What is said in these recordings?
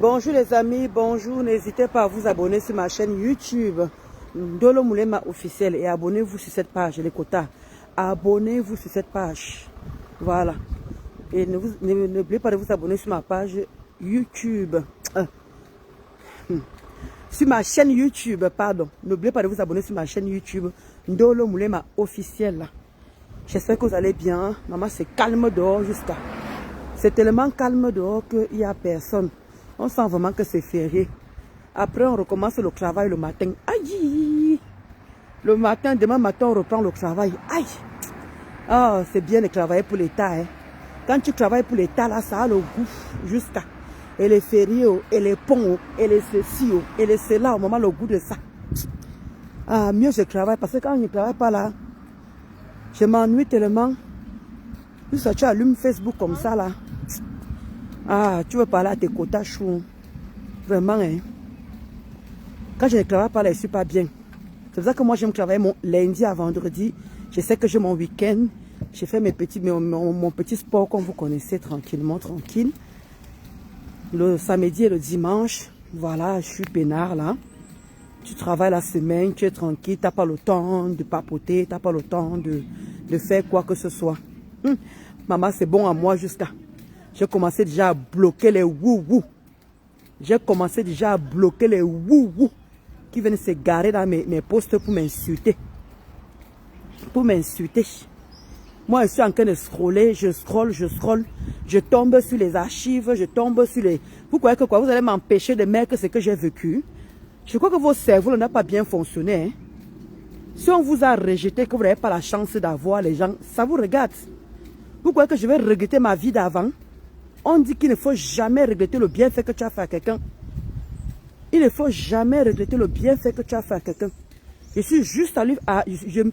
Bonjour les amis, bonjour. N'hésitez pas à vous abonner sur ma chaîne YouTube Ndolo Moulema officiel et abonnez-vous sur cette page, les quotas. Abonnez-vous sur cette page. Voilà. Et n'oubliez pas de vous abonner sur ma page YouTube. Sur ma chaîne YouTube, pardon. N'oubliez pas de vous abonner sur ma chaîne YouTube Ndolo Moulema officiel. J'espère que vous allez bien. Maman, c'est calme dehors jusqu'à. C'est tellement calme dehors qu'il n'y a personne. On sent vraiment que c'est férié. Après, on recommence le travail le matin. Aïe! Le matin, demain matin, on reprend le travail. Aïe! Ah, c'est bien de travailler pour l'État. Hein. Quand tu travailles pour l'État, là, ça a le goût jusqu'à. Et les fériés, et les ponts, et les ceci, et les cela, au moment le goût de ça. Ah, mieux je travaille parce que quand je ne travaille pas là, je m'ennuie tellement. Juste tu allumes Facebook comme ça là. Ah, tu veux parler à tes quotas chou. Vraiment, hein. Quand je ne travaille pas là, je ne suis pas bien. C'est pour ça que moi, j'aime travailler mon lundi à vendredi. Je sais que j'ai mon week-end. J'ai fait mon petit sport comme vous connaissez, tranquillement, tranquille. Le samedi et le dimanche, voilà, je suis peinard là. Tu travailles la semaine, tu es tranquille, tu n'as pas le temps de papoter, tu n'as pas le temps de faire quoi que ce soit. Maman, c'est bon à moi jusqu'à... J'ai commencé déjà à bloquer les wou-wou. J'ai commencé déjà à bloquer les wou-wou qui viennent se garer dans mes posts pour m'insulter. Pour m'insulter. Moi, je suis en train de scroller, je scrolle. Je tombe sur les archives, je tombe sur les... Vous croyez que quoi? Vous allez m'empêcher de mettre ce que j'ai vécu? Je crois que vos cerveaux n'ont pas bien fonctionné. Hein? Si on vous a rejeté, que vous n'avez pas la chance d'avoir les gens, ça vous regarde. Vous croyez que je vais regretter ma vie d'avant? On dit qu'il ne faut jamais regretter le bienfait que tu as fait à quelqu'un. Il ne faut jamais regretter le bienfait que tu as fait à quelqu'un. Je suis juste allé à...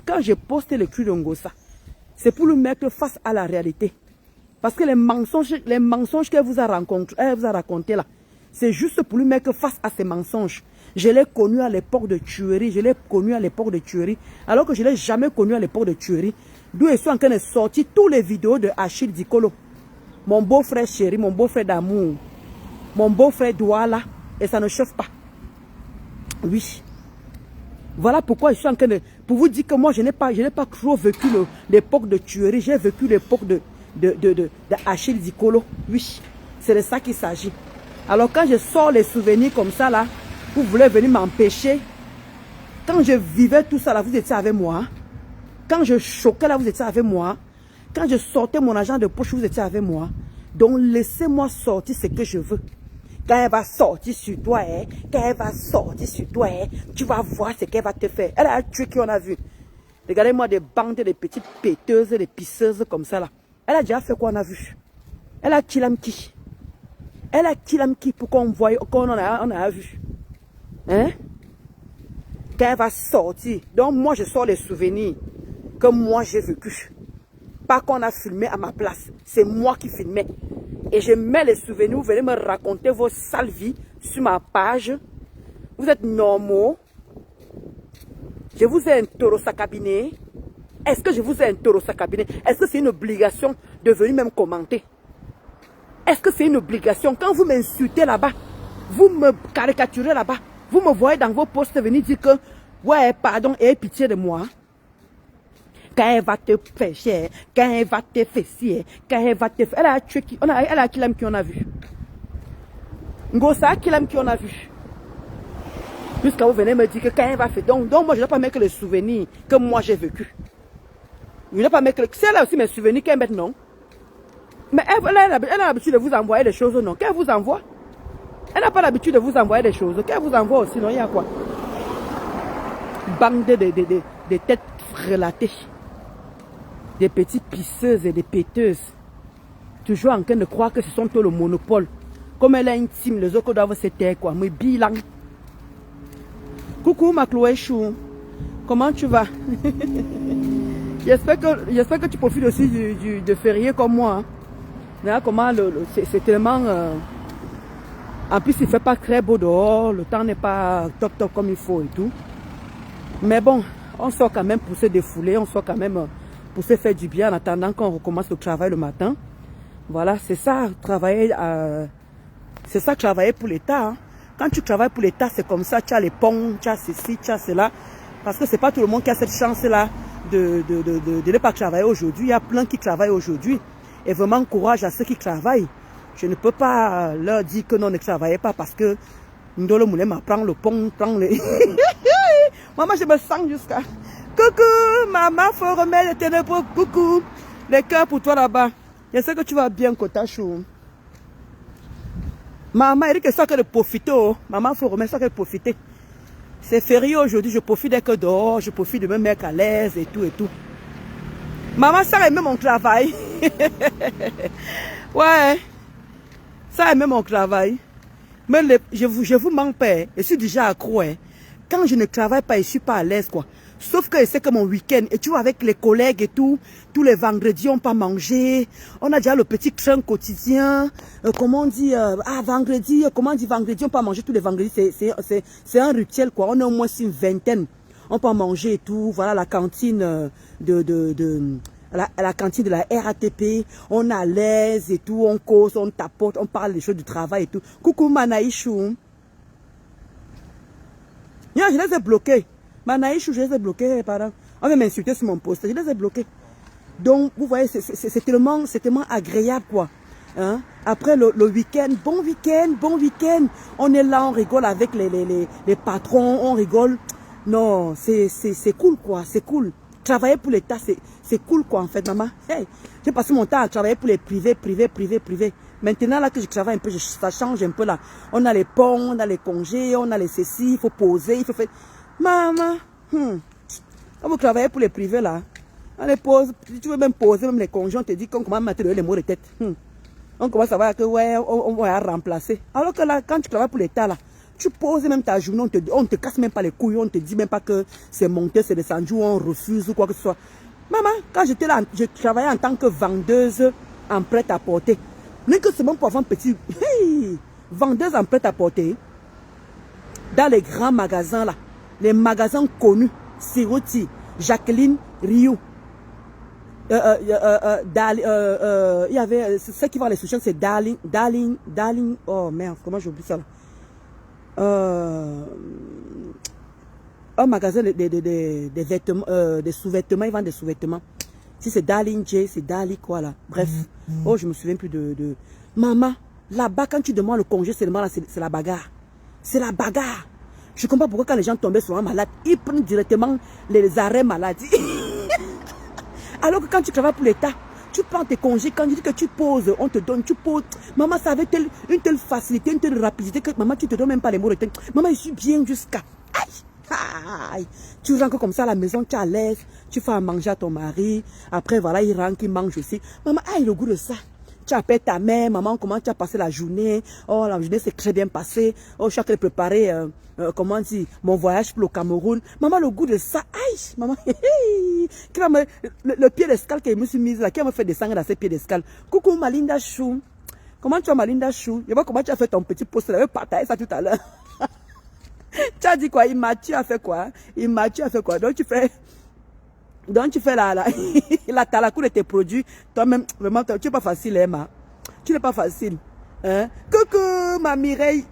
Quand j'ai posté le cul de Ngossa, c'est pour le mettre face à la réalité. Parce que les mensonges qu'elle vous a racontés là, c'est juste pour lui mettre face à ces mensonges. Je l'ai connu à l'époque de tuerie. Alors que je ne l'ai jamais connu à l'époque de tuerie. D'où je suis en train de sortir toutes les vidéos de Achille Dikolo. Mon beau-frère chéri, mon beau-frère d'amour. Mon beau-frère Douala. Et ça ne chauffe pas. Oui. Voilà pourquoi je suis en train de... Pour vous dire que moi, je n'ai pas trop vécu l'époque de tuerie. J'ai vécu l'époque de Achille Dikolo. Oui. C'est de ça qu'il s'agit. Alors quand je sors les souvenirs comme ça là, vous voulez venir m'empêcher. Quand je vivais tout ça là, vous étiez avec moi. Quand je choquais là, vous étiez avec moi. Quand je sortais mon argent de poche, vous étiez avec moi. Donc laissez-moi sortir ce que je veux. Quand elle va sortir sur toi, tu vas voir ce qu'elle va te faire. Elle a tué qui on a vu. Regardez-moi des bandes de petites péteuses, des pisseuses comme ça là. Elle a déjà fait quoi on a vu. Elle a kilam qui. Elle a kilam qui pour qu'on voie, qu'on a vu. Hein? Quand elle va sortir. Donc moi je sors les souvenirs que moi j'ai vécu. Pas qu'on a filmé à ma place. C'est moi qui filmais. Et je mets les souvenirs. Vous venez me raconter vos sales vies sur ma page. Vous êtes normaux. Je vous ai un taureau sa cabinet. Est-ce que je vous ai un taureau sa cabinet? Est-ce que c'est une obligation de venir même commenter? Est-ce que c'est une obligation? Quand vous m'insultez là-bas, vous me caricaturez là-bas, vous me voyez dans vos posts venir dire que, ouais, pardon, aie pitié de moi. Quand elle va te faire cher, quand elle va te faire ci, quand elle va te faire... Elle a tué qui? Elle a Kilam qui on a vu. Ngossa Kilam qui on a vu. Jusqu'à vous venez me dire que quand elle va faire... Donc moi je ne dois pas mettre les souvenirs que moi j'ai vécu. Je ne dois pas mettre... C'est là aussi mes souvenirs qu'elle met, non? Mais elle a l'habitude de vous envoyer des choses, non? Qu'elle vous envoie? Elle n'a pas l'habitude de vous envoyer des choses. Qu'elle vous envoie aussi, non? Il y a quoi? Bande de têtes relatées. Des petites pisseuses et des péteuses. Toujours en train de croire que ce sont tout le monopole. Comme elle est intime, les autres doivent se taire, quoi. Mais bilan. Coucou, ma Chloé Chou. Comment tu vas? J'espère que tu profites aussi de férié comme moi. Hein. Là, comment c'est tellement... En plus, il ne fait pas très beau dehors. Le temps n'est pas top comme il faut et tout. Mais bon, on sort quand même pour se défouler. On sort quand même pour se faire du bien en attendant qu'on recommence le travail le matin. Voilà, c'est ça, travailler C'est ça, travailler pour l'État. Hein. Quand tu travailles pour l'État, c'est comme ça. Tu as les ponts, tu as ceci, tu as cela. Parce que c'est pas tout le monde qui a cette chance-là de ne pas travailler aujourd'hui. Il y a plein qui travaillent aujourd'hui. Et vraiment, courage à ceux qui travaillent. Je ne peux pas leur dire que non, ne travaillez pas parce que Ndolo Moulema prend le pont, prend le... Maman, je me sens jusqu'à... Coucou, maman, faut remettre le ténébreux. Coucou, les cœurs pour toi là-bas. Je sais que tu vas bien, Kotachou. Maman, il dit que ça que de profiter. Oh. Maman, faut remettre ça que de profiter. C'est férié aujourd'hui, je profite d'être dehors, je profite de me mettre à l'aise et tout et tout. Maman, ça aime mon travail. Ouais, ça aime mon travail. Mais je vous manque pas. Je suis déjà accro. Hein. Quand je ne travaille pas, je ne suis pas à l'aise, quoi. Sauf que c'est que mon week-end, et tu vois, avec les collègues et tout, tous les vendredis, on pas manger. On a déjà le petit train quotidien. Comment on dit, vendredi, comment on dit vendredi, on pas manger tous les vendredis. C'est un rituel, quoi. On est au moins une vingtaine. On peut manger et tout. Voilà la cantine la cantine de la RATP. On est à l'aise et tout. On cause, on tapote, on parle des choses du travail et tout. Coucou Manaïchou. Je les ai bloqués. Manaïchou, je les ai bloqués, pardon. On va m'insulter sur mon poste. Je les ai bloqués. Donc, vous voyez, c'est tellement agréable, quoi. Hein? Après le week-end, bon week-end. On est là, on rigole avec les patrons, on rigole. Non, c'est cool, quoi. C'est cool. Travailler pour l'État, c'est cool, quoi, en fait, maman. Hey, j'ai passé mon temps à travailler pour les privés. Maintenant, là, que je travaille un peu, ça change un peu, là. On a les ponts, on a les congés, on a les ceci, il faut poser, il faut faire... Maman, quand vous travaillez pour les privés, là, on les pose, si tu veux même poser, même les congés, on te dit qu'on commence à mettre les mots de tête. On commence à voir que, ouais, on va remplacer. Alors que là, quand tu travailles pour l'État, là, tu poses même ta journée, on te casse même pas les couilles, on te dit même pas que c'est monté, c'est descendu, on refuse ou quoi que ce soit. Maman, quand j'étais là, je travaillais en tant que vendeuse en prêt-à-porter. Mais que c'est bon pour avoir un petit... Hey, vendeuse en prêt-à-porter. Dans les grands magasins là, les magasins connus, Siroti, Jacqueline, Rio. Il y avait... Ceux qui vont les sushis, c'est Darling. Oh merde, comment j'oublie ça là? Un magasin des vêtements, des sous-vêtements, ils vendent des sous-vêtements. Si c'est Darling J, c'est Dali quoi là. Bref. Oh, je me souviens plus de... Maman, là-bas, quand tu demandes le congé seulement, là, c'est la bagarre. C'est la bagarre. Je comprends pourquoi quand les gens tombaient sur un malade, ils prennent directement les arrêts maladie. Alors que quand tu travailles pour l'État, tu prends tes congés, quand tu dis que tu poses, on te donne, tu poses. Maman, ça avait une telle facilité, une telle rapidité que maman, tu te donnes même pas les mots de tête. Maman, je suis bien jusqu'à... Aïe, aïe. Tu rentres comme ça à la maison, tu es à l'aise, tu fais à manger à ton mari. Après, voilà, il rentre, il mange aussi. Maman, aïe, le goût de ça. Tu appelles ta mère, maman, comment tu as passé la journée? Oh, la journée s'est très bien passée. Oh, je suis en train de préparer, comment on dit, mon voyage pour le Cameroun. Maman, le goût de ça, aïe, maman, le pied d'escale que je me suis mise là, qui m'a fait descendre dans ces pieds d'escale. Coucou, Malinda Chou. Comment tu as, Malinda Chou? Je vois comment tu as fait ton petit post là, je vais partager ça tout à l'heure. Tu as dit quoi? Tu as fait quoi? Tu as fait quoi? Donc tu fais la talakou de tes produits. Toi-même, vraiment, tu n'es pas facile, Emma. Tu n'es pas facile. Hein? Coucou, ma Mireille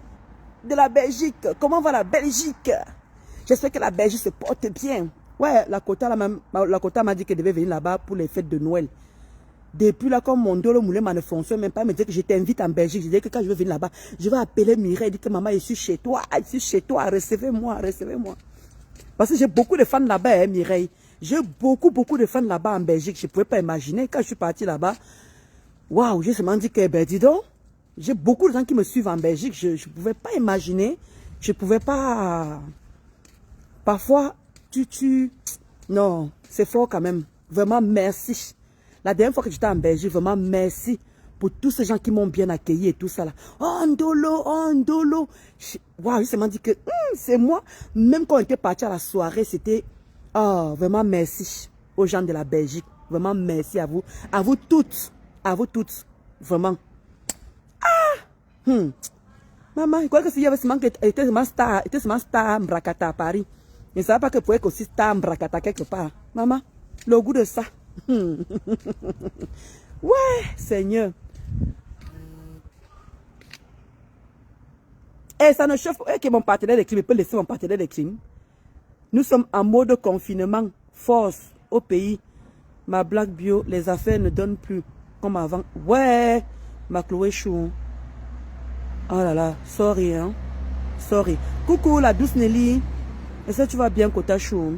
de la Belgique. Comment va la Belgique? J'espère que la Belgique se porte bien. Ouais, la Kota m'a dit qu'elle devait venir là-bas pour les fêtes de Noël. Depuis là, comme mon Ndolo Moulema ne fonctionne même pas, elle me dit que je t'invite en Belgique. Je dis que quand je vais venir là-bas, je vais appeler Mireille, dire que maman, je suis chez toi, recevez-moi. Parce que j'ai beaucoup de fans là-bas, hein, Mireille. J'ai beaucoup de fans là-bas en Belgique. Je ne pouvais pas imaginer. Quand je suis partie là-bas, waouh, j'ai seulement dit que, ben dis donc, j'ai beaucoup de gens qui me suivent en Belgique. Je ne pouvais pas imaginer. Je ne pouvais pas... Parfois, non, c'est fort quand même. Vraiment, merci. La dernière fois que j'étais en Belgique, vraiment merci pour tous ces gens qui m'ont bien accueilli et tout ça là. Oh Ndolo. Waouh, j'ai seulement dit que c'est moi. Même quand on était parti à la soirée, c'était... Oh, vraiment merci aux gens de la Belgique. Vraiment merci à vous. À vous toutes. Vraiment. Maman, je crois que s'il y avait seulement star Mbrakata à Paris. Je ne savais pas que pouvait aussi star Mbrakata quelque part. Maman, le goût de ça. Ouais, Seigneur. Et ça ne chauffe pas. Que mon partenaire de crime peut laisser mon partenaire de crime. Nous sommes en mode confinement. Force au pays. Ma blague bio, les affaires ne donnent plus comme avant. Ouais, ma Chloé Chou. Oh là là, sorry, hein. Sorry. Coucou, la douce Nelly. Est-ce que tu vas bien, Kota Chou?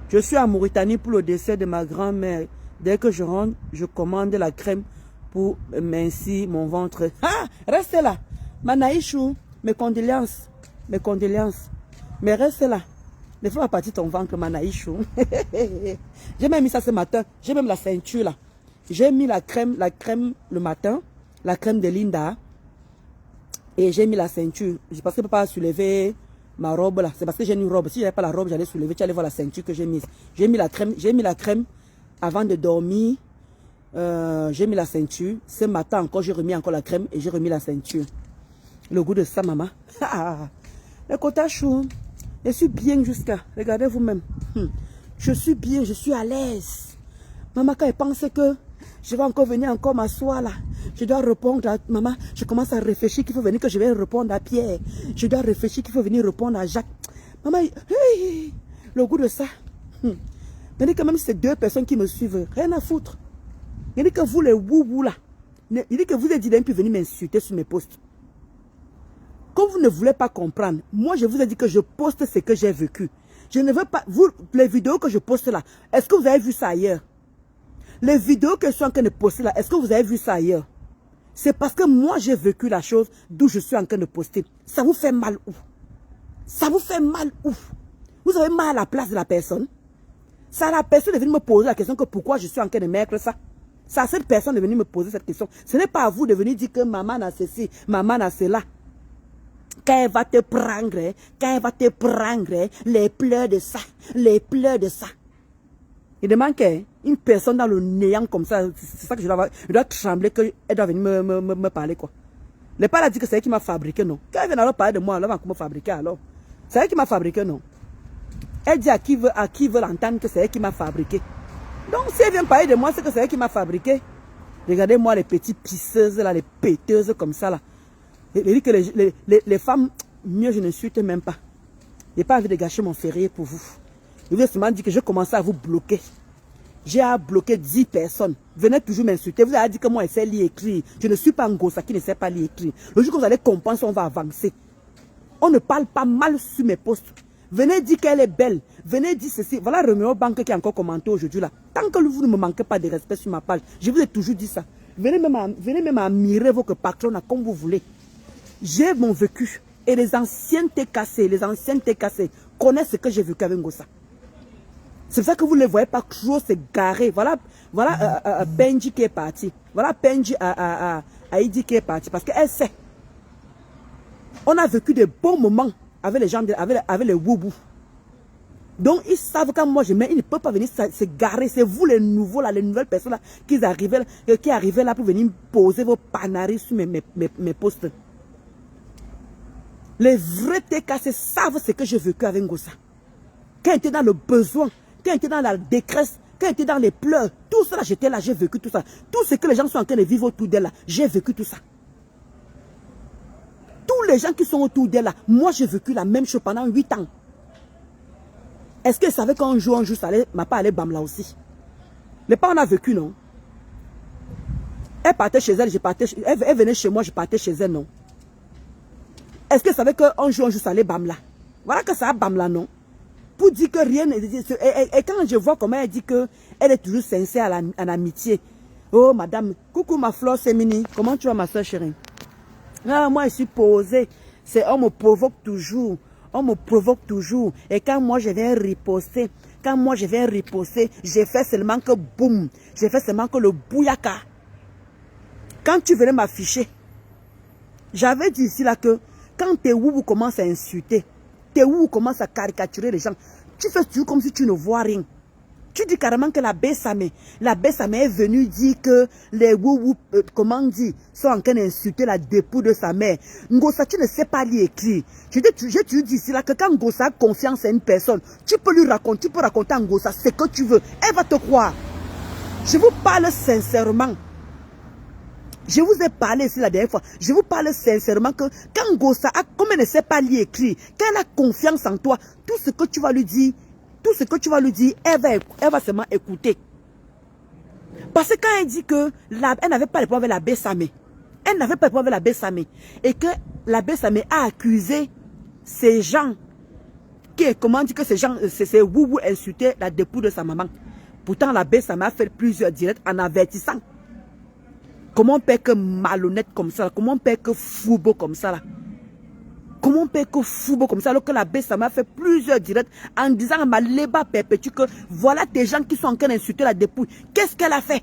Je suis à Mauritanie pour le décès de ma grand-mère. Dès que je rentre, je commande la crème pour mincir mon ventre. Ah, reste là. Manaïchou, mes condoléances. Mes condoléances. Mais reste là. Ne fais pas partir ton ventre, Manaïchou. J'ai même mis ça ce matin. J'ai même la ceinture là. J'ai mis la crème le matin. La crème de Linda. Et j'ai mis la ceinture. Parce que je ne peux pas soulever ma robe là. C'est parce que j'ai une robe. Si je n'avais pas la robe, j'allais soulever. Tu allais voir la ceinture que j'ai mise. J'ai mis la crème avant de dormir. J'ai mis la ceinture. Ce matin encore, j'ai remis encore la crème et j'ai remis la ceinture. Le goût de ça, maman. Le Kota Chou. Je suis bien jusqu'à. Regardez vous-même. Je suis bien, je suis à l'aise. Maman, quand elle pense que je vais encore venir encore m'asseoir là. Je dois répondre à maman. Je commence à réfléchir qu'il faut venir que je vais répondre à Pierre. Je dois réfléchir qu'il faut venir répondre à Jacques. Maman, hey, le goût de ça. Je dis que même si c'est 2 personnes qui me suivent, rien à foutre. Je dis que vous les wou là. Il dit que vous êtes dit d'un puis venir m'insulter sur mes posts. Comme vous ne voulez pas comprendre, moi je vous ai dit que je poste ce que j'ai vécu. Je ne veux pas, vous, les vidéos que je poste là, est-ce que vous avez vu ça ailleurs? Les vidéos que je suis en train de poster là, est-ce que vous avez vu ça ailleurs? C'est parce que moi j'ai vécu la chose d'où je suis en train de poster. Ça vous fait mal où? Ça vous fait mal où? Vous avez mal à la place de la personne? C'est à la personne de venir me poser la question que pourquoi je suis en train de mettre ça. C'est à cette personne de venir me poser cette question. Ce n'est pas à vous de venir dire que maman a ceci, maman a cela. Quand elle va te prendre, les pleurs de ça, les pleurs de ça. Il demande qu'une personne dans le néant comme ça, c'est ça que je dois trembler qu'elle doit venir me parler quoi. Le père a dit que c'est elle qui m'a fabriqué, non. Quand elle vient alors parler de moi, elle va me fabriquer alors. C'est elle qui m'a fabriqué, non. Elle dit à qui veut l'entendre que c'est elle qui m'a fabriqué. Donc si elle vient parler de moi, c'est que c'est elle qui m'a fabriqué. Regardez-moi les petites pisseuses là, les péteuses comme ça là. Il dit que les femmes, mieux je ne suis même pas. Je n'ai pas envie de gâcher mon férié pour vous. Je vous ai seulement dit que je commençais à vous bloquer. J'ai à bloquer 10 personnes. Venez toujours m'insulter. Vous avez dit que moi, je sais lire et écrire. Je ne suis pas un gosse qui ne sait pas lire et écrire. Le jour que vous allez comprendre, on va avancer. On ne parle pas mal sur mes posts. Venez dire qu'elle est belle. Venez dire ceci. Voilà Romeo Banque qui a encore commenté aujourd'hui là. Tant que vous ne me manquez pas de respect sur ma page, je vous ai toujours dit ça. Venez même admirer votre patron comme vous voulez. J'ai mon vécu. Et les anciennes cassées connaissent ce que j'ai vécu avec Ngossa. C'est pour ça que vous ne les voyez pas toujours se garer. Voilà Benji qui est parti. Voilà Benji Aïdi qui est parti. Parce qu'elle sait. On a vécu de bons moments avec les gens, avec les woubou. Donc ils savent quand moi je mets, ils ne peuvent pas venir se garer. C'est vous les nouveaux là, les nouvelles personnes là, qui arrivaient là pour venir poser vos panaris sur mes posts. Les vrais TKC savent ce que j'ai vécu avec Ngossa. Quand il était dans le besoin, quand il était dans la détresse, quand il était dans les pleurs, tout ça, j'étais là, j'ai vécu tout ça. Tout ce que les gens sont en train de vivre autour d'elle, là, j'ai vécu tout ça. Tous les gens qui sont autour d'elle, là, moi j'ai vécu la même chose pendant 8 ans. Est-ce qu'elle savait qu'un jour, ça allait, ma part allait Bamla aussi? Les parents on a vécu, non? Elle partait chez elle, elle venait chez moi, je partais chez elle, non? Est-ce qu'elle savait qu'un jour, ça allait Bamla? Voilà que ça a Bamla, non? Pour dire que rien n'est... Et quand je vois comment elle dit qu'elle est toujours sincère à l'amitié. Oh, madame, coucou ma fleur Sémini. Comment tu vas, ma soeur chérie? Ah, moi, je suis posée. On me provoque toujours. On me provoque toujours. Et quand moi, je viens riposter, j'ai fait seulement que boum. J'ai fait seulement que le bouyaka. Quand tu venais m'afficher, j'avais dit ici là que quand tes woubou commencent à insulter, tes woubou commencent à caricaturer les gens, tu fais toujours comme si tu ne vois rien. Tu dis carrément que la Bessame est venue dire que les woubou, comment dire, sont en train d'insulter la dépôt de sa mère. Ngossa, tu ne sais pas lire écrire. J'ai toujours dit ici là que quand Ngossa a confiance à une personne, tu peux raconter à Ngossa ce que tu veux. Elle va te croire. Je vous parle sincèrement. Je vous ai parlé ici la dernière fois. Je vous parle sincèrement que quand Gossa, comme elle ne sait pas lire et écrire, quand elle a confiance en toi, tout ce que tu vas lui dire, elle va seulement écouter. Parce que quand elle dit que elle n'avait pas les problèmes avec la Bessamé, elle n'avait pas les problèmes avec la Bessamé, et que la Bessamé a accusé ces gens, comment dire que ces Woubou insultaient la dépouille de sa maman. Pourtant, la Bessamé a fait plusieurs directs en avertissant. Comment on peut être malhonnête comme ça? Comment on peut être foubo comme ça? Là? Comment on peut être foubo comme ça? Alors que la Bessamé a fait plusieurs directs en disant à Maléba perpétue que voilà des gens qui sont en train d'insulter la dépouille. Qu'est-ce qu'elle a fait?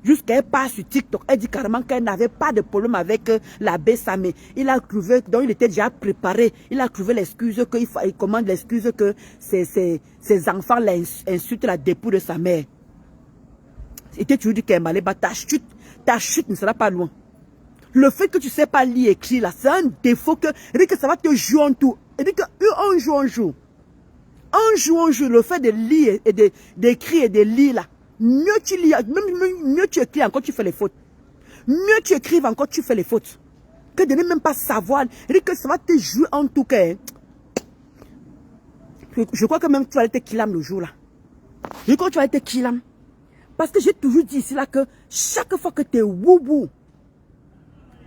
Jusqu'à elle part sur TikTok, elle dit carrément qu'elle n'avait pas de problème avec la Bessamé. Il a trouvé, donc il était déjà préparé. Il a trouvé l'excuse il commande l'excuse que ses enfants insultent la dépouille de sa mère. Et tu lui dis qu'elle Maléba, ta chute ne sera pas loin. Le fait que tu ne sais pas lire et écrire là, c'est un défaut que ça va te jouer en tout. Et dit qu'un jour, le fait de lire et d'écrire et de lire là, mieux tu lis, mieux tu écris encore, tu fais les fautes. Mieux tu écrives encore, tu fais les fautes. Que de ne même pas savoir. Et dit que ça va te jouer en tout cas. Je crois que même tu vas être kilam le jour là. Je crois que tu vas être kilam. Parce que j'ai toujours dit ici là que chaque fois que tu es woubou,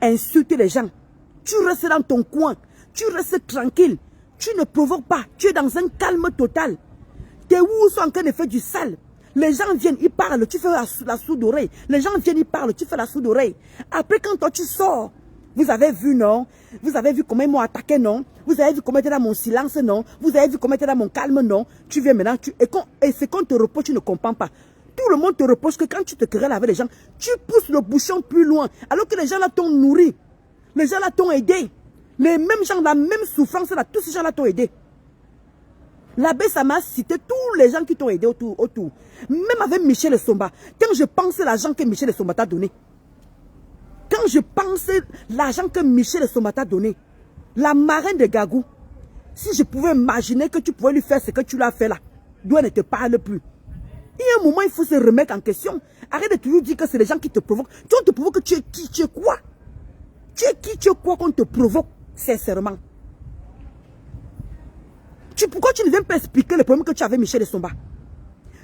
insulter les gens, tu restes dans ton coin, tu restes tranquille, tu ne provoques pas, tu es dans un calme total. Tes woubous sont en train de faire du sale. Les gens viennent, ils parlent, tu fais la sourde oreille. Les gens viennent, ils parlent, tu fais la sourde oreille. Après quand toi tu sors, vous avez vu non? Vous avez vu comment ils m'ont attaqué non? Vous avez vu comment ils étaient dans mon silence non? Vous avez vu comment ils étaient dans mon calme non? Tu viens maintenant, et c'est qu'on te reproche, tu ne comprends pas. Tout le monde te reproche que quand tu te querelles avec les gens, tu pousses le bouchon plus loin. Alors que les gens là t'ont nourri. Les gens là t'ont aidé. Les mêmes gens, la même souffrance là, tous ces gens là t'ont aidé. L'abbé Sama cité tous les gens qui t'ont aidé autour. Même avec Michel Somba. Quand je pense à l'argent que Michel Somba t'a donné. Quand je pense à l'argent que Michel Somba t'a donné. La marraine de Gagou. Si je pouvais imaginer que tu pouvais lui faire ce que tu l'as fait là. D'où elle ne te parle plus. Il y a un moment, il faut se remettre en question. Arrête de toujours dire que c'est les gens qui te provoquent. Tu te provoques que tu es qui, tu es quoi? Tu es qui, tu es quoi qu'on te provoque, sincèrement? Pourquoi tu ne viens pas expliquer le problème que tu avais Michel Somba?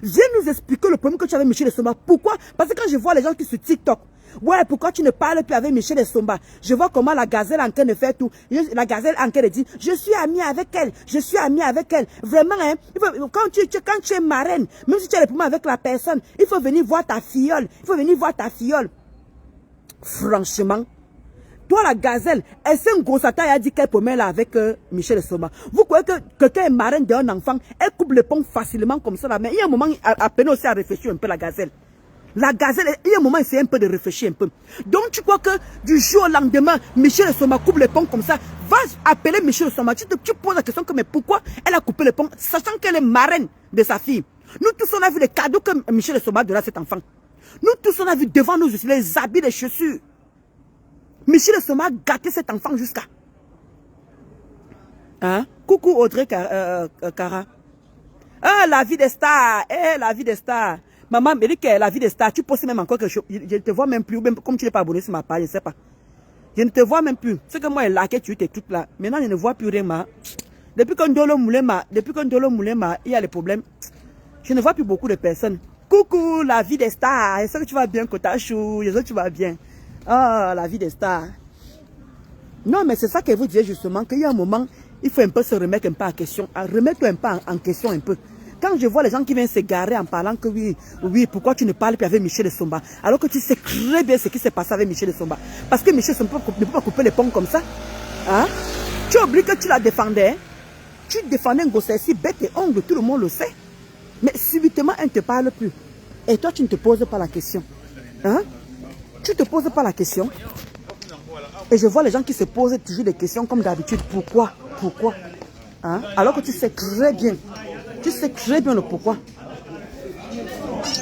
Viens nous expliquer le problème que tu avais Michel Somba. Pourquoi? Parce que quand je vois les gens qui sur TikTok, ouais, pourquoi tu ne parles plus avec Michel Somba? Je vois comment la gazelle est en train de faire tout. La gazelle est en train de dire, je suis amie avec elle, je suis amie avec elle. Vraiment, hein, quand tu es marraine, même si tu as les problèmes avec la personne, il faut venir voir ta filleule. Il faut venir voir ta filleule. Franchement, toi la gazelle, elle s'est un gros satan et a dit qu'elle peut mettre là avec Michel Somba. Vous croyez que quelqu'un est marraine d'un enfant, elle coupe le pont facilement comme ça là. Mais il y a un moment, à peine aussi à réfléchir un peu la gazelle. La gazelle, il y a un moment, il fait un peu de réfléchir un peu. Donc tu crois que du jour au lendemain, Michel Somba coupe le pont comme ça, va appeler Michel Somba. Tu poses la question que mais pourquoi elle a coupé le pont, sachant qu'elle est marraine de sa fille. Nous tous on a vu les cadeaux que Michel Somba donna à cet enfant. Nous tous on a vu devant nous aussi les habits, les chaussures. Michel Somba a gâté cet enfant jusqu'à. Hein? Coucou Audrey Cara. Ah, la vie des stars. La vie des stars. Maman me dit que la vie des stars, tu poses même encore quelque chose. Je ne te vois même plus. Même comme tu n'es pas abonné sur ma page, je ne sais pas. Je ne te vois même plus. C'est que moi, elle a tu tes trucs là. Maintenant, je ne vois plus rien. Depuis qu'on Dolo Moulema, il y a les problèmes. Je ne vois plus beaucoup de personnes. Coucou, la vie des stars. Est-ce que tu vas bien, Kotachou? Est-ce que tu vas bien? Ah, la vie des stars. Non, mais c'est ça que vous disais justement, qu'il y a un moment, il faut un peu se remettre un peu en question. Remettre un peu en question un peu. Quand je vois les gens qui viennent se garer en parlant que oui, pourquoi tu ne parles plus avec Michel Somba? Alors que tu sais très bien ce qui s'est passé avec Michel Somba. Parce que Michel Somba ne peut pas couper les ponts comme ça. Hein? Tu oublies que tu la défendais. Hein? Tu défendais un gosse si bête et ongle, tout le monde le sait. Mais subitement, elle ne te parle plus. Et toi, tu ne te poses pas la question. Hein? Tu ne te poses pas la question. Et je vois les gens qui se posent toujours des questions comme d'habitude. Pourquoi? Pourquoi? Hein? Alors que tu sais très bien. Tu sais très bien le pourquoi. Merci.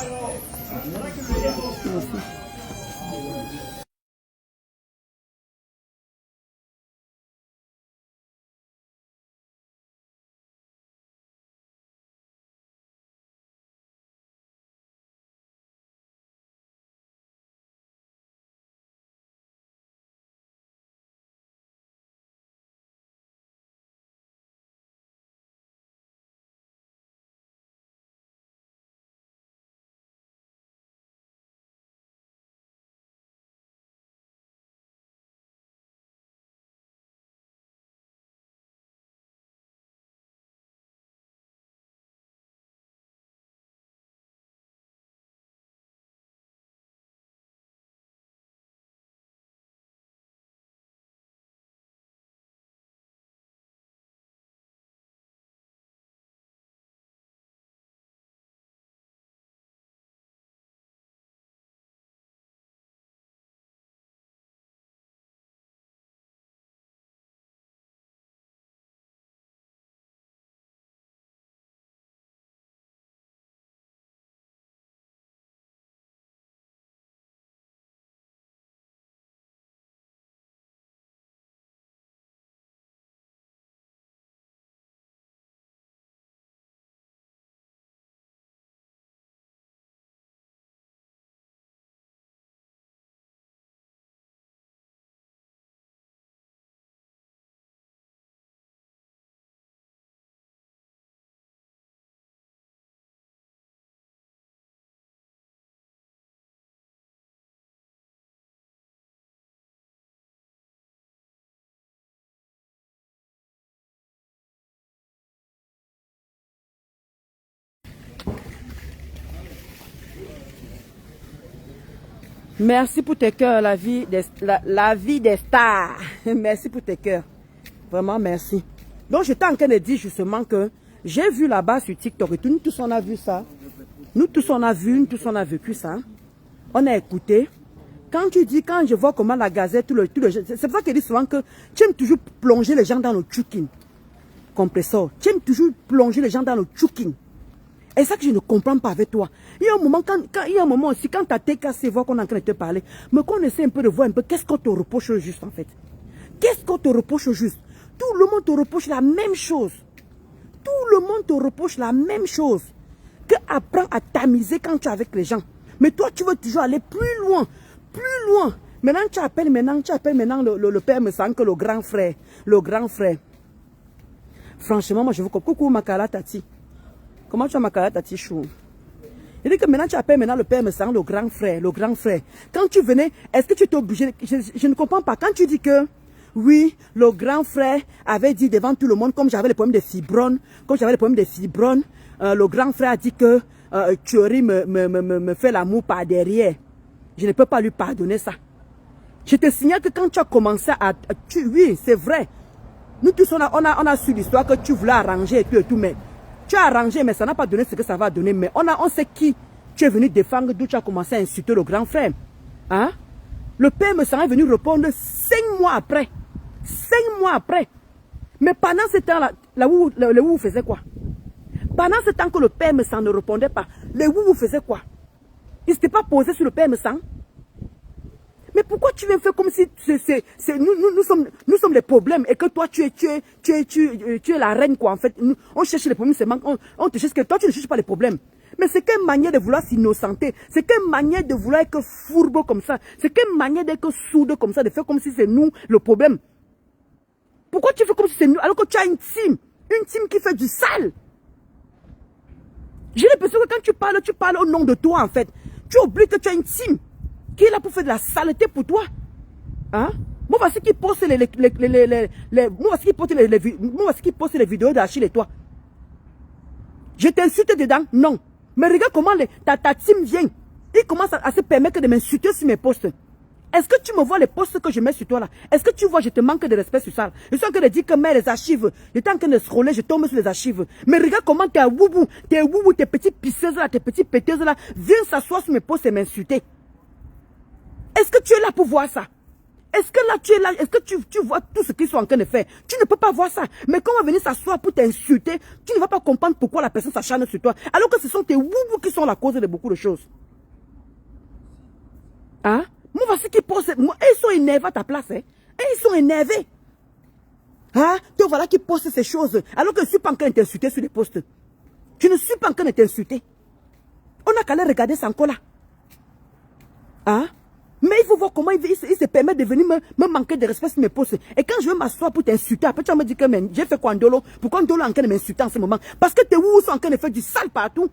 Merci pour tes cœurs, la vie des stars. Merci pour tes cœurs. Vraiment, merci. Donc, j'étais en train de dire justement que j'ai vu là-bas sur TikTok et tout, nous tous on a vu ça. Nous tous on a vu, nous tous on a vécu ça. On a écouté. Quand tu dis, quand je vois comment la gazette, tout le c'est pour ça que je dis souvent que tu aimes toujours plonger les gens dans le tchouking. Compressor. Tu aimes toujours plonger les gens dans le tchouking. Et c'est ça que je ne comprends pas avec toi. Il y a un moment, il y a un moment aussi, quand tu as tes cassés, voir qu'on est en train de te parler, mais qu'on essaie un peu de voir un peu qu'est-ce qu'on te reproche au juste en fait. Qu'est-ce qu'on te reproche au juste? Tout le monde te reproche la même chose. Tout le monde te reproche la même chose. Que apprends à t'amuser quand tu es avec les gens. Mais toi, tu veux toujours aller plus loin. Plus loin. Maintenant, tu appelles maintenant le père me semble que le grand frère. Le grand frère. Franchement, moi, je veux que... Coucou, Makala Tati. Comment tu vas, Makala Tati Chou? Il dit que maintenant, tu appelles maintenant le père me semble le grand frère. Le grand frère. Quand tu venais, est-ce que tu étais obligé... Je ne comprends pas. Quand tu dis que... Oui, le grand frère avait dit devant tout le monde, comme j'avais les problèmes de fibromes, le grand frère a dit que Thierry me fait l'amour par derrière. Je ne peux pas lui pardonner ça. Je te signale que quand tu as commencé à... oui, c'est vrai. Nous tous, on a su l'histoire que tu voulais arranger et tout, mais tu as arrangé, mais ça n'a pas donné ce que ça va donner. Mais on sait qui tu es venu défendre, d'où tu as commencé à insulter le grand frère. Hein? Le père me serait venu répondre 5 mois après. 5 mois après. Mais pendant ce temps-là, le Wou faisait quoi? Pendant ce temps que le père me sang ne répondait pas, le Wou faisait quoi? Il ne s'était pas posé sur le père me sang. Mais pourquoi tu viens faire comme si nous sommes les problèmes et que toi tu es la reine quoi en fait. On cherche les problèmes seulement, on te cherche que toi tu ne cherches pas les problèmes. Mais c'est quelle manière de vouloir s'innocenter, c'est quelle manière de vouloir être fourbe comme ça, c'est quelle manière d'être sourde comme ça, de faire comme si c'est nous le problème. Pourquoi tu fais comme si c'est nous alors que tu as une team qui fait du sale? J'ai l'impression que quand tu parles au nom de toi en fait. Tu oublies que tu as une team qui est là pour faire de la saleté pour toi. Hein? Moi voici qui poste les vidéos d'Achille et toi. Je t'insulte dedans? Non. Mais regarde comment ta team vient. Ils commencent à se permettre de m'insulter sur mes posts. Est-ce que tu me vois les posts que je mets sur toi là? Est-ce que tu vois, je te manque de respect sur ça? Je suis en train de dire que mais les archives, j'étais en train de scroller, je tombe sur les archives. Mais regarde comment tes woubou, tes petites pisseuses là, tes petites péteuses là, viennent s'asseoir sur mes posts et m'insulter. Est-ce que tu es là pour voir ça? Est-ce que là tu es là? Est-ce que tu vois tout ce qu'ils sont en train de faire? Tu ne peux pas voir ça. Mais quand on va venir s'asseoir pour t'insulter, tu ne vas pas comprendre pourquoi la personne s'acharne sur toi. Alors que ce sont tes woubou qui sont la cause de beaucoup de choses. Hein? Moi, voici qui posent. Ils sont énervés à ta place. Hein? Et ils sont énervés. Hein? Donc voilà qui postent ces choses. Alors que je ne suis pas en train de t'insulter sur les postes. Je ne suis pas en train de t'insulter. On n'a qu'à aller regarder ça encore là. Hein? Mais il faut voir comment il se permet de venir me manquer de respect sur mes postes. Et quand je vais m'asseoir pour t'insulter, après tu vas me dire que j'ai fait quoi Ndolo? Pourquoi Ndolo est en train de m'insulter en ce moment? Parce que tes wous sont en train de faire du sale partout.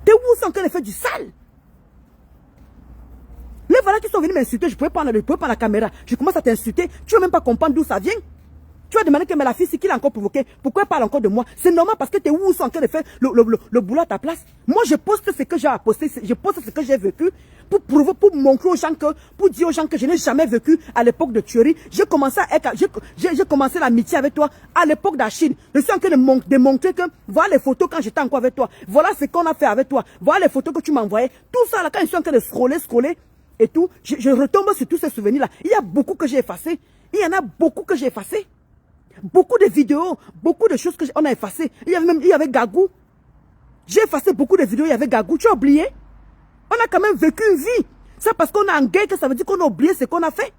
Tes wous sont en train de faire du sale. Les voilà qui sont venus m'insulter, je pouvais prendre la caméra. Je commence à t'insulter, tu ne veux même pas comprendre d'où ça vient. Tu vas demander que mais la fille, c'est qui l'a encore provoqué. Pourquoi elle parle encore de moi? C'est normal parce que tes wous sont en train de faire le boulot à ta place. Moi, je poste ce que j'ai à poster, je poste ce que j'ai vécu pour prouver, pour montrer aux gens que, pour dire aux gens que je n'ai jamais vécu à l'époque de Thierry. J'ai commencé l'amitié avec toi à l'époque d'Achille. Je suis en train de montrer que, voilà les photos quand j'étais encore avec toi. Voilà ce qu'on a fait avec toi. Voilà les photos que tu m'envoyais. Tout ça là, quand je suis en train de scroller, et tout, je retombe sur tous ces souvenirs-là. Il y a beaucoup que j'ai effacé. Il y en a beaucoup que j'ai effacé. Beaucoup de vidéos, beaucoup de choses qu'on a effacées. Il y avait Gagou. J'ai effacé beaucoup de vidéos, il y avait Gagou. Tu as oublié? On a quand même vécu une vie. Ça parce qu'on a un gay, que ça veut dire qu'on a oublié ce qu'on a fait.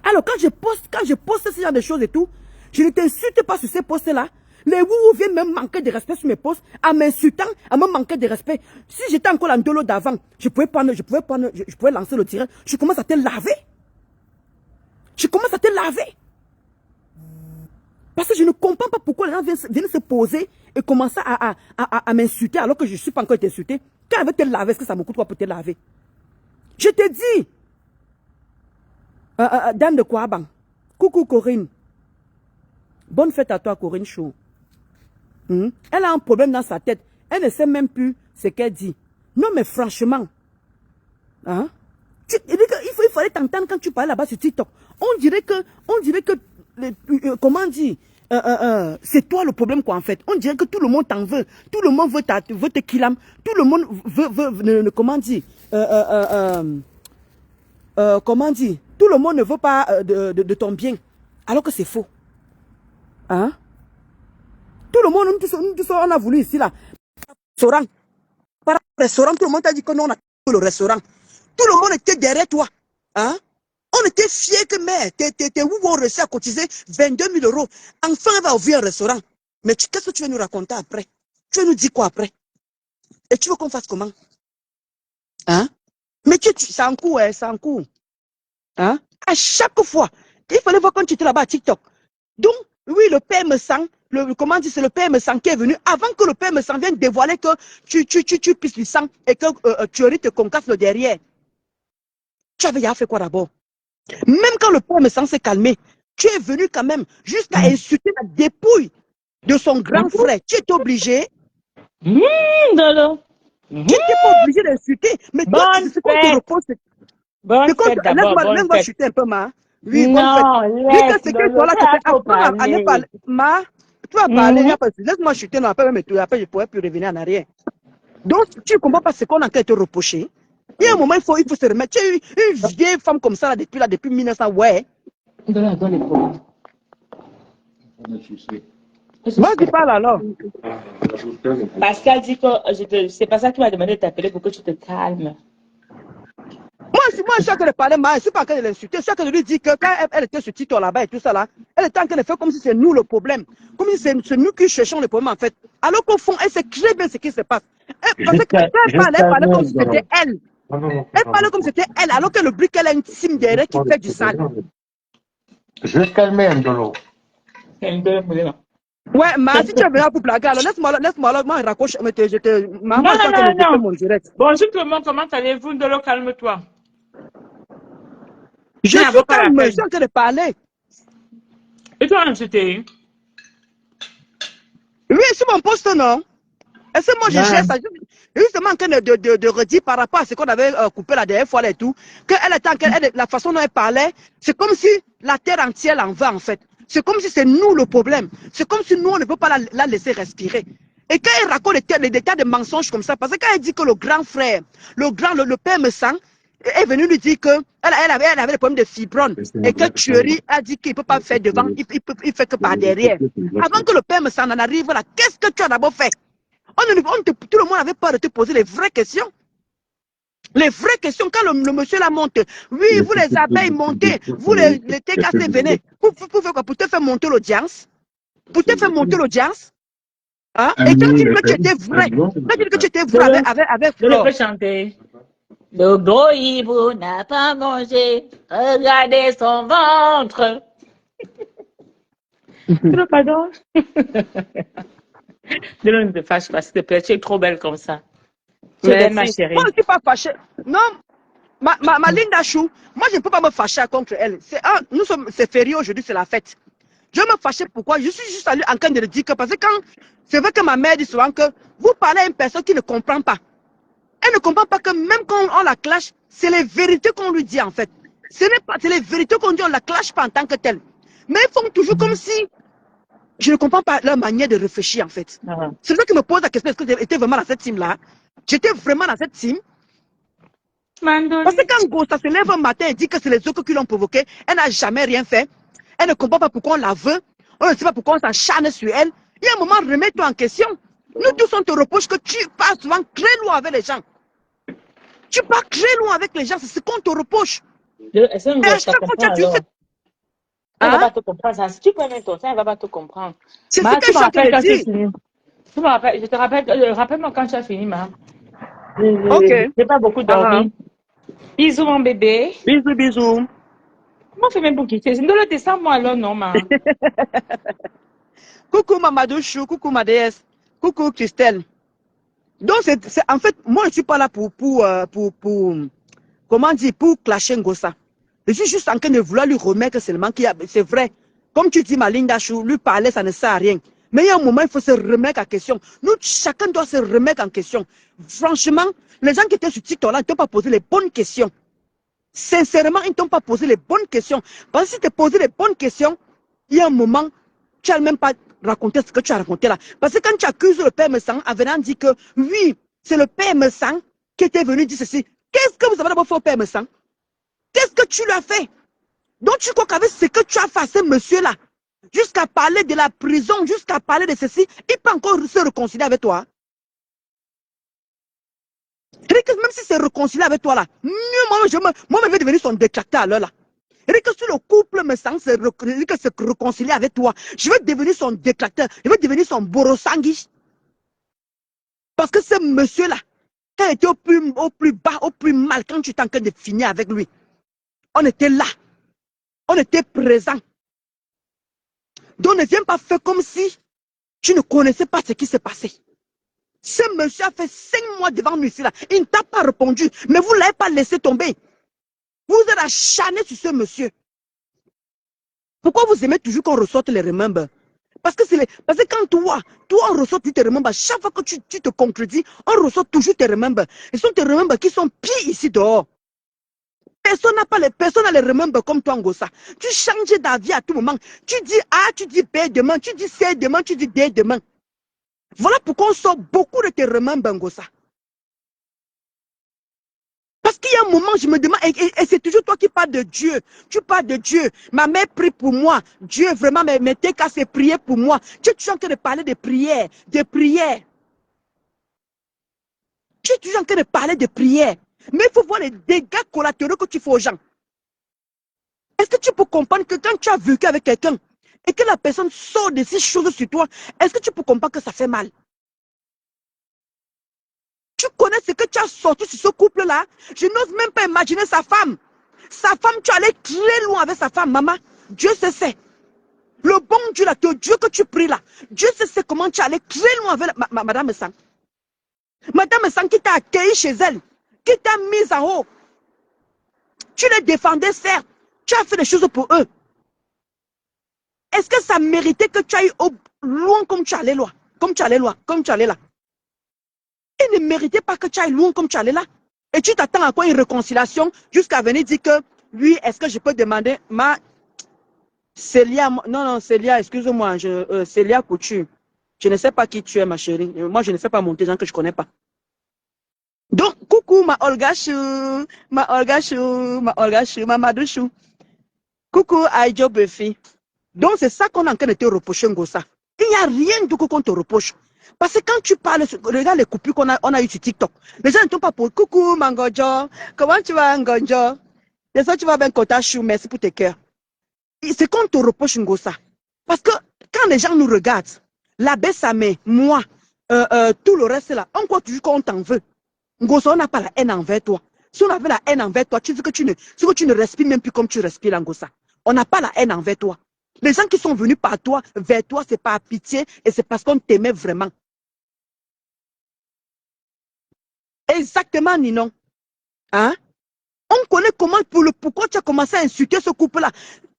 Alors quand je poste ce genre de choses et tout, je ne t'insulte pas sur ces posts-là. Les wouhou viennent me manquer de respect sur mes posts, en m'insultant, à me manquer de respect. Si j'étais encore en Ndolo d'avant, je pouvais lancer le tirant. Je commence à te laver. Je commence à te laver. Parce que je ne comprends pas pourquoi les gens viennent se poser et commencer à m'insulter alors que je ne suis pas encore insulté. Quand elle veut te laver, est-ce que ça me coûte quoi pour te laver? Je te dis, Dame de Kouaban, coucou Corinne. Bonne fête à toi Corinne Chou. Elle a un problème dans sa tête. Elle ne sait même plus ce qu'elle dit. Non mais franchement, Hein? Il fallait t'entendre quand tu parlais là-bas sur TikTok. On dirait que comment dire, c'est toi le problème quoi en fait. On dirait que tout le monde t'en veut. Tout le monde veut te killam. Tout le monde veut comment dire, comment dire, tout le monde ne veut pas de ton bien. Alors que c'est faux. Hein? Tout le monde, nous tous, on a voulu ici là. Restaurant. Par restaurant, tout le monde t'a dit que non, on a le restaurant. Tout le monde était derrière toi. Hein? On était fiers que mère, t'es où on réussit à cotiser 22 000 euros. Enfin, on va ouvrir un restaurant. Mais qu'est-ce que tu veux nous raconter après? Tu veux nous dire quoi après? Et tu veux qu'on fasse comment? Hein? Mais c'est en cours, hein, c'est en cours. Hein? À chaque fois, il fallait voir quand tu étais là-bas à TikTok. Donc, oui, le père me sent, comment dire, c'est le père me sent qui est venu, avant que le père me sent vienne dévoiler que tu pisses du sang et que tu te concasses le derrière. Tu avais déjà fait quoi d'abord? Même quand le père me sent s'est calmé, tu es venu quand même jusqu'à insulter la dépouille de son grand frère. Tu étais obligé. Dolo. Tu n'étais pas obligé d'insulter. Mais toi, c'est quoi tu reposes? Bonne fête d'abord, laisse-moi chuter un peu, ma. Oui, bonne non, fête. laisse, C'est que Dolo, toi là, tu faut allez parler. Ma, tu vas parler, laisse-moi chuter, non, après, je ne pourrais plus revenir en arrière. Donc, tu ne comprends pas ce qu'on a été reproché. Il y a un moment, il faut se remettre. Tu es une vieille femme comme ça là, depuis 1900, ouais. Dans les problèmes. Vas-y, parle alors. Pascal dit que c'est pas ça qui m'a demandé de t'appeler pour que tu te calmes. Moi, je suis en train de parler, je ne suis pas en train de l'insulter. Je suis en train de lui dire que quand elle était sur TikTok là-bas et tout ça là, elle était en train de faire comme si c'est nous le problème. Comme si c'est nous qui cherchons le problème en fait. Alors qu'au fond, elle sait très bien ce qui se passe. Parce que quand elle parlait comme si c'était elle. Elle parlait comme si c'était elle, alors que le bruit qu'elle a une team derrière qui fait du sale. Je vais calmer un dolo. Ouais, mais si tu es venu pour blaguer, alors laisse-moi, moi, raccroche, maman, Non. mon direct. Bonjour tout le monde, comment allez-vous? Dolo, calme-toi. Je suis calme, je suis en train de parler. Et toi, c'était? Oui, c'est mon poste, non? Est-ce que moi, je gère ça? Justement, en train de redire par rapport à ce qu'on avait coupé la dernière fois là et tout, la façon dont elle parlait, c'est comme si la terre entière l'en va, en fait. C'est comme si c'est nous le problème. C'est comme si nous, on ne peut pas la laisser respirer. Et quand elle raconte des tas de mensonges comme ça, parce que quand elle dit que le grand frère, le père me sent, est venu lui dire qu'elle avait des problèmes de fibrome et que Thierry a dit qu'il ne peut pas faire devant, il fait que par derrière. Avant que le père me sent en arrive là, qu'est-ce que tu as d'abord fait? Tout le monde avait peur de te poser les vraies questions. Les vraies questions, quand le monsieur la monte, oui, vous les abeilles montez, vous les TKC venez, pour faire quoi? Pour te faire monter l'audience? Pour te faire monter l'audience? Hein? Et quand tu dis que tu étais vrai, quand tu dis que tu étais vrai avec Flore. Je peux chanter. Le beau hibou n'a pas mangé, regardez son ventre. Pardon? Ne te fâche pas, s'il te plaît, tu es trop belle comme ça. Tu es belle, ma chérie. Moi, je ne suis pas fâchée. Non, ma Linda Chou, moi, je ne peux pas me fâcher contre elle. C'est férié aujourd'hui, c'est la fête. Je me fâcher pourquoi? Je suis juste allé en train de le dire que, parce que quand, c'est vrai que ma mère dit souvent que vous parlez à une personne qui ne comprend pas. Elle ne comprend pas que même quand on la clash, c'est les vérités qu'on lui dit en fait. C'est les vérités qu'on dit, on ne la clash pas en tant que telle. Mais ils font toujours comme si je ne comprends pas leur manière de réfléchir en fait. C'est ça qui me pose la question, est-ce que j'étais vraiment dans cette team-là? J'étais vraiment dans cette team. Parce que quand Gosta se lève un matin et dit que c'est les autres qui l'ont provoqué, elle n'a jamais rien fait. Elle ne comprend pas pourquoi on la veut. On ne sait pas pourquoi on s'acharne sur elle. Il y a un moment, remets-toi en question. Nous tous, on te reproche que tu passes souvent très loin avec les gens. Tu pars très loin avec les gens, c'est ce qu'on te reproche. Et à chaque fois, tu as dû faire. Elle ne va pas te comprendre. Si tu connais ton sein, elle ne va pas te comprendre. C'est ce que je suis en train de dire. Je te rappelle, rappelle-moi quand tu as fini, ma. Ok. Je n'ai pas beaucoup dormi. Bisous, mon bébé. Bisous, bisous. Comment on fait même pour quitter? C'est le descends-moi alors, non, ma. Coucou, Mamadou Chou, coucou, ma déesse. Coucou, Christelle. Donc, en fait, moi, je ne suis pas là pour comment dire, pour clasher Ngossa. Je suis juste en train de vouloir lui remettre seulement qu'il y a, c'est vrai. Comme tu dis, ma Linda Chou, lui parler, ça ne sert à rien. Mais il y a un moment, il faut se remettre en question. Nous, chacun doit se remettre en question. Franchement, les gens qui étaient sur TikTok là, ils ne t'ont pas posé les bonnes questions. Sincèrement, ils ne t'ont pas posé les bonnes questions. Parce que si tu as posé les bonnes questions, il y a un moment, tu n'as même pas raconté ce que tu as raconté là. Parce que quand tu accuses le père Messang en venant dire que oui, c'est le père Messang qui était venu dire ceci, qu'est-ce que vous avez d'abord fait au père Messang? Qu'est-ce que tu lui as fait? Donc tu crois qu'avec ce que tu as fait à ce monsieur-là, jusqu'à parler de la prison, jusqu'à parler de ceci, il peut encore se réconcilier avec toi. Même si c'est réconcilié avec toi là, mieux moi je vais devenir son détracteur alors là. Que si le couple me sent se réconcilier avec toi, je vais devenir son détracteur, je vais devenir son borosangui. Parce que ce monsieur-là, quand il était au plus bas, au plus mal, quand tu étais en train de finir avec lui, on était là, on était présent. Donc ne viens pas faire comme si tu ne connaissais pas ce qui s'est passé. Ce monsieur a fait 5 mois devant nous ici là. Il ne t'a pas répondu. Mais vous ne l'avez pas laissé tomber. Vous êtes acharné sur ce monsieur. Pourquoi vous aimez toujours qu'on ressorte les remembers? Parce que quand toi on ressort tes remembers, chaque fois que tu te concrétises, on ressort toujours tes remembers. Ce sont tes remembers qui sont pires ici dehors. Personne n'a les remembers comme toi, Ngossa. Tu changes ta vie à tout moment. Tu dis A, tu dis B demain, tu dis C demain, tu dis D demain. Voilà pourquoi on sort beaucoup de tes remembers, Ngossa. Parce qu'il y a un moment, je me demande, et c'est toujours toi qui parles de Dieu. Tu parles de Dieu. Ma mère prie pour moi. Dieu vraiment m'était qu'à se prier pour moi. Tu es toujours en train de parler de prière, de prière. Tu es toujours en train de parler de prière. Mais il faut voir les dégâts collatéraux que tu fais aux gens. Est-ce que tu peux comprendre que quand tu as vécu avec quelqu'un et que la personne sort de ces choses sur toi, est-ce que tu peux comprendre que ça fait mal? Tu connais ce que tu as sorti sur ce couple-là? Je n'ose même pas imaginer sa femme. Sa femme, tu allais très loin avec sa femme, maman. Dieu sait. Le bon Dieu là, que Dieu que tu pries là, Dieu sait comment tu allais très loin avec Madame Sang. Madame Sang qui t'a accueilli chez elle, qui t'a mise en haut. Tu les défendais, certes. Tu as fait des choses pour eux. Est-ce que ça méritait que tu ailles loin comme tu allais loin? Comme tu allais loin, comme tu allais là. Il ne méritait pas que tu ailles loin comme tu allais là. Et tu t'attends à quoi une réconciliation jusqu'à venir dire que, oui, est-ce que je peux demander Célia, non, Célia, excuse-moi, Célia Couture. Je ne sais pas qui tu es, ma chérie. Moi, je ne fais pas monter des gens que je ne connais pas. Donc, coucou, ma Olga Chou, ma Madouchou. Coucou, Aïdjo Buffy. Donc, c'est ça qu'on est en train de te reprocher, Ngossa. Il n'y a rien de qu'on te reproche. Parce que quand tu parles, regarde les coupures qu'on a eues sur TikTok. Les gens ne t'ont pas pour coucou, Mangojo. Comment tu vas, Ngonjo? J'espère que tu vas bien, Kota Chou. Merci pour tes cœurs. C'est qu'on te reproche, Ngossa. Parce que quand les gens nous regardent, l'abbé Samé, moi, tout le reste là, on croit toujours qu'on t'en veut. Ngossa, on n'a pas la haine envers toi. Si on avait la haine envers toi, tu dis que tu ne respires même plus comme tu respires, là, Ngossa. On n'a pas la haine envers toi. Les gens qui sont venus par toi, vers toi, c'est par pitié et c'est parce qu'on t'aimait vraiment. Exactement, Ninon. Hein? On connaît pourquoi tu as commencé à insulter ce couple-là.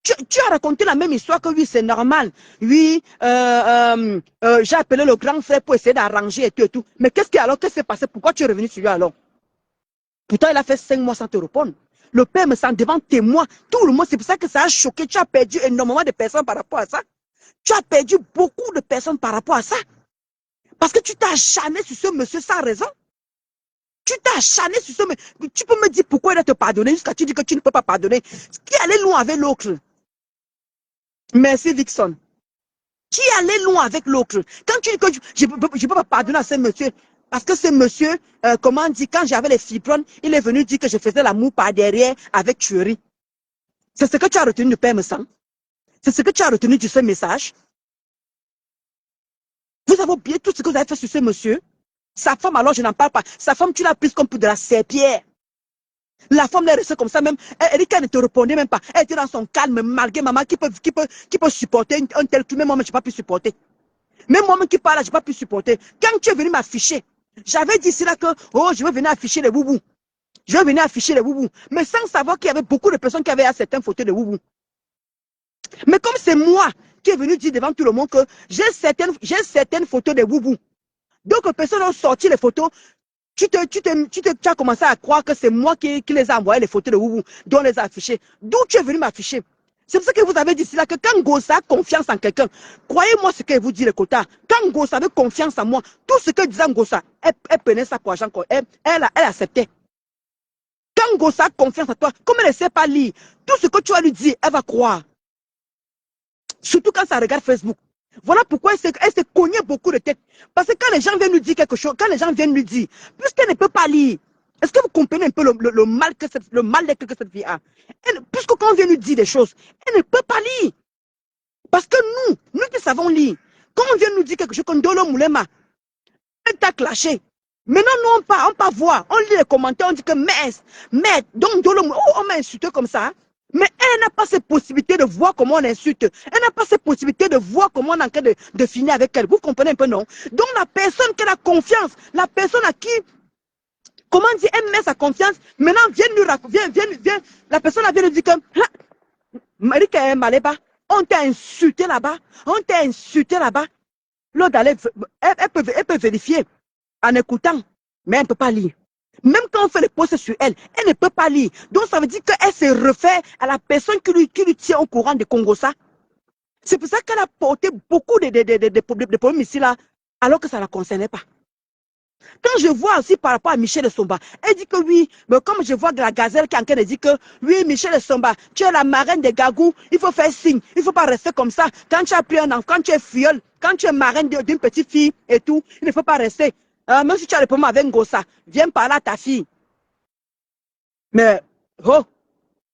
Tu as raconté la même histoire que oui, c'est normal. Oui, j'ai appelé le grand frère pour essayer d'arranger et tout et tout. Mais qu'est-ce qui s'est passé? Pourquoi tu es revenu sur lui alors? Pourtant, il a fait 5 mois sans te répondre. Le père me sent devant témoin. Tout le monde, c'est pour ça que ça a choqué. Tu as perdu énormément de personnes par rapport à ça. Tu as perdu beaucoup de personnes par rapport à ça. Parce que tu t'es acharné sur ce monsieur sans raison. Tu t'es acharné sur ce monsieur. Tu peux me dire pourquoi il a te pardonné jusqu'à tu dis que tu ne peux pas pardonner. Qui allait loin avec l'autre? Merci, Vixon. Qui allait loin avec l'autre? Quand tu dis que je ne peux pas pardonner à ce monsieur, parce que ce monsieur, comment on dit, quand j'avais les fibrones, il est venu dire que je faisais l'amour par derrière avec tuerie. C'est ce que tu as retenu du Père Messang? C'est ce que tu as retenu de ce message? Vous avez oublié tout ce que vous avez fait sur ce monsieur? Sa femme, alors je n'en parle pas. Sa femme, tu l'as prise comme pour de la serpillère. La femme est restée comme ça même. Elle ne te répondait même pas. Elle était dans son calme, malgré maman qui peut supporter un tel truc. Même moi, je n'ai pas pu supporter. Même moi-même qui parle, je n'ai pas pu supporter. Quand tu es venu m'afficher, j'avais dit cela que, oh, je vais venir afficher les boubous. Je vais venir afficher les boubous. Mais sans savoir qu'il y avait beaucoup de personnes qui avaient à certaines photos de boubous. Mais comme c'est moi tu es venu dire devant tout le monde que j'ai certaines photos de Boubou. Donc, personne n'a sorti les photos. Tu as commencé à croire que c'est moi qui les a envoyé les photos de Boubou, dont les a affichées. D'où tu es venu m'afficher? C'est pour ça que vous avez dit cela, que quand Gossa a confiance en quelqu'un, croyez-moi ce que vous dit le quota. Quand Gossa avait confiance en moi, tout ce que disait Gossa, elle prenait ça pour argent, elle acceptait. Quand Gossa a confiance en toi, comme elle ne sait pas lire, tout ce que tu vas lui dire, elle va croire. Surtout quand ça regarde Facebook. Voilà pourquoi elle s'est cognée beaucoup de tête. Parce que quand les gens viennent lui dire quelque chose, quand les gens viennent lui dire, puisqu'elle ne peut pas lire, est-ce que vous comprenez un peu le mal que cette fille a? Puisque quand on vient lui dire des choses, elle ne peut pas lire. Parce que nous qui savons lire, quand on vient nous dire quelque chose comme Dolo Moulema, elle t'a clashé. Maintenant, nous, on pas voir, on lit les commentaires, on dit que mais, donc Dolo Moulema, on m'a insulté comme ça. Mais elle n'a pas cette possibilité de voir comment on insulte. Elle n'a pas cette possibilité de voir comment on est en train de finir avec elle. Vous comprenez un peu, non? Donc la personne qu'elle a confiance, la personne à qui, comment dire, elle met sa confiance, maintenant vient, la personne vient lui dire que, Marika Maleba, on t'a insulté là-bas, L'autre, elle peut vérifier en écoutant, mais elle ne peut pas lire. Même quand on fait les posts sur elle, elle ne peut pas lire. Donc ça veut dire qu'elle se refait à la personne qui lui tient au courant de Congossa. C'est pour ça qu'elle a porté beaucoup de problèmes ici là, alors que ça ne la concernait pas. Quand je vois aussi par rapport à Michel Somba, elle dit que oui, mais comme je vois de la gazelle qui est en train de dire que oui, Michel Somba, tu es la marraine des Gagou, il faut faire signe, il ne faut pas rester comme ça. Quand tu as pris un enfant, quand tu es fiole, quand tu es marraine d'une petite fille et tout, il ne faut pas rester. Même si tu as le problème avec Ngossa, viens parler à ta fille. Mais, oh,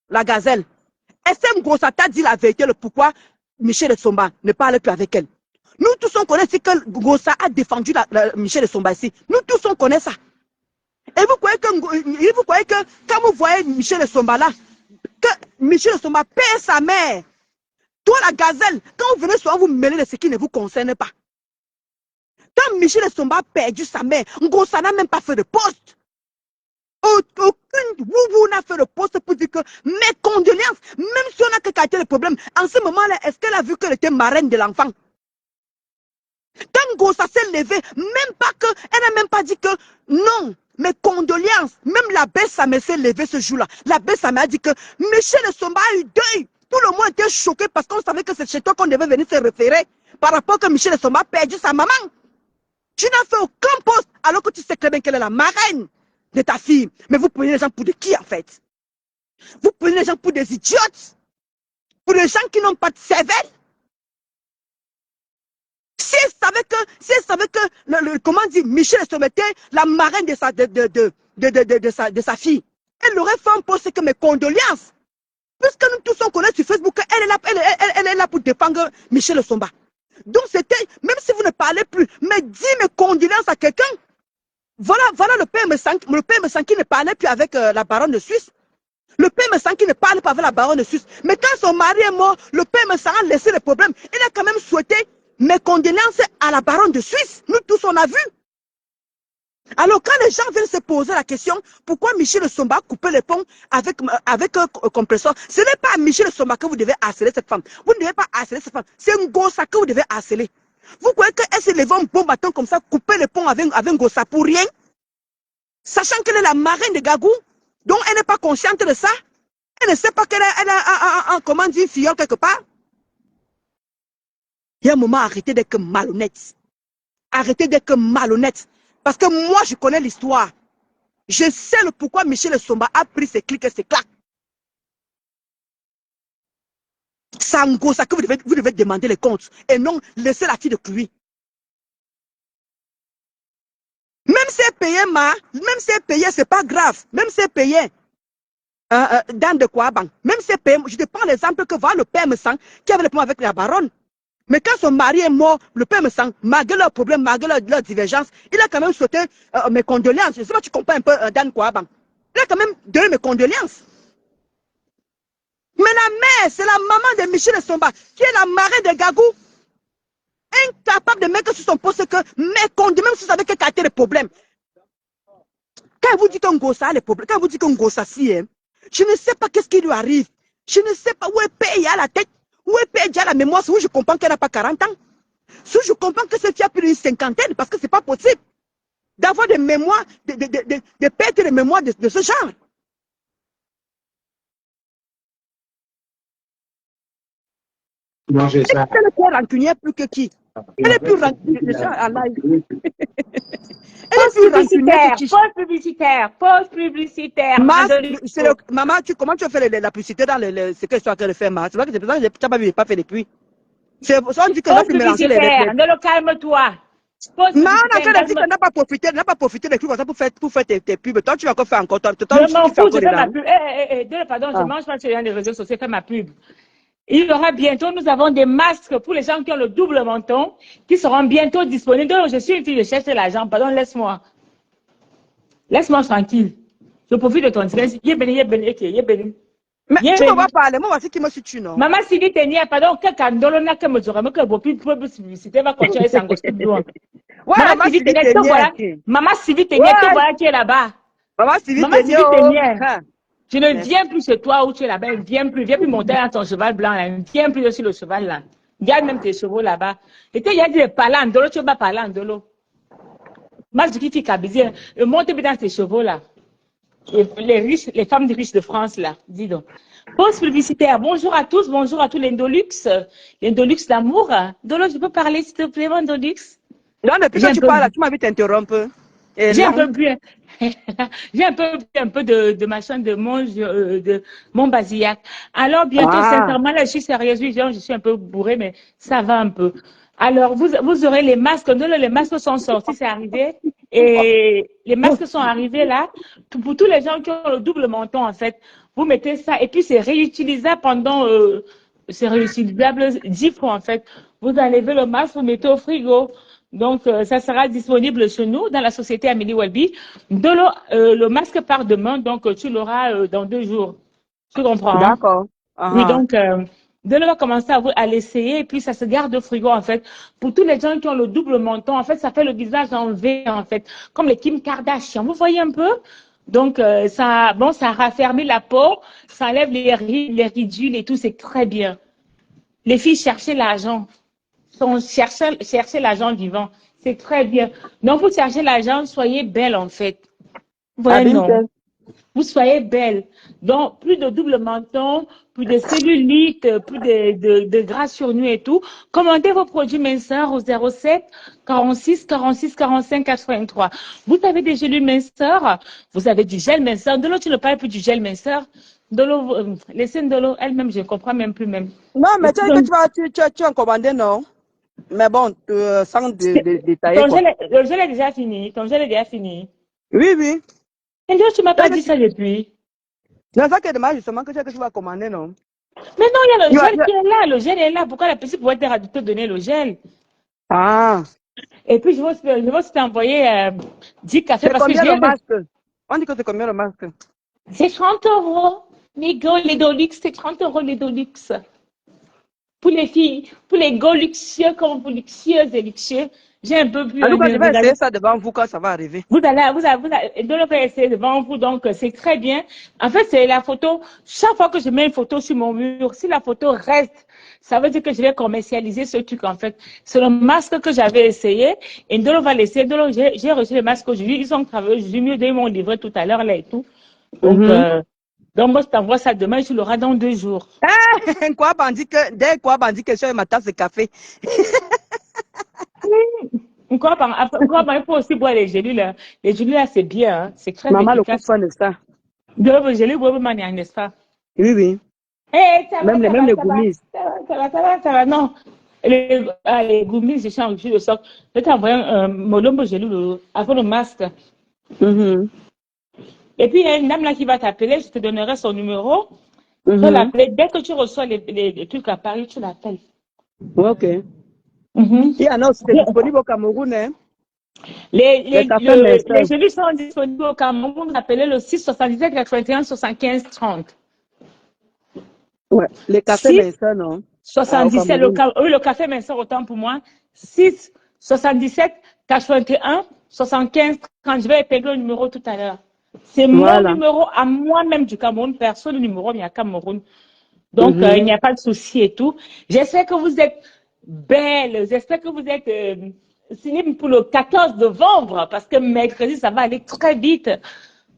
la gazelle, est-ce que Ngossa t'a dit la vérité, le pourquoi Michel Somba ne parle plus avec elle? Nous tous on connaît que Ngossa a défendu Michel Somba ici. Nous tous on connaît ça. Et vous croyez que quand vous voyez Michel Somba là, que Michel Somba perd sa mère. Toi la gazelle, quand vous venez souvent vous mêler de ce qui ne vous concerne pas. Quand Michel Somba a perdu sa mère, Ngossa n'a même pas fait de poste. Aucune Boubou n'a fait de poste pour dire que mes condoléances, même si on a que qualité le problème, en ce moment-là, est-ce qu'elle a vu qu'elle était marraine de l'enfant? Quand Ngossa s'est levé, même pas que, elle n'a même pas dit que non, mes condoléances, même la belle Samé s'est levée ce jour-là. La belle Samé a dit que Michel Somba a eu deuil. Tout le monde était choqué parce qu'on savait que c'est chez toi qu'on devait venir se référer par rapport que Michel Somba a perdu sa maman. Tu n'as fait aucun poste alors que tu sais très bien qu'elle est la marraine de ta fille. Mais vous prenez les gens pour de qui en fait? Vous prenez les gens pour des idiotes? Pour des gens qui n'ont pas de cervelle? Si elle savait que comment dire, Michel se mettait la marraine de sa fille, elle aurait fait un poste que mes condoléances. Puisque nous tous on connaît sur Facebook, elle est là pour défendre Michel Somba. Donc c'était, même si vous ne parlez plus, mais dis mes condoléances à quelqu'un. Voilà le père Messan qui ne parlait plus avec la baronne de Suisse. Le père Messan qui ne parle pas avec la baronne de Suisse. Mais quand son mari est mort, le père Messan a laissé le problème. Il a quand même souhaité mes condoléances à la baronne de Suisse. Nous tous, on a vu. Alors, quand les gens viennent se poser la question, pourquoi Michel Somba a coupé les ponts avec un compresseur, ce n'est pas Michel Somba que vous devez harceler cette femme. Vous ne devez pas harceler cette femme. C'est Ngossa que vous devez harceler. Vous croyez qu'elle se lève un bon matin comme ça, couper les ponts avec Ngossa pour rien? Sachant qu'elle est la marraine de Gagou, donc elle n'est pas consciente de ça. Elle ne sait pas qu'elle a comment dire, filleul quelque part. Il y a un moment, arrêtez d'être malhonnête. Arrêtez d'être malhonnête. Parce que moi, je connais l'histoire. Je sais le pourquoi Michel Somba a pris ses clics et ses claques. C'est en gros ça que vous devez demander les comptes. Et non laisser la fille de lui. Même si elle payait, même si elle payait, c'est pas grave. Même si elle payait dans de quoi banque. Même si elle payait, je te prends l'exemple que voilà le père Messan qui avait le problème avec la baronne. Mais quand son mari est mort, le père Messan, malgré leurs problèmes, malgré leur divergence, il a quand même souhaité mes condoléances. Je ne sais pas si tu comprends un peu Dan Kouaban. Il a quand même donné mes condoléances. Mais la mère, c'est la maman de Michel Somba, qui est la marraine de Gagou. Incapable de mettre sur son poste que mes condoléances, même si vous savez quel caractère de problème. Quand vous dites qu'un Ngossa a les problèmes, quand vous dites qu'un Ngossa si, hein, je ne sais pas qu'est-ce qui lui arrive. Je ne sais pas où elle paye à la tête. Où elle perd déjà la mémoire, où je comprends qu'elle n'a pas 40 ans. Si je comprends que cette fille a plus d'une cinquantaine, parce que c'est pas possible d'avoir des mémoires, de perdre les mémoires de ce genre. Manger ça. Elle est plus rancunière plus que qui? Elle est plus rancunière. Elle est plus rancunière que qui? Pause publicitaire, pause publicitaire. Maman, comment tu fais la publicité dans ce que tu es en train de faire, maman? C'est vrai que tu n'as pas fait depuis. C'est pour ça qu'on dit que là, Pause tu mélanges les. publicitaire, calme-toi. Non, on n'a pas profité des trucs comme ça pour faire tes pubs. Toi, tu vas encore faire encore. Je m'en fous, je fais ma pub. Pardon, je mange pas sur les réseaux sociaux, fais ma pub. Il y aura bientôt, nous avons des masques pour les gens qui ont le double menton, qui seront bientôt disponibles. Donc, je suis une fille, je cherche l'argent. Pardon, laisse-moi. Laisse-moi tranquille. Je profite de ton silence. Mais tu ne vas pas parler. Moi, voici qui me suis non. Maman Sylvie Tenia, pardon, que Kandolo n'a que me dira, que vos publicité va continuer sans costume loin. Maman Sylvie Tenia, tout voilà. Maman Sylvie Tenia, tout voilà qui est là-bas. Maman Sylvie Tenia. Je ne viens plus chez toi où tu es là-bas. Viens plus monter dans ton cheval blanc. Là. Viens plus sur le cheval là. Garde même tes chevaux là-bas. Et tu as dit parler en dolo, tu vas parler en dolo. Moi, je dis qu'il faut monte bien dans tes chevaux là. Les femmes riches de France là. Dis donc. Pause publicitaire. Bonjour à tous les Indolux. L'Indolux d'amour. Dolo, je peux parler s'il te plaît, Indolux? Non, depuis que tu parles, tu m'as vite interrompu. J'ai un peu bu. J'ai un peu de machin de mon basillac. Alors, bientôt, sincèrement, là, je suis sérieuse, je suis un peu bourrée, mais ça va un peu. Alors, vous aurez les masques. Les masques sont sortis, c'est arrivé. Et les masques sont arrivés là. Pour tous les gens qui ont le double menton, en fait, vous mettez ça. Et puis, c'est réutilisable c'est réutilisable 10 fois, en fait. Vous enlevez le masque, vous mettez au frigo. Donc, ça sera disponible chez nous, dans la société Amélie Welby. Le masque part demain, donc tu l'auras dans 2 jours. Tu comprends? D'accord. Oui, donc, Dolo va commencer à l'essayer, et puis ça se garde au frigo, en fait. Pour tous les gens qui ont le double menton, en fait, ça fait le visage en V, en fait, comme les Kim Kardashian. Vous voyez un peu? Donc, ça raffermit la peau, ça enlève les ridules et tout, c'est très bien. Les filles, cherchez l'argent. Cherchez l'argent vivant. C'est très bien. Donc, vous cherchez l'argent, soyez belle, en fait. Voyez, non. Vous soyez belle. Donc, plus de double menton, plus de cellulite, plus de gras sur nu et tout. Commandez vos produits minceurs au 07 46 46 45 83. Vous avez des gélules minceurs, vous avez du gel minceur. De l'autre, tu ne parles plus du gel minceur. De l'eau, laissez de l'eau, elle-même, je ne comprends même plus même. Non, mais tu as commandé, non? Mais bon, sans détailler. Le gel est déjà fini. Ton gel est déjà fini. Oui, oui. Et donc, tu ne m'as pas dit ça depuis. Non, ça qui est dommage, justement, que tu vas commander, non? Mais non, il y a le gel qui est là. Le gel est là. Pourquoi la petite pourrait te donner le gel? Ah. Et puis, je vais aussi t'envoyer 10 cafés. C'est combien le masque? On dit que c'est combien le masque? C'est 30 €. Les Dolux, c'est 30 € les Dolux. Pour les filles, pour les go luxueux comme vous, luxueuses et luxueux, j'ai un peu plus. En tout cas, je vais essayer ça devant vous quand ça va arriver. Vous allez essayer devant vous, donc c'est très bien. En fait, c'est la photo. Chaque fois que je mets une photo sur mon mur, si la photo reste, ça veut dire que je vais commercialiser ce truc, en fait. C'est le masque que j'avais essayé. Et Ndolo va l'essayer. Ndolo, j'ai reçu le masque aujourd'hui. Ils ont travaillé. J'ai mieux ils m'ont livré tout à l'heure, là et tout. Donc, moi, je t'envoie ça demain, tu l'auras dans 2 jours. Quoi, bandit que je ma tasse de café. Quoi, il faut aussi boire les gélules, là. Les gélules, là, c'est bien, hein. C'est très Maman, efficace. Maman, le coup de ça. Les gélules, n'est-ce pas? Oui, oui. Hey, ça même va, les goumis. Ça va, non. Les goumis, je suis en jus de soc. Je vais t'envoyer un molombo gélule avant le masque. Et puis, il y a une dame là qui va t'appeler, je te donnerai son numéro. Tu peux l'appeler. Dès que tu reçois les trucs à Paris, tu l'appelles. Ok. Et alors, c'est disponible au Cameroun, hein? Les gélules sont disponibles au Cameroun. Vous appelez le 6 77 81 75 30. Ouais, les cafés minceurs, non? 77, le café minceur, autant pour moi. 6 77 81 75 30. Je vais épeler le numéro tout à l'heure. C'est mon numéro à moi-même du Cameroun. Personne le numéro, mais à Cameroun. Donc, il n'y a pas de souci et tout. J'espère que vous êtes belle. J'espère que vous êtes signée pour le 14 novembre parce que mercredi, ça va aller très vite.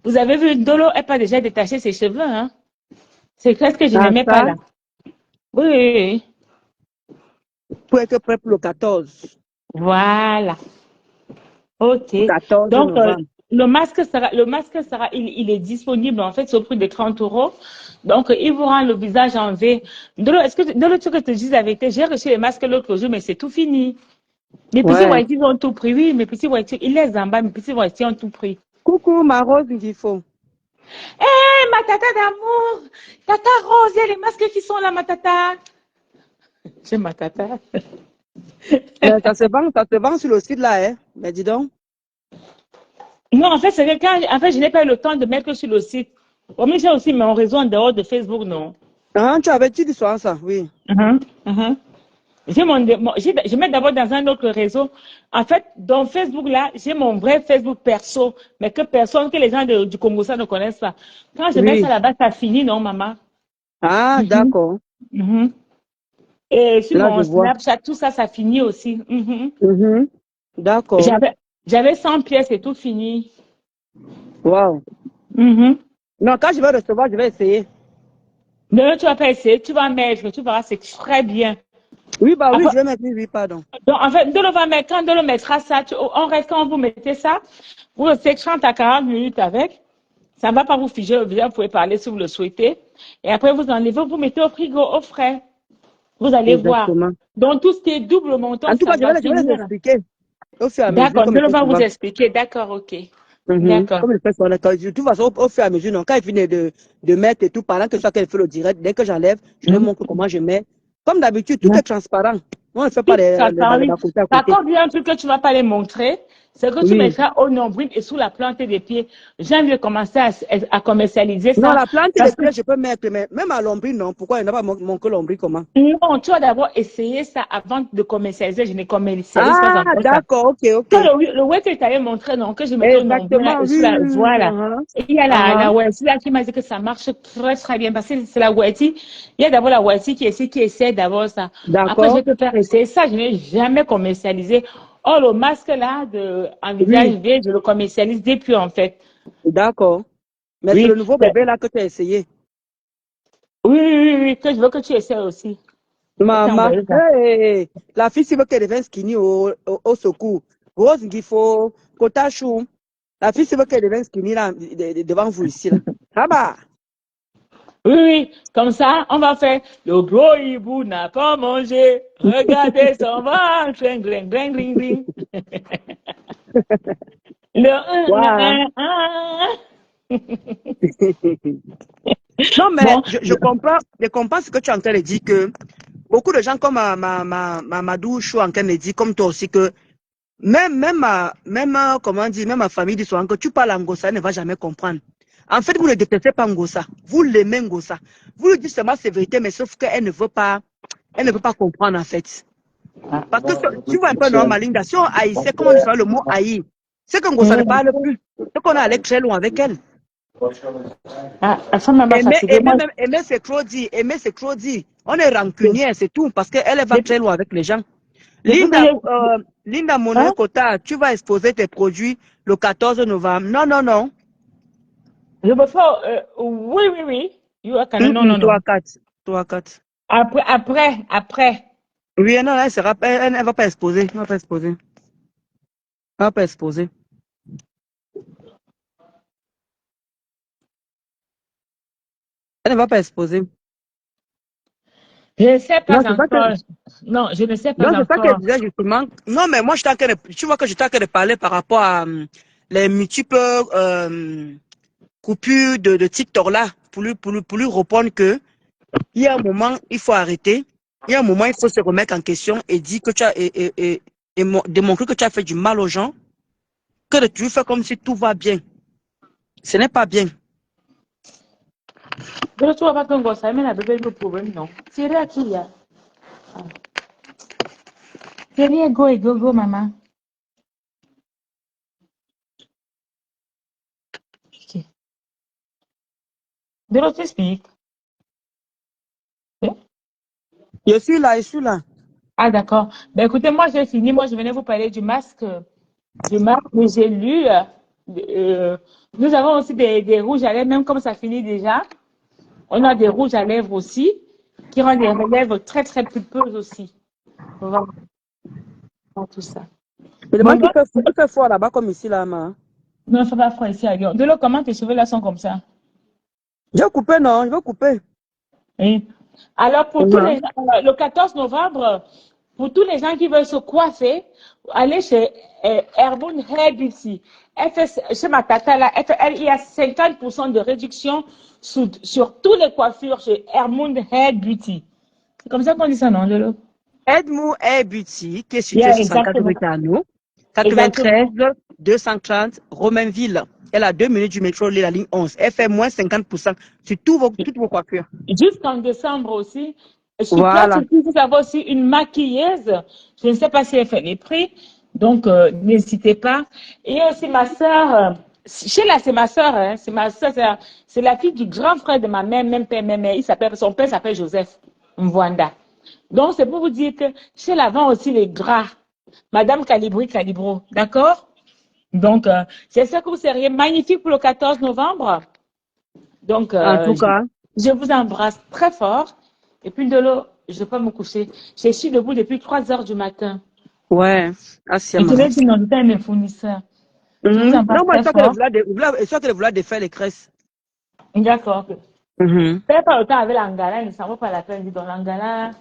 Vous avez vu, Ndolo n'a pas déjà détaché ses cheveux, hein? C'est ce que je Ah, n'aimais pas ça, là. Oui, oui, oui. pour être prêt pour le 14. Voilà. OK. 14 Donc, novembre. le masque sera, il est disponible en fait au prix de 30 euros. Donc, il vous rend le visage en V. Ndolo, Ndolo, tu veux que je te dise la vérité, j'ai reçu les masques l'autre jour, mais c'est tout fini. Mes petits Ouais. voitures ont tout pris. Oui, mes petits voitures, ils les en bas, mes petits voitures ont tout pris. Coucou, ma Rose Ngifo. Hé, ma tata d'amour! Tata Rose, il y a les masques qui sont là, ma tata. J'ai ma tata. Mais ça se vend sur le site là, hein. Mais dis donc. Non, en fait, c'est que en fait, je n'ai pas eu le temps de mettre sur le site. Oh, mais j'ai aussi mon réseau en dehors de Facebook, non? Ah, tu avais dit du soir ça, oui. Mhm, mhm. Je mets d'abord dans un autre réseau. En fait, dans Facebook, là, j'ai mon vrai Facebook perso, mais que les gens du Congo, ça ne connaissent pas. Quand je mets ça Oui. là-bas, ça finit, non, maman? Ah, Mhm, d'accord. mhm. Et sur Là, je mon vois. Snapchat, tout ça, ça finit aussi. Mhm. Mhm. D'accord. J'avais 100 pièces et tout fini. Wow. Mhm. Non, quand je vais recevoir, je vais essayer. Non, tu vas pas essayer, tu vas mettre, tu verras, c'est très bien. Oui, bah oui, Après, je vais mettre, oui, oui, pardon. donc, en fait, quand Dolo mettra ça, on reste quand vous mettez ça, vous restez 30 à 40 minutes avec. Ça ne va pas vous figer le visage, vous pouvez parler si vous le souhaitez. Et après, vous enlevez, vous mettez au frigo, au frais. Vous allez voir. Exactement. Donc, tout ce qui est double montant, En tout ça cas, va je vais les finir. expliquer au fur et à mesure, D'accord, comme je Dolo fais va vous souvent. expliquer. D'accord, ok. Mhm. D'accord. Comme je fais souvent. De toute façon, au fur et à mesure, non, quand il finit de mettre et tout, pendant que qu'elle fait le direct, dès que j'enlève, je lui Mhm. montre comment je mets. Comme d'habitude, tout est transparent. On ne fait pas Tout ça, oui. d'à côté à Par côté. contre, il y a un truc que tu ne vas pas les montrer, c'est que tu Oui. mettras au nombril et sous la plante des pieds. J'ai envie de commencer à commercialiser Non, ça la plante des parce que pieds, je peux mettre, mais même à l'ombris, non. Pourquoi il n'y a pas mon que l'ombris, comment? non, tu vas d'abord essayer ça avant de commercialiser. Je ne commercialise pas Ah, encore ça. d'accord, ok, Quand ok. le web que je t'avais montré, non, que je mettais au nombril là, Exactement, et oui, sous la, oui, oui, oui. voilà. Et il y a la Uh-huh. Wati là qui m'a dit que ça marche très très bien parce que c'est la Wati. Il y a d'abord la Wati qui essaie d'abord ça. Après, je D'accord, vais te faire essayer ça. Je n'ai jamais commercialisé. Oh, le masque là en visage oui, V, je le commercialise depuis en fait. d'accord. Mais c'est le Oui, nouveau mais- bébé là que tu as essayé. oui, oui, oui, oui, que je veux que tu essaies aussi. Je vais Maman, t'envoyer ça. hey, la fille, si veut qu'elle devienne skinny au secours. Rose Ngifo, Kotachou. La fille, si veut qu'elle devienne skinny là, devant vous ici là. Ça va. Oui, oui, comme ça, on va faire le gros hibou n'a pas mangé. Regardez son ventre. Gling, gling, gling, gling, gling. Le 1, Waouh. le 1, 1. Non, mais Bon, je comprends ce que tu es en train de dire que beaucoup de gens comme Mamadou Chou en train de dire, comme toi aussi, que comment dire, même ma famille dit souvent que tu parles en Gossa, elle ne va jamais comprendre. En fait, vous ne détestez pas Ngossa. Vous l'aimez Ngossa. Vous lui dites seulement c'est vérité, mais sauf qu'elle elle ne veut pas comprendre en fait. Parce que tu vois un peu normal, Linda, si on haïssait, comment on dit le mot haïr, c'est que Ngossa ne parle plus. C'est qu'on est allé très loin avec elle. la femme m'a fatiguée. Moi, Aimer c'est trop dit. Aimer c'est trop dit. On est rancunier, c'est tout. Parce qu'elle va depuis, très loin avec les gens. depuis que Linda, j'ai. Linda Hein? Monoe Kota, tu vas exposer tes produits le 14 novembre. Non, non, non. Je me fais. Oui, oui, oui. Non, non, non. 3, 4. 3, 4. Après. Oui, non, elle va pas exposer. Elle va pas exposer. Elle va pas exposer. Elle ne va pas exposer. Je ne sais Non, pas c'est ça que, encore. Non, je ne sais pas non, c'est ça qu'elle encore. disait justement. Non, mais moi, tu vois que je t'en train de parler par rapport à les multiples coupures de TikTok là, pour lui répondre que il y a un moment, il faut arrêter. Il y a un moment, il faut se remettre en question et dire que tu as, démontrer que tu as fait du mal aux gens, que de toujours faire comme si tout va bien. Ce n'est pas bien. Je ne trouve pas que ça mais la bébé le problème, non. C'est là qu'il y a. C'est rien, go, maman. Ok. De l'autre, explique. Je suis là, je suis là. Ah, d'accord. Ben, écoutez, moi, j'ai fini. Moi, je venais vous parler du masque. Du masque, mais j'ai lu. Nous avons aussi des rouges à lèvres, même comme ça finit déjà. On a des rouges à lèvres aussi, qui rendent les lèvres très, très pulpeuses aussi. On va voir tout ça. Je Bon, demande qu'il fait froid là-bas comme ici, là, ma. non, il ne faut pas froid ici à Lyon. De l'eau, comment tes cheveux là sont comme ça? Je vais couper, non, je vais couper. Oui. Alors, pour tous Ouais. les gens, le 14 novembre, pour tous les gens qui veulent se coiffer, allez chez Herbun Hair Beauty. Elle fait, chez ma tata là, il y a 50% de réduction sur toutes les coiffures chez Herbun Hair Beauty. C'est comme ça qu'on dit ça, non, Lolo? Edmou Air Beauty, qui est situé Yeah, 64 exactement. rue Carnot, 93 Exactement. 230 Romainville. Elle a 2 minutes du métro, la ligne 11. Elle fait moins 50% sur toutes vos coiffures. Jusqu'en décembre aussi. Sur place Voilà. aussi, vous avez aussi une maquilleuse. Je ne sais pas si elle fait les prix. Donc, n'hésitez pas. Et aussi ma soeur, Sheila, c'est ma soeur, hein, c'est ma soeur, c'est la fille du grand frère de ma mère, même père, même mère. Son père s'appelle Joseph Mwanda. Donc, c'est pour vous dire que Sheila vend aussi les gras. Madame Calibro. D'accord? Donc, j'espère que vous seriez magnifique pour le 14 novembre. Donc, En tout cas, je vous embrasse très fort. Et puis, de l'eau, je ne vais pas me coucher. Je suis debout depuis 3 heures du matin. ouais, Et je assurément. vais dire non, à mes fournisseurs. Je vous embrasse Non, moi, je très crois qu'elle fort. voulait défaire les graisses. D'accord. Mhm. Faites pas le temps avec l'angala, il ne s'en vaut pas la peine. Dis donc, l'angala,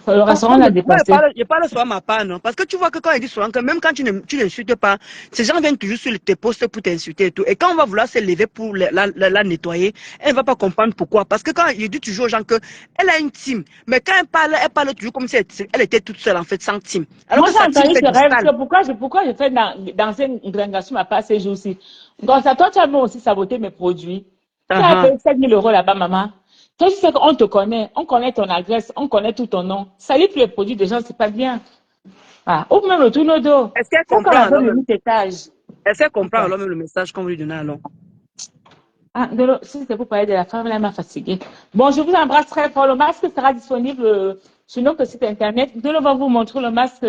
le Ah, restaurant l'a dépassé. je parle souvent ma part, non? Parce que tu vois que quand il dit souvent que même quand tu n'insultes pas, ces gens viennent toujours sur tes postes pour t'insulter et tout. Et quand on va vouloir se lever pour la nettoyer, elle ne va pas comprendre pourquoi. Parce que quand il dit toujours aux gens qu'elle a une team, mais quand elle parle toujours comme si elle était toute seule, en fait, sans team. Alors Moi, que j'ai sa team entendu fait ce du rêve, sale. que pourquoi je fais danser une grangation ma part ces jours-ci. Donc, ça, toi, tu as moi aussi saboté mes produits. Tu as Uh-huh. payé 7 000 € là-bas, maman. Toi, tu sais qu'on te connaît, on connaît ton adresse, on connaît tout ton nom. Salut tous les produits des gens, c'est pas bien. Ah, ouvre même le tourneau d'eau. Est-ce qu'elle C'est comme comprend avec alors le même? 8 étages. Est-ce qu'elle comprend Attends. alors même le message qu'on lui donnait alors? Ah, si c'est pour parler de la femme, là, elle m'a fatiguée. Bon, je vous embrasse très fort. Le masque sera disponible sur notre site internet. Dolo va vous montrer le masque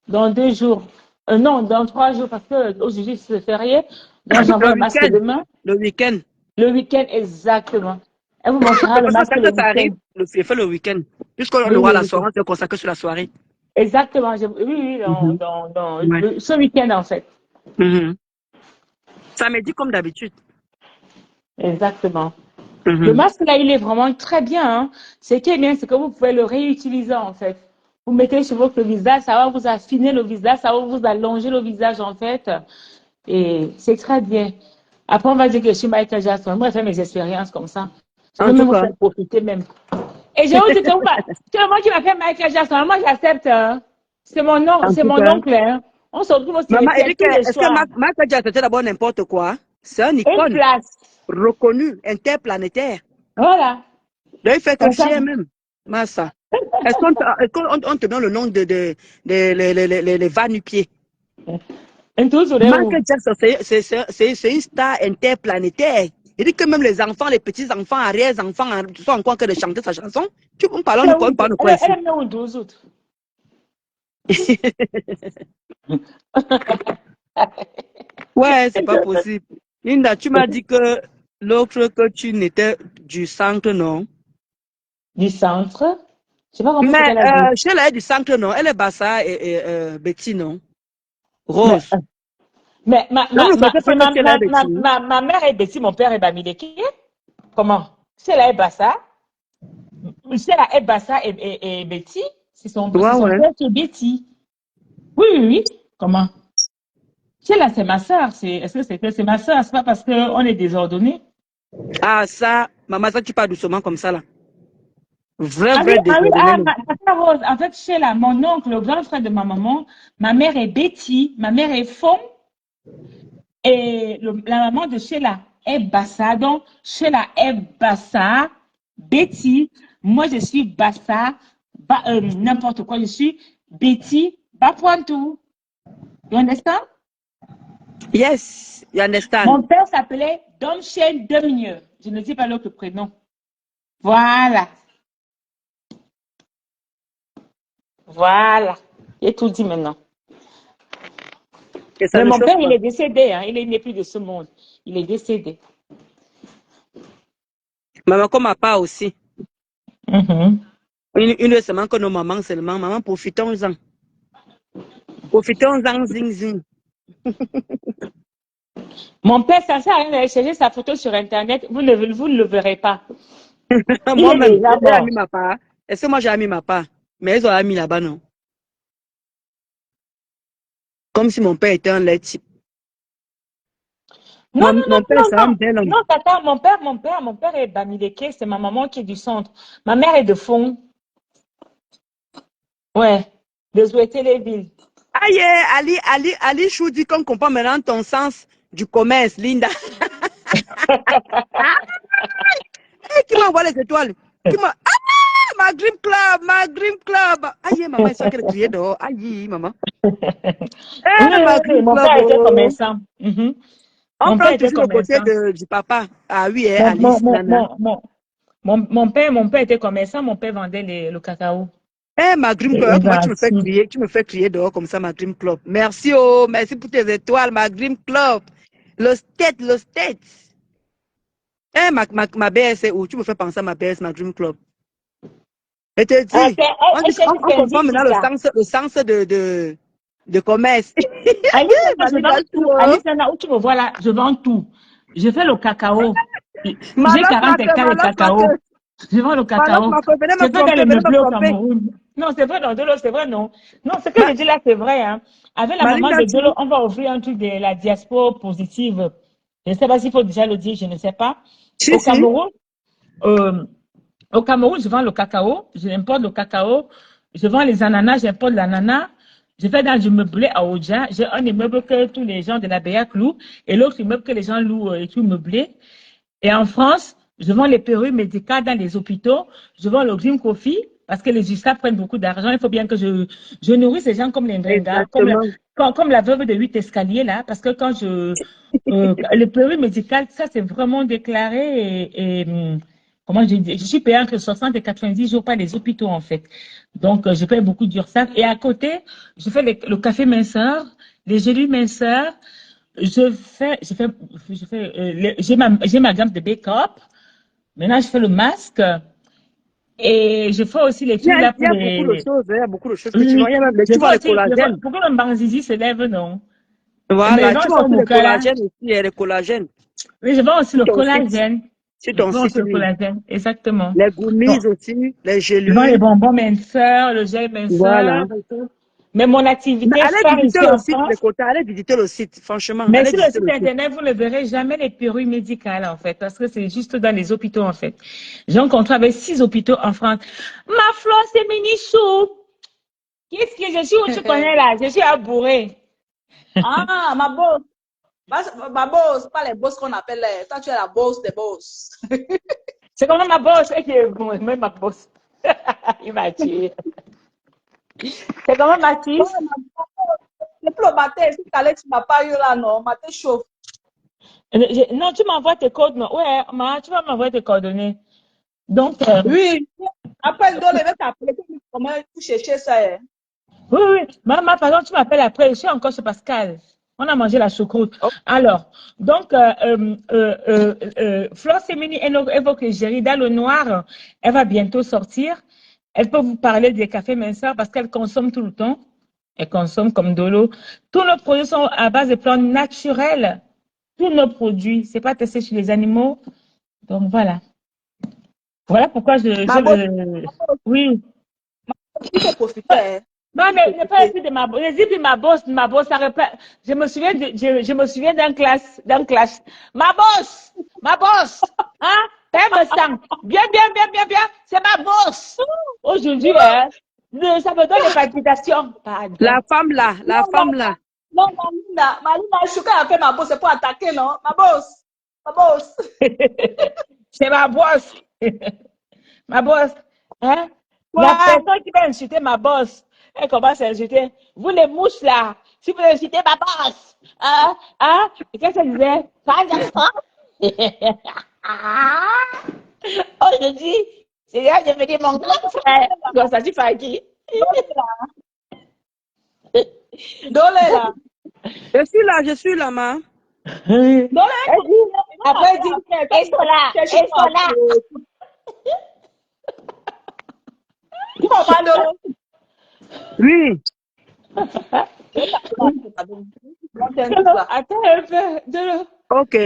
dans 2 jours. Non, dans 3 jours, parce que aujourd'hui c'est férié. Donc, j'envoie Le le masque week-end. demain. Le week-end. Le week-end, exactement. Elle vous montrera De toute le façon, masque le quand ça week-end. arrive, c'est fait le week-end. Puisqu'on Oui, aura oui, la oui. soirée, on se consacre sur la soirée. Exactement. Oui, oui, Mhm. Ouais. ce week-end, en fait. Mhm. Ça me dit comme d'habitude. Exactement. Le Mhm. masque, là, il est vraiment très bien. Hein. Ce qui est bien, c'est que vous pouvez le réutiliser, en fait. Vous mettez sur votre visage, ça va vous affiner le visage, ça va vous allonger le visage, en fait. Et c'est très bien. Après, on va dire que je suis Michael Jackson. Moi, j'ai fait mes expériences comme ça. Je En peux tout même vous cas, faire profiter même. Et je vous dis que c'est moi qui m'a fait Michael Jackson. Moi, j'accepte. Hein. en C'est tout mon cas. oncle. Hein. On se retrouve au Maman, cimetière tous les est-ce que soirs. Marc a accepté d'abord n'importe quoi? C'est un Une icône place. reconnu, interplanétaire. Voilà. Donc, il fait que Comme ça. chier même. Massa. Est-ce qu'on te donne le nom de les va-nu-pieds? Un tour sur les roues. Michael Jackson, c'est une star interplanétaire. Il dit que même les enfants, les petits-enfants, arrière-enfants sont encore que de chanter sa chanson. On parle de quoi Elle ici? est née au 12 août. Ouais, c'est pas possible. Linda, tu m'as dit que l'autre que tu n'étais du centre, non? Du centre. Je n'ai pas compris ce Mais qu'elle a dit. Sheila est du centre, non? Elle est Bassa et Betty, non? Mais, Rose. mais Donc, vous ne connaissez pas que Sheila est Betty. ma mère est Betty, mon père est Bamileke. Comment? Si elle est Bassa, si elle est Bassa et Betty, c'est son Ouais, ouais. père qui est Betty. Oui, oui, oui. Comment? Si elle, c'est ma soeur. Est-ce que c'est que c'est ma soeur? C'est pas parce qu'on est désordonné. Ah, ça, maman, ça, tu parles doucement comme ça, là. Vrai, Ah oui, vrai ah oui, désordonné, même. ma soeur Rose. En fait, chez mon oncle, le grand frère de ma maman, ma mère est Betty, ma mère est Fom. Et la maman de Sheila est Bassa. Donc, Sheila est Bassa. Betty, moi, je suis Bassa. N'importe quoi, je suis Betty Bapointou. You understand? Yes, you understand. Mon père s'appelait Domchen Demieux. Je ne dis pas l'autre prénom. Voilà. Voilà. J'ai tout dit maintenant. Et ça Mais ne mon chauffe père, pas. il est décédé. Hein. Il n'est plus de ce monde. Il est décédé. Maman, comme ma part aussi. Mhm. Une semaine que nos mamans seulement. Maman, profitons-en. Profitons-en, zing, zing. Mon père, ça sert à rien d'aller chercher sa photo sur Internet. Vous ne le verrez pas. Il est Moi-même, déjà elle a mis mort. ma part. Est-ce que moi j'ai mis ma part? Mais elles ont mis là-bas, non? Comme si mon père était un lait type. Non, non, Mon père, non, c'est non, un non. bel homme. Non, tata, mon père est Bamileke, c'est ma maman qui est du centre. Ma mère est de fond. Ouais. De Zouété-les-Villes. Aïe, Ali Chou dit qu'on comprend maintenant ton sens du commerce, Linda. Qui m'envoie les étoiles? Qui m'a... Ah, ma Dream Club. Aïe, maman, il soit qu'elle criait dehors. Aïe, maman. Oui, Eh, oui, ma oui, Dream mon Club. père était Oh. commerçant. Mhm. On Mon père prend était toujours le côté commerçant. du papa. Ah oui, hein, Mon, mon, Alice, mon, Nana. mon, mon, mon père était commerçant, mon père vendait le cacao. Eh, ma Dream Club, Les comment artistes. tu me fais crier dehors comme ça, ma Dream Club. Merci, oh, merci pour tes étoiles, ma Dream Club. Le state. Eh, ma BS, c'est où? Tu me fais penser à ma BS, ma Dream Club. Je te Ah, dis, elle s'est dit on comprend Kenzie maintenant Kita. le sens de commerce. Alice, Ma je Linda vends Chou, tout. oh. Alice, où tu me vois là, je vends tout. Je fais le cacao. J'ai Maloc 40 Marque, hectares de Maloc cacao. Marque, Je vends le Maloc cacao. Marque, C'est fait dans les venez me meublés au tromper. Cameroun. Non, c'est vrai, non, Dolo, c'est vrai, non. Non, ce que Ma, je dis là, c'est vrai. Hein. Avec la ma maman Linda de Dolo, Chou, on va ouvrir un truc de la diaspora positive. Je ne sais pas s'il faut déjà le dire, je ne sais pas. si, Au si. Cameroun, euh, au Cameroun, je vends le cacao, je importe le cacao, je vends les ananas, j'importe l'ananas. Je fais dans du meublé à Oja. J'ai un immeuble que tous les gens de la BEAC louent et l'autre immeuble que les gens louent et tout meublé. Et en France, je vends les perruques médicales dans les hôpitaux. Je vends le green coffee parce que les USAP prennent beaucoup d'argent. Il faut bien que je nourrisse ces gens comme les Ndrenga, Exactement. comme la veuve de 8 escaliers là. Parce que quand le perruque médical, ça c'est vraiment déclaré comment je dis, je suis payée entre 60 et 90 jours par les hôpitaux en fait. Donc je paye beaucoup d'URSSAF. Et à côté, je fais le café minceur, les gélules minceurs. J'ai ma gamme de make-up. Maintenant, je fais le masque et je fais aussi les trucs là Il y pour a beaucoup de les. choses, il y a beaucoup de choses que Oui, tu oui. vois. Il y a même, Je tu vois fais les aussi, collagènes. pour que le Mbanzizi se lève, non. Mais les Voilà, gens tu vois sont aussi les Moukala. collagènes aussi, il y a les collagènes. Oui, je vends aussi Sur le ton site, collagène. sur Je ton vends site, aussi le oui. collagène, exactement. Les Donc, goumises aussi, les je vends les gélules. bonbons minceurs, le gel minceur. Voilà. Mais mon Mais activité allez phare visiter ici le en site, les France, côtés, allez visiter le site, franchement, mais allez sur le visiter site le site. internet, vous ne verrez jamais les perruques médicales, en fait, parce que c'est juste dans les hôpitaux, en fait. J'ai un contrat avec 6 hôpitaux en France. Ma fleur, c'est Minichou. Qu'est-ce que je suis où tu connais là? Je suis à Bourré. Ah, ma boss. Ma boss, pas les boss qu'on appelle. Toi, tu es la boss des boss. C'est comme ma boss. Et que, bon, même ma boss. Il m'a tué. C'est comme Ouais, Mathis. depuis le matin, si tu m'as pas eu là, non, matin chaud. Non, tu m'envoies tes codes, non? Ouais, tu vas m'envoyer tes coordonnées. Donc, Oui. Après, il va t'appeler comment tu cherchais ça. Hein. oui, oui. Maman, par exemple, tu m'appelles après. Je suis encore chez Pascal. On a mangé la choucroute. Oh. Alors, donc, Flore Semini évoque l'égérie dans le noir. Elle va bientôt sortir. Elle peut vous parler des cafés minceurs parce qu'elle consomme tout le temps. Elle consomme comme de l'eau. Tous nos produits sont à base de plantes naturelles. Tous nos produits. C'est pas testé sur les animaux. Donc, voilà. Voilà pourquoi Ma boss, oui. il faut profiter. Hein. Non, Il faut mais ne pas profiter. essayer de ma boss, ça répète. Je me souviens d'un clash. Ma boss, hein, elle me sent. Bien, bien, bien, bien, bien, c'est ma boss. Aujourd'hui, hein, ça me donne des palpitations. Pardon. La femme là. Non, Malina, Chouka a fait ma boss, c'est pour attaquer, non? Ma boss. Ma boss. C'est ma boss. Ma boss, hein? La Ouais. personne qui va insulter ma boss, elle commence à insulter. Vous les mouches là, si vous insultez ma boss, hein? Hein? Et qu'est-ce qu'elle disait? Pas d'enfant. Oh, je dis, c'est là, je me dis mon grand frère. Donc, ça dit Faki. Dolé là. Je suis là, ma. Dolé. Après, il dit, Et cela, et cela. tu comprends, Dolé? Oui. Attends un peu. Ok.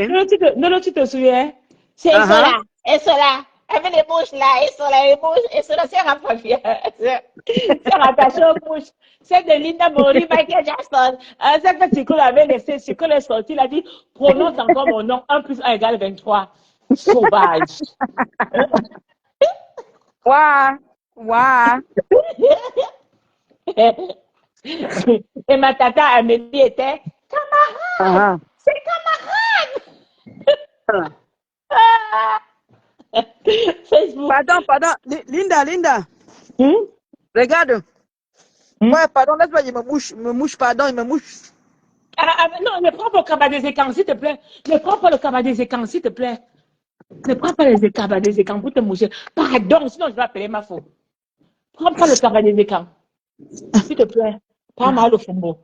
Tu te souviens? C'est cela, et cela. Avec les bouches là, et cela, les bouches, et cela, c'est rattaché. C'est rattaché aux bouches. C'est de Linda Mori, Michael Jackson. C'est que Chico l'avait laissé, Chico l'est sorti, il a dit, prononce encore mon nom, 1 + 1 = 23. Sauvage. Ouah. Et ma tata Amélie était camarade. C'est camarade. Facebook. Pardon. Linda. Regarde. Ouais, pardon, laisse-moi, il me mouche, pardon, il me mouche. Non, ne prends pas le cabas des écrans, s'il te plaît. Ne prends pas le cabas des écrans, s'il te plaît. Ne prends pas les cabas des écrans pour te moucher. Pardon, sinon je vais appeler ma faute. Prends pas le cabas des écrans. S'il te plaît. Pas mal au fumbo.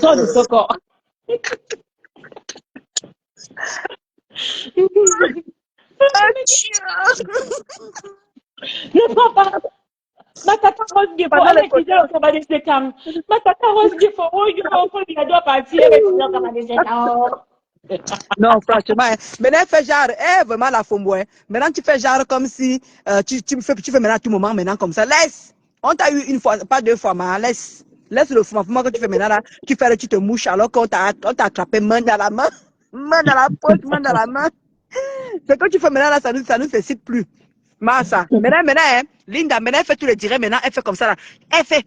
Sors de ce corps. Ne prends pas. Ma tata Rose Gifo, elle est déjà au cabas des écrans. Ma tata Rose Gifo, il doit partir, elle est déjà au cabas des écrans. Non, franchement, maintenant fais genre, vraiment la fombo. Maintenant tu fais genre comme si tu fais maintenant à tout moment, maintenant comme ça. Laisse. On t'a eu une fois, pas 2 fois, mais laisse. Laisse le fond que tu fais maintenant là. Tu te mouches alors qu'on t'a attrapé main dans la main, main dans la poche, main dans la main. Ce que tu fais maintenant là, ça nous excite plus. Massa. Maintenant, hein, Linda, maintenant elle fait tous les directs, maintenant elle fait comme ça là. Elle fait,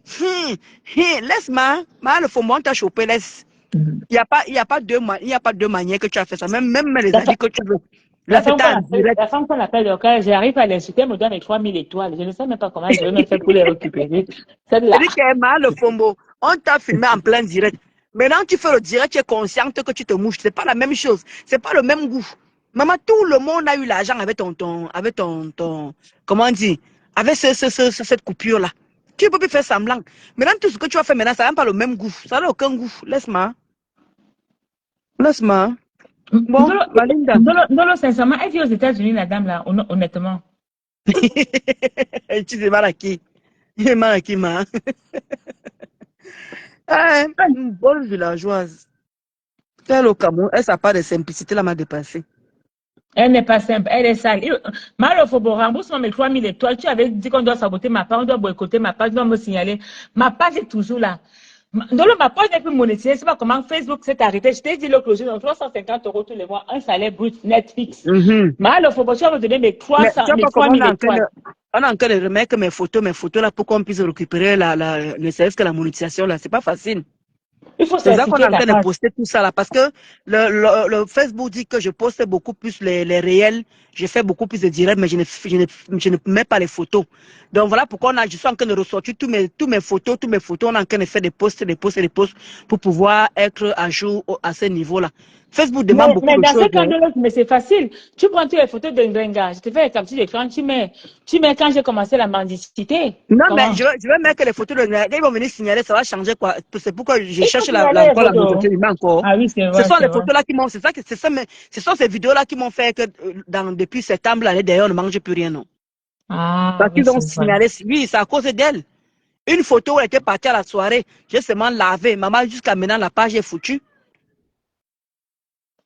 laisse le fond, on t'a chopé, laisse. Il n'y a pas deux manières que tu as fait ça. Même les avis que tu veux. La femme qu'on appelle le cas, j'arrive à l'insulter, elle me donne les 3000 étoiles. Je ne sais même pas comment je vais me faire pour les récupérer. C'est-à-dire que le fombo, on t'a filmé en plein direct. Maintenant, tu fais le direct, tu es consciente que tu te mouches. C'est pas la même chose. C'est pas le même goût. Maman, tout le monde a eu l'argent avec ton, comment on dit, avec cette coupure-là. Tu ne peux plus faire semblant. Maintenant, tout ce que tu as fait maintenant, ça n'a pas le même goût. Ça n'a aucun goût. Laisse-moi. Bon, Linda. Non, sincèrement, elle vit aux États-Unis, la dame là, honnêtement. Tu sais mal à qui? Mal à qui, ma? Une bonne villageoise. Elle au Cameroun, elle n'a pas de simplicité, là, m'a dépassé. Elle n'est pas simple, elle est sale. Mal au Fobo, rembourse-moi mes 3000 étoiles. Tu avais dit qu'on doit saboter ma page, on doit boycotter ma page, on doit me signaler. Ma page est toujours là. Donc, ma page n'est plus monétisée. Je ne sais pas comment Facebook s'est arrêté. Je t'ai dit l'autre jour, donc 350 € tous les mois, un salaire brut Netflix. Mal au Fobo, tu vas me donner mes 3000 étoiles. On a encore de remettre mes photos là pour qu'on puisse récupérer ne serait-ce que la monétisation là. C'est pas facile. C'est ça qu'on est en train de poster tout ça là, parce que le Facebook dit que je poste beaucoup plus les réels, je fais beaucoup plus de directs, mais je ne mets pas les photos. Donc voilà pourquoi je suis en train de ressortir tous mes photos, on est en train de faire des posts pour pouvoir être à jour à ce niveau-là. Facebook demande beaucoup de choses. Mais dans ce cas-là, mais c'est facile. Tu prends toutes les photos de Ndrenga, je te fais les captures d'écran, tu mets quand j'ai commencé la mendicité. Non, mais je vais mettre les photos de Ndrenga. Ils vont venir signaler, ça va changer quoi. C'est pourquoi je cherche la monétisation humaine encore. Ah oui, c'est vrai. Ce sont les photos là qui m'ont, ce sont ces vidéos là qui m'ont fait que depuis septembre l'année dernière, on ne mange plus rien, non. Parce qu'ils ont signalé, oui, c'est à cause d'elle. Une photo où elle était partie à la soirée, j'ai seulement lavé. Maman, jusqu'à maintenant, la page est foutue.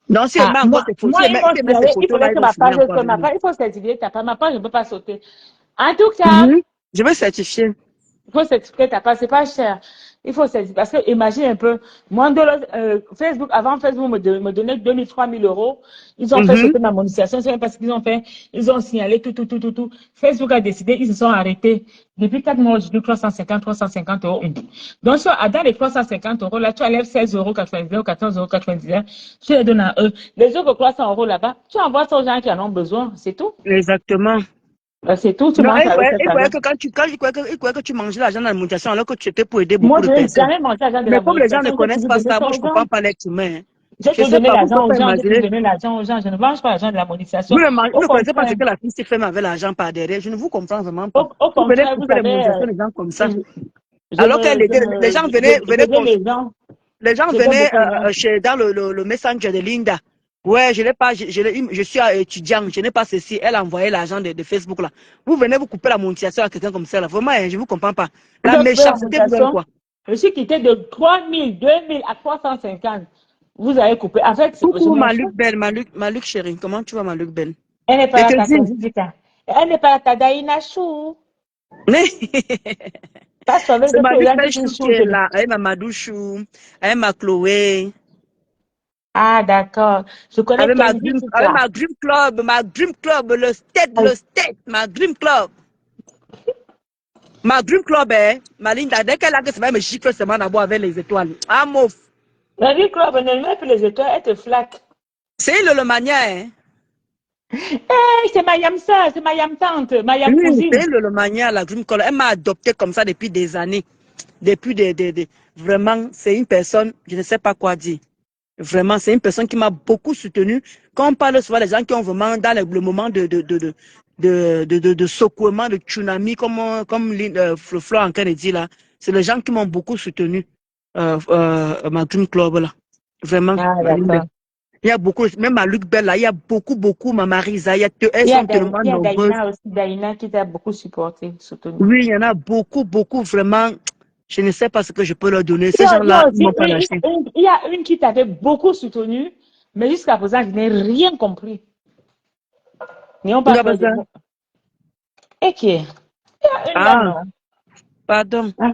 Non, si elle met encore ses photos, il faudrait que ma page, il faut certifier ta page. Ma page, je ne peux pas sauter. En tout cas, je vais certifier. Il faut certifier ta page, c'est pas cher. Il faut certifier. Parce que, imagine un peu, moi, Facebook, avant Facebook me donnait 2000, 3000 €. Ils ont fait sauter ma monétisation. C'est parce qu'ils ont fait, ils ont signalé tout. Facebook a décidé, ils se sont arrêtés. Depuis 4 mois, j'ai 350 €. Donc, dans les 350 € là, tu enlèves 16,99 € ou 14,99 €. Tu les donnes à eux. Les autres 300 € là-bas, tu envoies ça aux gens qui en ont besoin. C'est tout. Exactement. C'est tout, tu manges avec il croyait que tu mangeais l'argent de la monétisation alors que tu étais pour aider beaucoup de personnes. Moi, je n'ai jamais mangé l'argent de la monétisation. Mais comme les gens ne connaissent pas ça, moi, je ne comprends pas l'être humain. J'ai Je tout sais donné pas, vous l'argent pouvez aux pas gens, j'ai tout imaginer. donné l'argent aux gens. Je ne mange pas l'argent de la monétisation. Vous Au ne connaissez pas ce contraire, que la fille fait avec l'argent par derrière. Je ne vous comprends vraiment pas. au Vous venez contraire, vous couper les savez, monétisations des gens comme ça. je, Alors que les gens venaient j'aidais les gens. les gens J'aidais venaient beaucoup les gens. dans le messenger de Linda. Ouais, je n'ai pas, je suis étudiant, je n'ai pas ceci. Elle a envoyé l'argent de Facebook là. Vous venez vous couper la monétisation à quelqu'un comme ça là. Vraiment, hein, je ne vous comprends pas. La Donc, la méchanceté vous donne monétisation, quoi? je suis quitté de 3000, 2000 à 350. Vous avez coupé. En fait, je Coucou m'en Maluc fous. Belle, Maluc chérie. Comment tu vas Maluc Belle? Elle n'est pas Je la te tata dis. Zizika. Elle n'est pas la tata Chou. Parce qu'avec C'est ce que les Maluc gens Belle qui sont Chou qui chou, est là. Avec ma Madouchou, avec ma Chloé. ah, d'accord. Je connais Kenji Avec Chika. ma Dream Club, le state, ma Dream Club. Ma Dream Club, ma Linda, dès qu'elle a que ça va me chiffrer seulement d'abord avec les étoiles. Ah, mouf. La vie club ne met plus les étoiles, elle te flatte. C'est le mania, hein. Hey, c'est ma yam sœur, c'est ma yam tante, ma yam Oui, cousine. c'est le mania, la Dream Club. Elle m'a adopté comme ça depuis des années. Depuis vraiment, c'est une personne, je ne sais pas quoi dire. Vraiment, c'est une personne qui m'a beaucoup soutenu. Quand on parle souvent des gens qui ont vraiment dans le moment de secouement, de tsunami, comme Flo en train de dire là, c'est les gens qui m'ont beaucoup soutenu, ma Dream Club là. Vraiment, Ah, Marine Bell. d'accord. Il y a beaucoup, même à Luc Bell là, il y a beaucoup, ma Marisa, elles sont tellement Il y a nombreuses. Daina aussi, Daina qui t'a beaucoup supporté, soutenu. Oui, il y en a beaucoup, vraiment. Je ne sais pas ce que je peux leur donner. Ces Il y a gens-là, ils aussi m'ont pas lâché. il y a une qui t'avait beaucoup soutenu, mais jusqu'à présent, je n'ai rien compris. N'ayons pas peur de Gabaza. vous. Et qui est? Il y a une dame, Ah, non? pardon. Ah.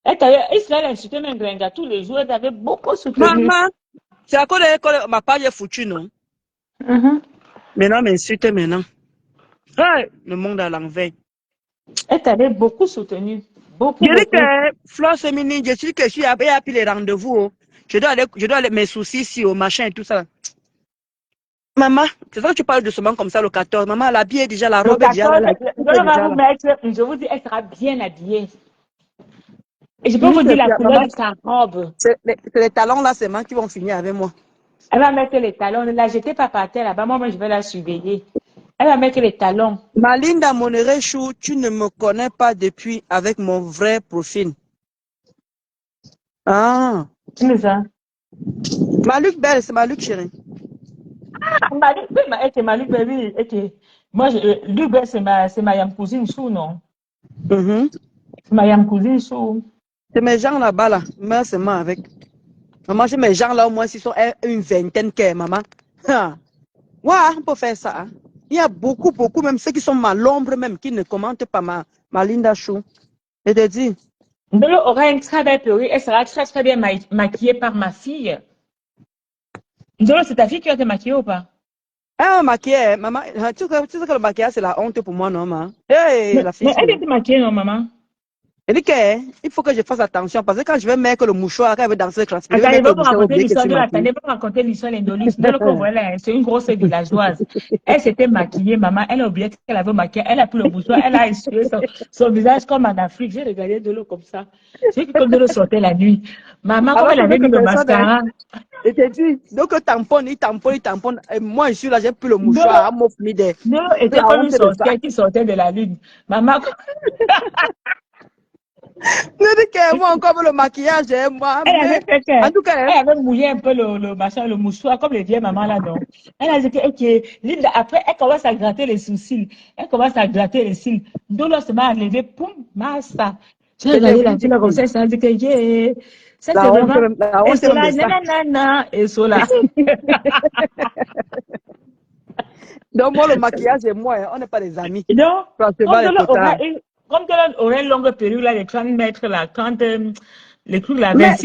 Elle t'avait, Israël insultait même Grenga tous les jours, elle t'avait beaucoup soutenu. Maman, c'est à cause de ma page est foutue, non? Mhm. Maintenant, m'insulte maintenant. Hey, le monde à l'envers. Elle t'avait beaucoup soutenu. Je Beaucoup, dis beaucoup. que, Flore Féminine, je suis que je suis appris les rendez-vous. Oh. Je dois aller mes soucis ici, au machin et tout ça. Maman, c'est ça que tu parles doucement comme ça le 14. Maman, l'habit est déjà, la Le robe est déjà là, 14, la coupe est je vais déjà vous là. mettre, je vous dis, elle sera bien habillée. Et je peux Oui, vous dire la couleur maman, de sa robe. c'est les talons là, c'est moi qui vont finir avec moi. Elle va mettre les talons. Ne la jetez pas par terre là-bas. Moi, je vais la surveiller. Elle va mettre les talons. Malinda Monerechou, tu ne me connais pas depuis avec mon vrai profil. Ah. Tu nous as. Maluc Belle, c'est Maluc chérie. Ah, Malik, oui, c'est Malik, baby. Moi, Lubel, c'est ma yam cousine sous, non? C'est ma yam cousine sous. C'est mes gens là-bas là. Moi, c'est moi avec. Maman, j'ai mes gens là au moins s'ils sont une vingtaine que maman. Ouais, on peut faire ça. Hein. Il y a beaucoup, même ceux qui sont à l'ombre même, qui ne commentent pas ma Linda Chou. Je te dis. Ndolo aura une très belle perruque. Elle sera très, très bien maquillée par ma fille. Ndolo, c'est ta fille qui va te maquiller ou pas? Ah, maquillage, maman. Tu sais que le maquillage, c'est la honte pour moi, non, maman. Hey, la fille, Mais c'est elle là. vient te maquiller, non, maman? Elle dit qu'il faut que je fasse attention parce que quand je vais mettre le mouchoir, quand elle veut danser, je vais Attendez, mettre va le vous mouchoir, raconter oublier que je l'histoire suis de la maquillée. Attendez, va vous raconter l'histoire d'Indolis. Ndolo, que voilà, c'est une grosse villageoise. Elle s'était maquillée, maman. Elle a oublié qu'elle avait maquillé. Elle a pris le mouchoir. Elle a essuyé son visage comme en Afrique. J'ai regardé Ndolo comme ça. J'ai vu comme Ndolo sortait la nuit. Maman, comme Alors elle que avait mis cette le personne, mascara. je te dis, donc il tamponne. Et moi, je suis là, j'ai plus le Ndolo, mouchoir, à m'offrir des. Ndolo C'est était la comme une honte de ça. sorcière qui sortait de la lune. Maman, Je dis que moi, encore le maquillage, moi, elle avait mais fait en tout cas, elle avait mouillé un peu le machin, le mouchoir, comme les vieilles mamans là, non? Elle a dit que, ok, Linda, après, elle commence à gratter les sourcils. Elle commence à gratter les cils. Ndolo se met à lever, poum, massa. J'ai c'était regardé la fille là comme ça, ridicule. elle s'est dit que, yeah, ça c'est vraiment, La et honte même de cela, ça. nanana, et cela. Donc, moi, le maquillage et moi, on n'est pas des amis. Donc, Franchement, les potards. Comme Ndolo aurait une longue perruque là, de 30 mètres là, quand, les trucs là, Mais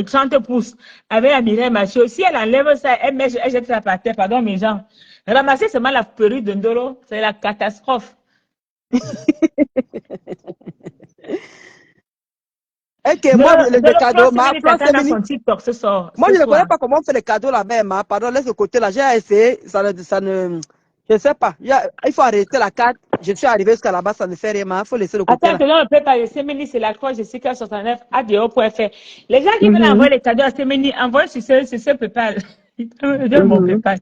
30 pouces, avec la mireille machine. Si elle enlève ça, elle jette ça par terre, pardon mes gens. Ramasser seulement la perruque de Ndolo, c'est la catastrophe. ok, moi, les Ndolo, cadeaux, France ma Féminine France t'attend dans féminine. son TikTok Moi, ce je ne connais soir. pas comment on fait les cadeaux là-bas, pardon, laisse le côté là. J'ai essayé, ça ne, je ne sais pas. Il faut arrêter la carte. je suis arrivée jusqu'à là-bas, ça ne fait rien, il faut laisser le côté Attends, là. que l'on ne peut pas. Semeni, c'est la croix Jessica 69 ADO.fr. Les gens qui veulent envoyer les cadeaux à Semeni, envoyez sur ce PayPal. De mon PayPal.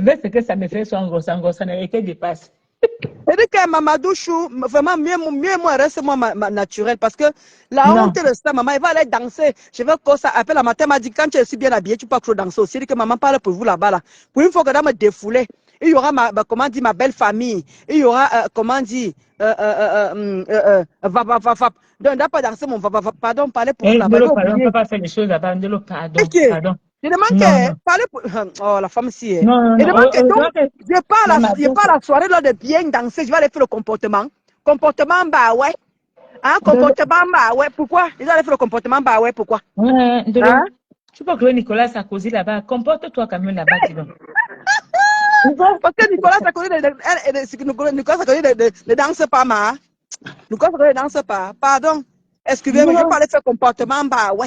Mais ce que ça me fait, son gros, ça ne été dépasse. Et dit que Mamadou Chou, vraiment, mieux moi, reste moi naturel. Parce que la Non. honte de ça, maman, elle va aller danser. Je veux que ça appelle la matin, m'a dit, quand tu es si bien habillé, tu peux pas danser aussi. Elle dit que maman parle pour vous là-bas, là. Pour une fois que je me défouler, il y aura comment dire, ma belle famille. Il y aura, comment dire, va. Donc, n'a pas danser mon va, pardon, parler pour vous là-bas. Ndolo, pardon, on ne peut pas faire les choses là-bas. Ndolo, pardon, pardon. Je demande Non, que non. parler pour oh la femme si est. Non, non, Je non. demande que donc je pars Mamadou, la soirée là de bien danser, je vais aller faire le comportement. Comportement bah ouais. Hein, comportement bah ouais. Pourquoi? Je vais aller faire le comportement bah ouais, pourquoi? Ouais, Ndolo. Hein? Tu peux que Nicolas Sarkozy là-bas. Comporte-toi quand même là-bas, dis donc. Parce que Nicolas Sarkozy Nicolas Sarkozy ne danse pas, ma. Nicolas Sarkozy ne danse pas. Pardon. Excusez-moi, je vais pas aller faire comportement bah ouais.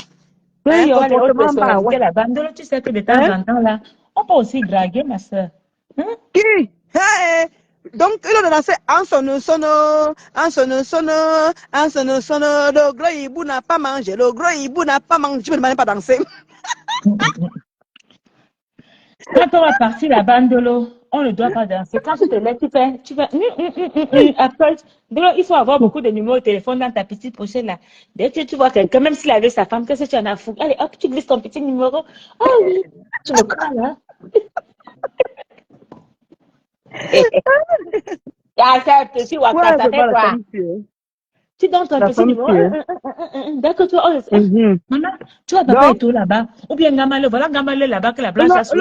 Il y aura les autres Comportement bah ouais. personnalités là-bas. Ndolo, tu sais que de temps en temps là, on peut aussi draguer, ma soeur. Hein? Qui? Hey! Donc, il a dansé en sono, le gros hibou n'a pas mangé, le gros hibou n'a pas mangé. Tu ne m'as pas danser. Quand on va partir là-bas, Ndolo, on ne doit pas danser. Quand tu te lèves, tu fais. Après, Ndolo, il faut avoir beaucoup de numéros de téléphone dans ta petite pochette là. Dès que tu vois quelqu'un, même s'il avait sa femme, qu'est-ce que tu en as foutu? Allez, hop, tu glisses ton petit numéro. Oh oui, tu me crois là. Ah, ça, petit WhatsApp, ça fait quoi? Tu donnes ton petit numéro. D'accord, toi, maman, tu vois papa et tout là-bas. Ou bien Gamale, voilà Gamale là-bas que la blanche a su.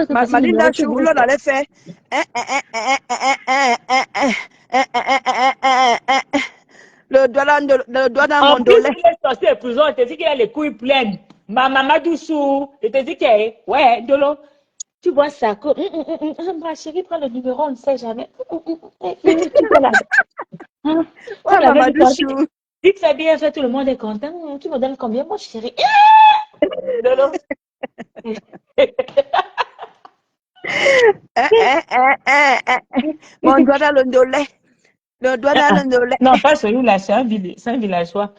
Malinda Chou, l'on allait faire. Le doigt dans mon dos. En plus, il est sorti de prison, il te dit qu'il a les couilles pleines. Maman Doussou, il te dit que, ouais, Dolo, tu vois ça. Ma chérie, prends le numéro, on ne sait jamais. Ouais, Maman Doussou. Si tu fais bien fait, tout le monde est content. Tu me donnes combien, mon chéri? Dolo. Mon doigt dans le dos. Le doigt dans le dos. Non, pas celui-là, c'est un villageois.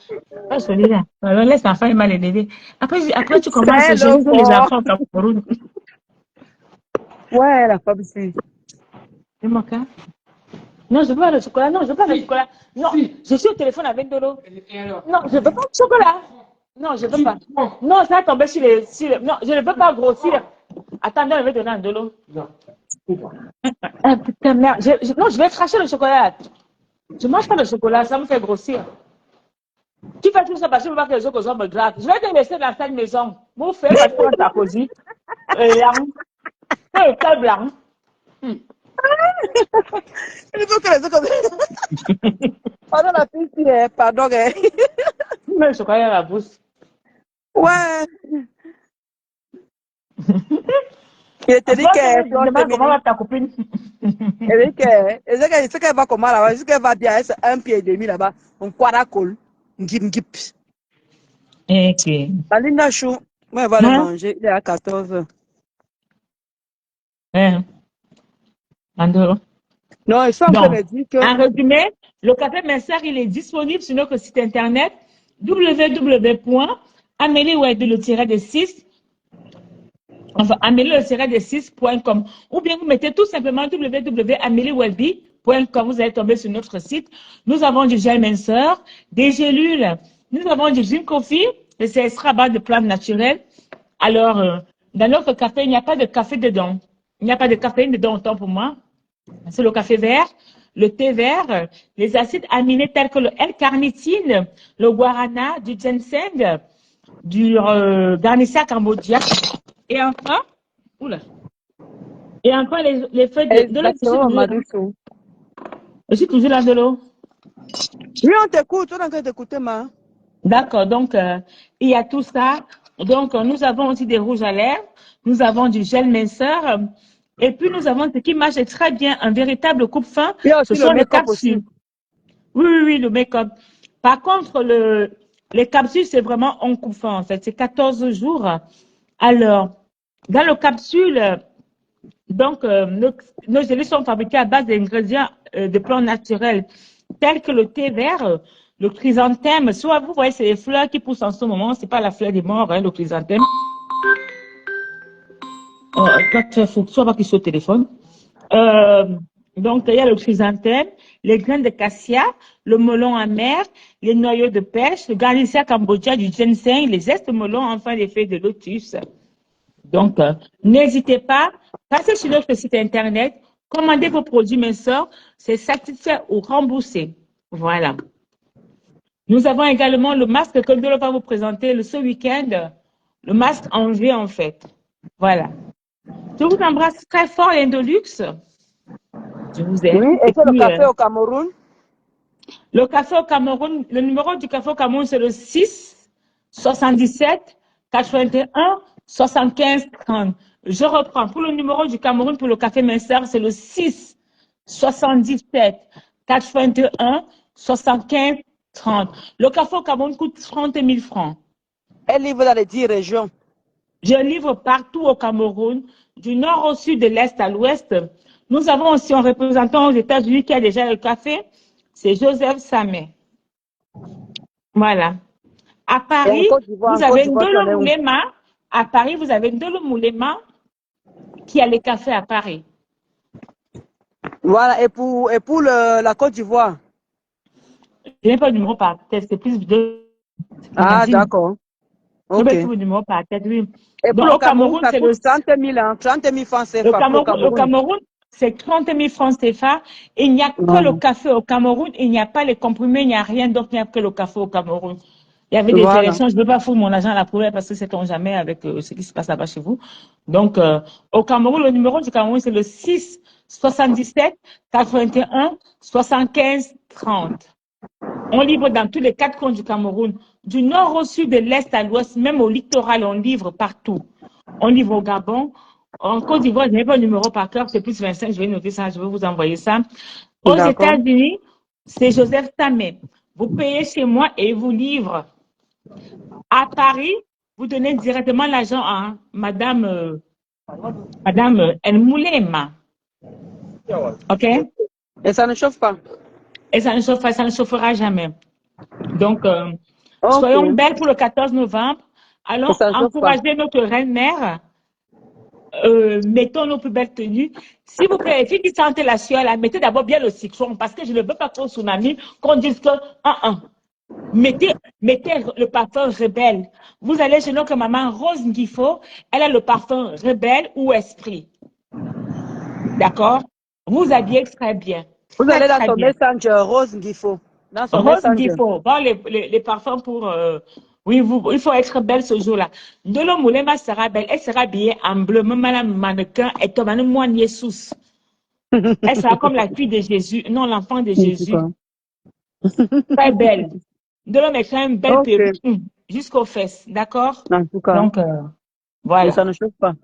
Pas celui-là. Alors, laisse l'enfant, il m'a l'élevé. Après, tu commences à gérer les enfants au Cameroun. Ouais, la femme, si. C'est mon cas. Non, je veux pas le chocolat. Non, je veux pas le chocolat. Non, je suis au téléphone avec Dolo. Non, je veux pas le chocolat. Non, je veux pas. Non, ça a tombé sur les. Non, je ne veux pas grossir. Attendez, je vais donner un Dolo. Non. Ah, putain, merde. Non, je vais cracher le chocolat. Je mange pas le chocolat, ça me fait grossir. Tu fais tout ça parce que je veux pas que les autres me grattent. Je vais te laisser dans cette maison. Vous faites parce que ça cosy. Le col blanc. Il faut que les autres. Pardon, la fille, pardon. Tu mets le chocolat dans la bouche. Ouais. Il te dit que. Comment va ta copine? Elle dit que. Ce qu'elle va comment là-bas, ce qu'elle va bien, c'est 1,5 pied là-bas. On croira col. Ngip. Ok. Malinda Chou, moi, elle va le manger. Il est à 14h. Andoro. Non, ils sont en train de dire que. En résumé, le café Messer, il est disponible sur notre site internet www.amélie-6. Enfin, amélie-6.com. Ou bien vous mettez tout simplement www.ameliewellbe.com. Vous allez tomber sur notre site. Nous avons du gel minceur, des gélules. Nous avons du Gin Coffee, et c'est extra à base de plantes naturelles. Alors, dans notre café, il n'y a pas de café dedans. Il n'y a pas de caféine dedans, autant pour moi. C'est le café vert, le thé vert, les acides aminés tels que le L-carnitine, le guarana, du ginseng, du garnica cambodia. Et enfin, les feuilles de l'eau. Je suis toujours là de l'eau. Oui, on t'écoute, on est en train d'écouter, ma. D'accord, donc il y a tout ça. Donc nous avons aussi des rouges à lèvres, nous avons du gel minceur, et puis nous avons ce qui marche très bien, un véritable coupe-fin. Ce sont les capsules. Oui, le make-up. Par contre, les capsules, c'est vraiment un coupe-fin en fait, c'est 14 jours. Alors, dans le capsule, donc nos gels sont fabriqués à base d'ingrédients de plantes naturelles, telles que le thé vert, le chrysanthème. Soit vous voyez, c'est les fleurs qui poussent en ce moment. C'est pas la fleur des morts, hein, le chrysanthème. Toi, soit pas qu'il soit au téléphone. Euh, donc, il y a le chrysanthème, les graines de cassia, le melon amer, les noyaux de pêche, le garlicia cambodgia, du ginseng, les zestes de melon, enfin les feuilles de lotus. Donc, n'hésitez pas, passez sur notre site internet, commandez vos produits minceurs, c'est satisfait ou remboursé. Voilà. Nous avons également le masque que Ndolo va vous présenter ce week-end, le masque en V en fait. Voilà. Je vous embrasse très fort, Indolux. Je vous aime. Oui, et c'est le puis, café au Cameroun. le café au Cameroun, le numéro du café au Cameroun, c'est le 6 77 81 75 30. Je reprends. Pour le numéro du Cameroun, pour le café minceur, c'est le 6 77 81 75 30. Le café au Cameroun coûte 30 000 francs. Elle livre dans les 10 régions. Je livre partout au Cameroun, du nord au sud, de l'est à l'ouest. Nous avons aussi un représentant aux États-Unis qui a déjà le café, c'est Joseph Samet. Voilà. À Paris, vous avez Ndolo Moulema. À Paris, vous avez Ndolo Moulema qui a les cafés à Paris. Voilà, et pour la Côte d'Ivoire. Je n'ai pas de numéro par tête, c'est plus de. Ah, d'accord. Je Ok. n'ai pas de numéro par tête, oui. Et pour Donc, le Cameroun, ça coûte 30 000, hein, 30 000 francs CFA. Le Cameroun, c'est 30 000 francs CFA. Il n'y a que le café au Cameroun. Il n'y a pas les comprimés, il n'y a rien d'autre. Il n'y a que le café au Cameroun. Il y avait des élections. Je ne veux pas foutre mon argent à la poubelle parce que c'est on jamais avec ce qui se passe là-bas chez vous. Donc, au Cameroun, le numéro du Cameroun, c'est le 6 77 81 75 30. On livre dans tous les 4 coins du Cameroun, du nord au sud, de l'est à l'ouest, même au littoral, on livre partout. On livre au Gabon. En Côte d'Ivoire, je n'ai pas le numéro par cœur, c'est plus 25, je vais noter ça, je vais vous envoyer ça. Aux États-Unis, c'est Joseph Samet. Vous payez chez moi et vous livre. À Paris, vous donnez directement l'argent à Madame El Moulema. OK? Et ça ne chauffe pas. Et ça ne chauffera jamais. Donc, soyons belles pour le 14 novembre. Allons encourager notre reine-mère. Mettons nos plus belles tenues. S'il vous plaît, les filles qui sentent la sueur, là, mettez d'abord bien le citron parce que je ne veux pas trop tsunami qu'on dise que mettez le parfum rebelle. Vous allez chez notre maman Rose Ngifo, elle a le parfum rebelle ou esprit. D'accord? Vous habillez très bien. Vous allez dans son Messenger, Rose Ngifo. Dans son Rose Messenger. Ngifo. Bon, les parfums pour... oui, il faut être belle ce jour-là. Ndolo Moulema sera belle. Elle sera habillée en bleu. Même la mannequin est comme un moine Jesus. Elle sera comme la fille de Jésus. Non, l'enfant de Jésus. Très belle. Ndolo met quand même belle perruque jusqu'aux fesses. D'accord? En tout cas. Donc, voilà. Et ça ne chauffe pas.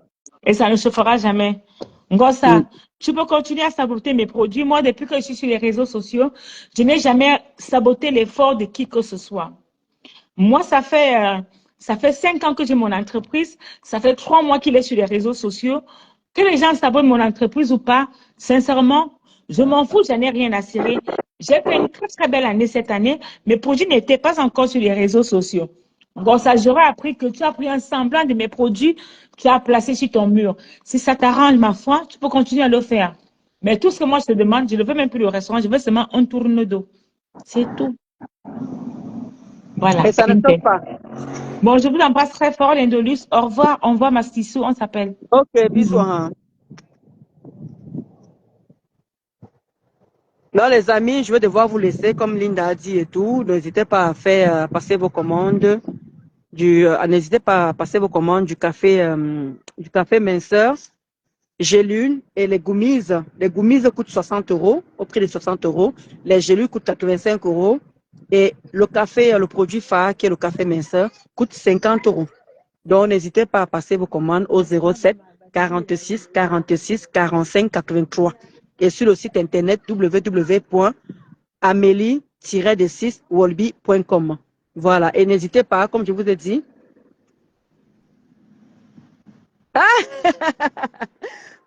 Et ça ne se fera jamais. Ngossa, tu peux continuer à saboter mes produits. Moi, depuis que je suis sur les réseaux sociaux, je n'ai jamais saboté l'effort de qui que ce soit. Moi, ça fait 5 ans que j'ai mon entreprise. Ça fait 3 mois qu'il est sur les réseaux sociaux. Que les gens sabotent mon entreprise ou pas, sincèrement, je m'en fous, je n'ai rien à cirer. J'ai fait une très, très belle année cette année. Mes produits n'étaient pas encore sur les réseaux sociaux. Donc, ça, j'aurais appris que tu as pris un semblant de mes produits, tu as placé sur ton mur. Si ça t'arrange, ma foi, tu peux continuer à le faire. Mais tout ce que moi je te demande, je ne veux même plus le restaurant, je veux seulement un tourne d'eau. C'est tout. Voilà. Et ça ne chauffe pas. Bon, je vous embrasse très fort, l'Indolus. Au revoir. On voit Mastissou, on s'appelle. Ok, bisous. Hein. Non, les amis, je vais devoir vous laisser, comme Linda a dit et tout. N'hésitez pas à faire passer vos commandes. N'hésitez pas à passer vos commandes du café minceur, gélules et les goumises. Les goumises coûtent 60 €, au prix de 60 €. Les gélules coûtent 85 €. Et le café, le produit phare, qui est le café minceur, coûte 50 €. Donc, n'hésitez pas à passer vos commandes au 07 46 46 45 83. Et sur le site internet www.amélie-6wolby.com. Voilà. Et n'hésitez pas, comme je vous ai dit. Ah!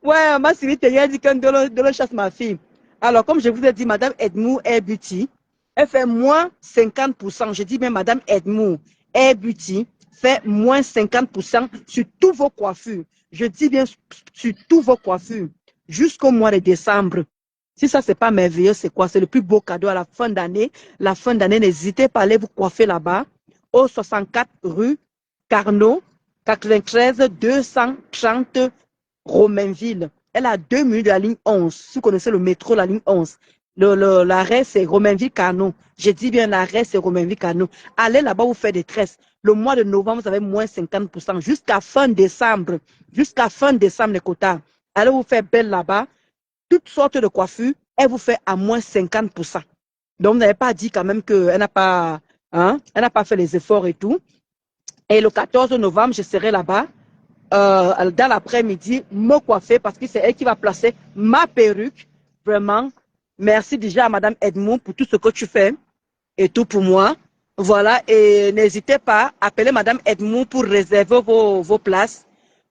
Ouais, ma chérie, t'as dit qu'un de chasse ma fille. Alors, comme je vous ai dit, Madame Edmou Hair Beauty, elle fait moins 50%. Je dis bien Madame Edmou Hair Beauty fait moins 50% sur toutes vos coiffures. Je dis bien sur toutes vos coiffures jusqu'au mois de décembre. Si ça, c'est pas merveilleux, c'est quoi? C'est le plus beau cadeau à la fin d'année. La fin d'année, n'hésitez pas à aller vous coiffer là-bas, au 64 rue Carnot, 93 230 Romainville. Elle a 2 minutes de la ligne 11. Si vous connaissez le métro, la ligne 11. L'arrêt, c'est Romainville-Carnot. J'ai dit bien l'arrêt, c'est Romainville-Carnot. Allez là-bas, vous faites des tresses. Le mois de novembre, vous avez moins 50%. Jusqu'à fin décembre. Jusqu'à fin décembre, les quotas. Allez vous faire belle là-bas. Toutes sortes de coiffures, elle vous fait à moins 50%. Donc, vous n'avez pas dit quand même qu'elle n'a pas, hein, elle n'a pas fait les efforts et tout. Et le 14 novembre, je serai là-bas, dans l'après-midi, me coiffer parce que c'est elle qui va placer ma perruque. Vraiment, merci déjà à Madame Edmond pour tout ce que tu fais et tout pour moi. Voilà, et n'hésitez pas à appeler Madame Edmond pour réserver vos places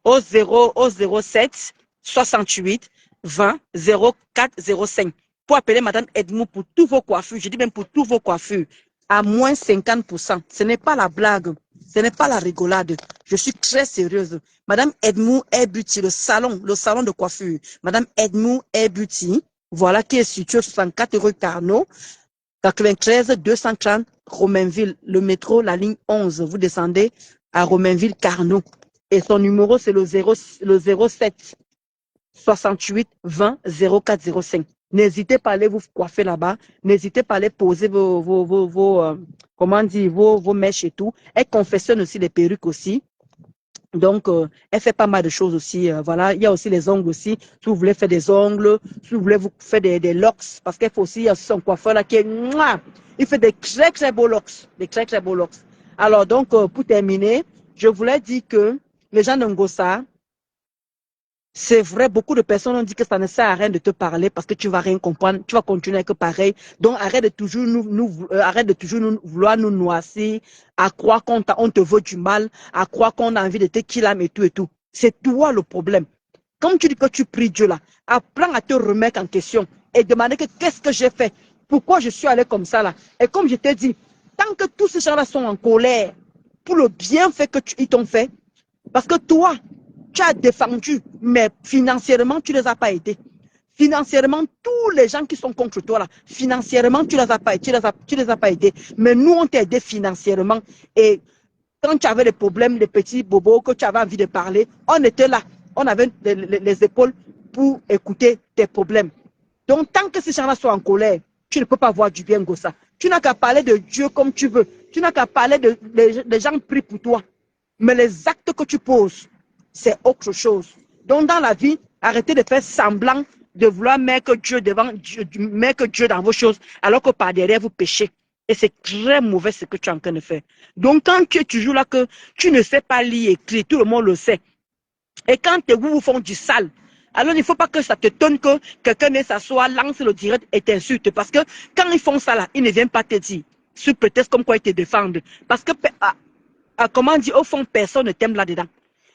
au 07 68 20 04 05 pour appeler Madame Edmond pour tous vos coiffures. Je dis même pour tous vos coiffures à moins 50%. Ce n'est pas la blague, ce n'est pas la rigolade. Je suis très sérieuse. Madame Edmond Hair Beauty, le salon de coiffure. Madame Edmond Hair Beauty, voilà qui est situé au 64 rue Carnot, 93 230 Romainville, le métro, la ligne 11. Vous descendez à Romainville Carnot. Et son numéro, c'est le 07 68 20 04 05. N'hésitez pas à aller vous coiffer là-bas. N'hésitez pas à aller poser vos mèches et tout. Elle confectionne aussi les perruques aussi. Donc, elle fait pas mal de choses aussi. Voilà, il y a aussi les ongles aussi. Si vous voulez faire des ongles, si vous voulez vous faire des locks, parce qu'il faut aussi, il y a son coiffeur là qui est, il fait des très très beaux locks, des très très beaux locks. Alors donc, pour terminer, je voulais dire que les gens de Ngossa, c'est vrai, beaucoup de personnes ont dit que ça ne sert à rien de te parler parce que tu vas rien comprendre, tu vas continuer avec pareil. Donc arrête de toujours nous vouloir nous noircir, à croire qu'on te veut du mal, à croire qu'on a envie de te killer et tout et tout. C'est toi le problème. Comme tu dis que tu pries Dieu là, apprends à te remettre en question et demander que qu'est-ce que j'ai fait, pourquoi je suis allé comme ça là. Et comme je t'ai dit, tant que tous ces gens-là sont en colère pour le bienfait qu'ils t'ont fait, parce que toi, tu as défendu, mais financièrement, tu ne les as pas aidés. Financièrement, tous les gens qui sont contre toi, là, financièrement, tu ne les as pas, tu les as pas aidés. Mais nous, on t'a aidé financièrement. Et quand tu avais des problèmes, les petits bobos, que tu avais envie de parler, on était là. On avait les épaules pour écouter tes problèmes. Donc, tant que ces gens-là sont en colère, tu ne peux pas voir du bien, Gossa. Tu n'as qu'à parler de Dieu comme tu veux. Tu n'as qu'à parler des gens prient pour toi. Mais les actes que tu poses, c'est autre chose. Donc, dans la vie, arrêtez de faire semblant de vouloir mettre Dieu devant Dieu, mettre Dieu dans vos choses, alors que par derrière, vous péchez. Et c'est très mauvais ce que tu es en train de faire. Donc, quand tu es toujours là, que tu ne sais pas lire, écrire, tout le monde le sait. Et quand tes goûts vous font du sale, alors il ne faut pas que ça te donne que quelqu'un vienne s'asseoir, lance le direct et t'insulte. Parce que quand ils font ça là, ils ne viennent pas te dire, sur prétexte comme quoi ils te défendent. Parce que, comment dire, au fond, personne ne t'aime là-dedans.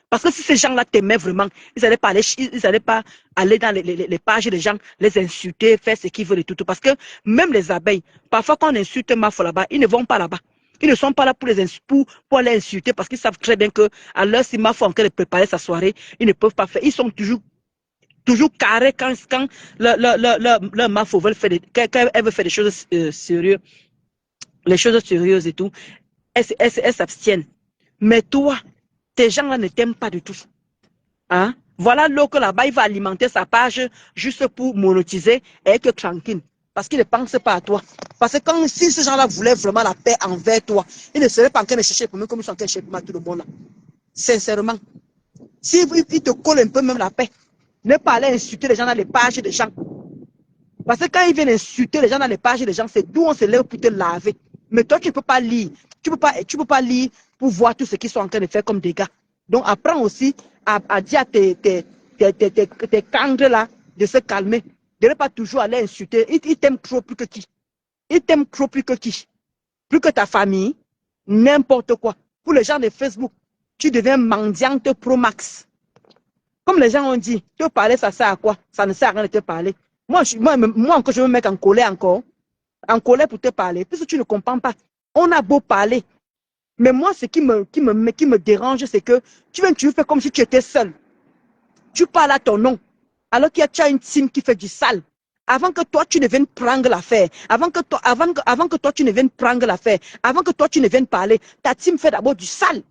Parce que si ces gens-là t'aimaient vraiment, ils n'allaient pas aller dans les pages des gens, les insulter, faire ce qu'ils veulent et tout. Parce que même les abeilles, parfois quand on insulte Mafo là-bas, ils ne vont pas là-bas. Ils ne sont pas là pour les insulter parce qu'ils savent très bien que à l'heure si Mafo est en train de préparer sa soirée, ils ne peuvent pas faire. Ils sont toujours carrés quand leur Mafo veut faire quand elle veut faire des choses sérieuses, les choses sérieuses et tout, elles s'abstiennent. Mais toi, ces gens-là ne t'aiment pas du tout. Hein? Voilà l'eau que là-bas, il va alimenter sa page juste pour monétiser et être tranquille. Parce qu'il ne pense pas à toi. Parce que si ces gens-là voulaient vraiment la paix envers toi, ils ne seraient pas en train de chercher pour moi comme ils sont en train de chercher pour moi tout le monde là. Sincèrement. Si ils te collent un peu même la paix, ne pas aller insulter les gens dans les pages des gens. Parce que quand ils viennent insulter les gens dans les pages des gens, c'est d'où on se lève pour te laver. Mais toi, tu ne peux pas lire. Tu peux pas lire pour voir tout ce qu'ils sont en train de faire comme dégâts. Donc, apprends aussi à dire à tes candres là de se calmer. De ne pas toujours aller insulter. Ils t'aiment trop plus que qui. Ils t'aiment trop plus que qui. Plus que ta famille, n'importe quoi. Pour les gens de Facebook, tu deviens mendiante pro max. Comme les gens ont dit, te parler, ça sert à quoi? Ça ne sert à rien de te parler. Moi encore, je veux me mettre en colère encore. En colère pour te parler. Puisque tu ne comprends pas. On a beau parler. Mais moi, ce qui me dérange, c'est que tu fais comme si tu étais seul. Tu parles à ton nom. Alors qu'il y a une team qui fait du sale. Avant que toi, tu ne viennes prendre l'affaire. Avant que toi, tu ne viennes prendre l'affaire. Avant que toi, tu ne viennes parler. Ta team fait d'abord du sale.